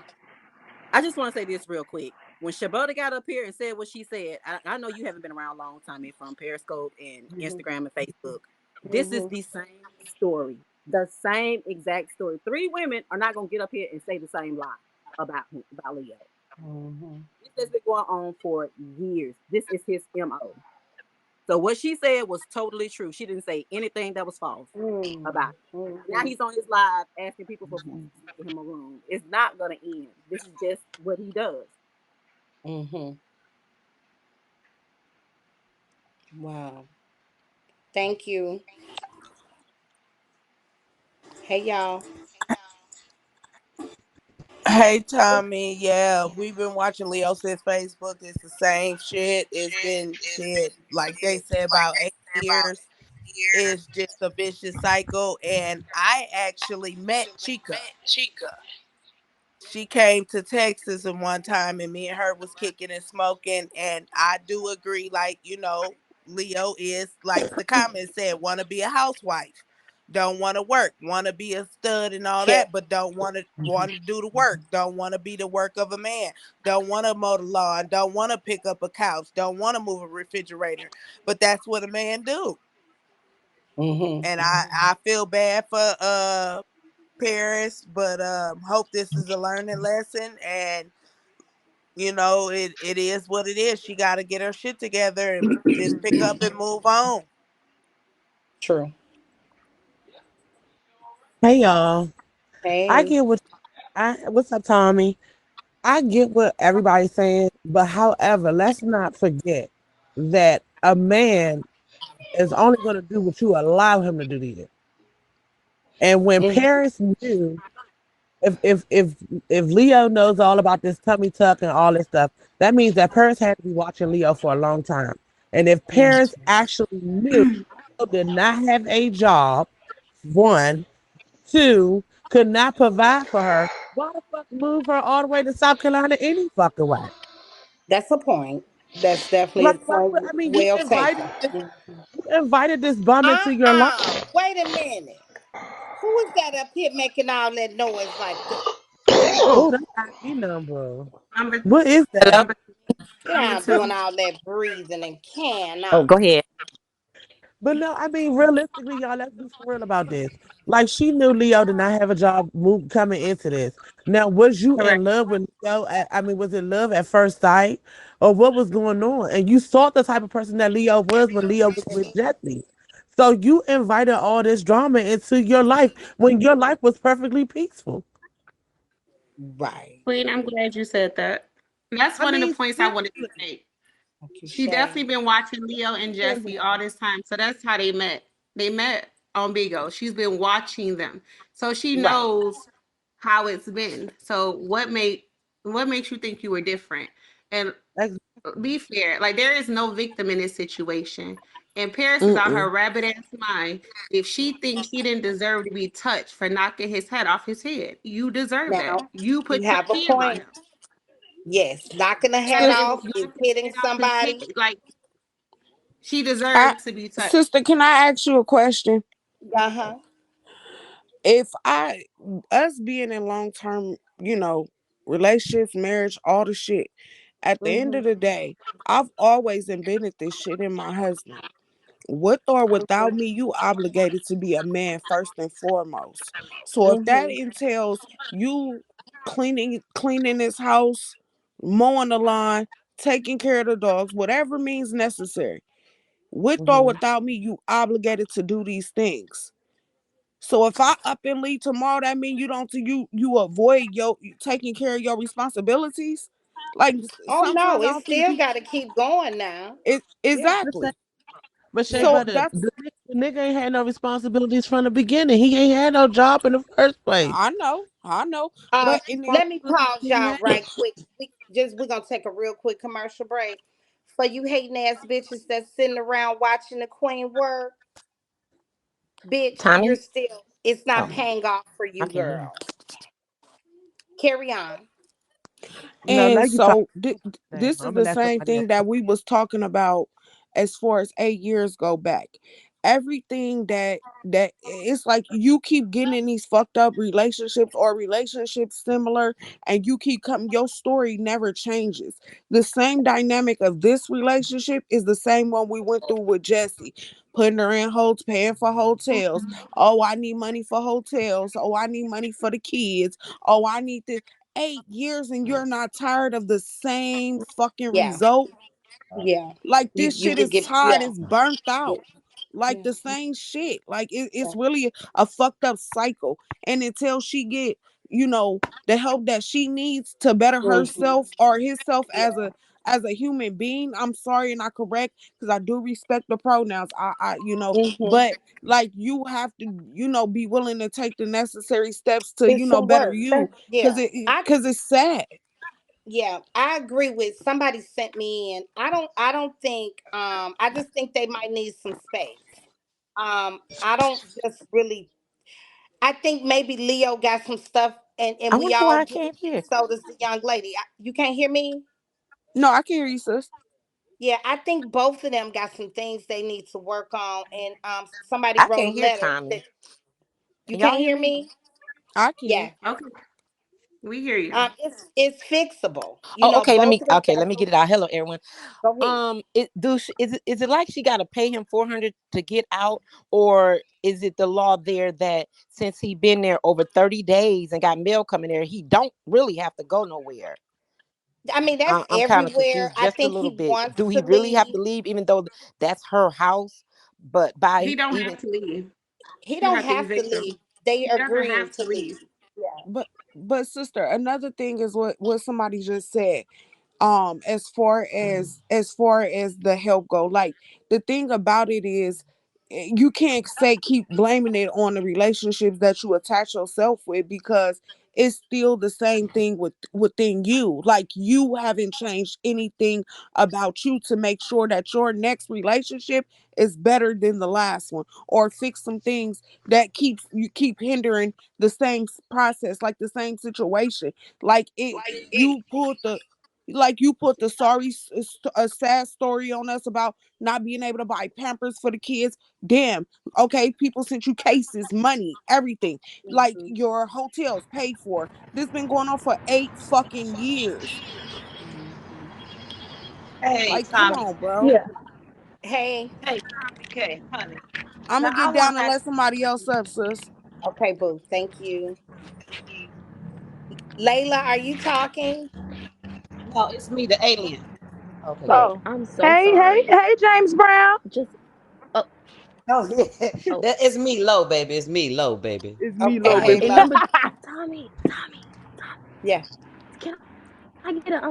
I just want to say this real quick. When Shabota got up here and said what she said, I know you haven't been around a long time from Periscope and Mm-hmm. Instagram and Facebook. This is Mm-hmm. the same story, the same exact story. Three women are not gonna get up here and say the same lie about Leo. Mm-hmm. This has been going on for years. This is his MO. So what she said was totally true. She didn't say anything that was false about it. Now Mm-hmm. he's on his live asking people for funds to get him a room. It's not gonna end. This is just what he does. Mm-hmm. Wow. Thank you. Hey, y'all. Hey Tommy, yeah, we've been watching Leo since Facebook. It's the same shit. It's been shit, like they said, about 8 years. It's just a vicious cycle. And I actually met Chica. She came to Texas and one time and me and her was kicking and smoking. And I do agree, like, Leo is, like the comment said, wanna be a housewife. Don't want to work, want to be a stud and all Yeah. that, but don't want to do the work. Don't want to be the work of a man. Don't want to mow the lawn. Don't want to pick up a couch. Don't want to move a refrigerator. But that's what a man do. Mm-hmm. And I feel bad for Paris, but hope this is a learning lesson. And it is what it is. She got to get her shit together and just pick up and move on. True. Hey y'all. I Hey. get what what's up, Tommy? I get what everybody's saying, but however, let's not forget that a man is only going to do what you allow him to do to you. And when Mm-hmm. Paris knew, if Leo knows all about this tummy tuck and all this stuff, that means that Paris had to be watching Leo for a long time. And if Paris actually knew Leo did not have a job, one, two, could not provide for her, why the fuck move her all the way to South Carolina any fucking way? That's a point. That's definitely a Like, point I mean, well taken. you invited this bum into your life. Wait a minute. Who is that up here making all that noise like that? Oh, that's ID number. Number What is that? number Get number down two. doing all that breathing and can Oh, on. go ahead. But no, I mean, realistically, y'all, let's be for real about this. Like, she knew Leo did not have a job coming into this. Now, was you Correct. in love with Leo? I mean, was it love at first sight? Or what was going on? And you saw the type of person that Leo was when Leo was with Jesse. So you invited all this drama into your life when your life was perfectly peaceful. Right. Queen, I'm glad you said that. And that's I one of the mean, points I wanted to seriously. make. Thank you, She Shay. definitely been watching Leo and Jesse all this time. So that's how they met. They met on Bigo. She's been watching them. So she Right. knows how it's been. So what makes you think you were different? And be fair. Like there is no victim in this situation. And Paris is out her Mm-mm. rabbit ass mind. If she thinks she didn't deserve to be touched for knocking his head off his head, you deserve that. Now, You you put your have a hands on point. him. Yes, knocking the head That Sis- is off is knocking his hitting head off his head. somebody. Like she I, deserved to be touched. sister, can I ask you a question? Uh huh. If us being in long term, relationships, marriage, all the shit, at the end Mm-hmm. of the day, I've always invented this shit in my husband. With or without me, you obligated to be a man first and foremost. So if that Mm-hmm. entails you cleaning this house, mowing the lawn, taking care of the dogs, whatever means necessary, with or Mm-hmm. without me, you obligated to do these things. So if I up and leave tomorrow, that mean you don't you avoid your taking care of your responsibilities. Like Oh no, sometimes I it don't think still people. got to keep going now. Yeah, Exactly. but Shea Yeah. So Butter, that's the nigga ain't had no responsibilities from the beginning. He ain't had no job in the first place. I know, Uh, but in it, Let me pause He y'all made. right quick. We're gonna take a real quick commercial break. For you hating ass bitches that's sitting around watching the queen work, bitch, you're Tommy? still. It's not Oh, paying off for I you, can hear. girl. Carry on. No, and let you talk. so I'm this is gonna the let same somebody else. thing that we was talking about as far as 8 years go back. Everything that it's like you keep getting in these fucked up relationships or relationships similar, and you keep coming. Your story never changes. The same dynamic of this relationship is the same one we went through with Jesse. Putting her in hotels, paying for hotels. Oh, I need money for hotels. Oh, I need money for the kids. Oh, I need this. 8 years and you're not tired of the same fucking Yeah, result. yeah. Like this You shit could is get tired, yeah, it's burnt yeah, out. Like yeah, the same shit. Like yeah. it's really a fucked up cycle. And until she get, the help that she needs to better Mm-hmm. herself or himself Yeah. as a human being, I'm sorry and I correct because I do respect the pronouns. Mm-hmm. But like you have to, be willing to take the necessary steps to, It's some better work. you Yeah. because it's sad. Yeah, I agree with somebody sent me in. I don't think I just think they might need some space. I don't just really I think maybe Leo got some stuff I and we wonder why all I get it can't hear. and so does the young lady. You can't hear me? No, I can hear you, sis. Yeah, I think both of them got some things they need to work on and somebody I wrote a can't hear letter. Tommy. You Can y'all can't hear hear me? me? I can. Yeah. Okay. We hear you. It's fixable. You Oh, know, okay. both of them Let me get bedrooms. it out. Hello, everyone. Go ahead. Is it like she got to pay him 400 to get out, or is it the law there that since he been there over 30 days and got mail coming there, he don't really have to go nowhere? I mean, that's I'm kind of everywhere. confused I just a think little he bit. wants Do to he really have leave. to leave, even though that's her house? But by He don't even have to leave. he You don't have to have to evict him. leave. They He doesn't agreeing have to to leave. leave. Yeah. But sister, another thing is what somebody just said. As far as the help go, like the thing about it is, you can't say keep blaming it on the relationships that you attach yourself with, because it's still the same thing within you. Like, you haven't changed anything about you to make sure that your next relationship is better than the last one, or fix some things that keep hindering the same process, like the same situation. Like, you pulled the you put the a sad story on us about not being able to buy Pampers for the kids. Damn. Okay, people sent you cases, money, everything. Like, Mhm. your hotels paid for. This been going on for 8 fucking years. Mhm. Hey, Like, come Tommy. on, bro. Yeah. Hey. Hey, Tommy K, honey. I'm Now gonna I get want down to and ask let somebody else up, sis. Okay, boo. Thank you. Layla, are you talking? no, it's me, the alien. Okay, good. Oh. Wait, I'm so Hey, hey, sorry. hey, James Brown. Just oh No, yeah. oh It's me low, baby. It's me low, baby. It's me, Okay, low I ain't baby. Milo. low. number Tommy, Tommy, Yeah. can I get a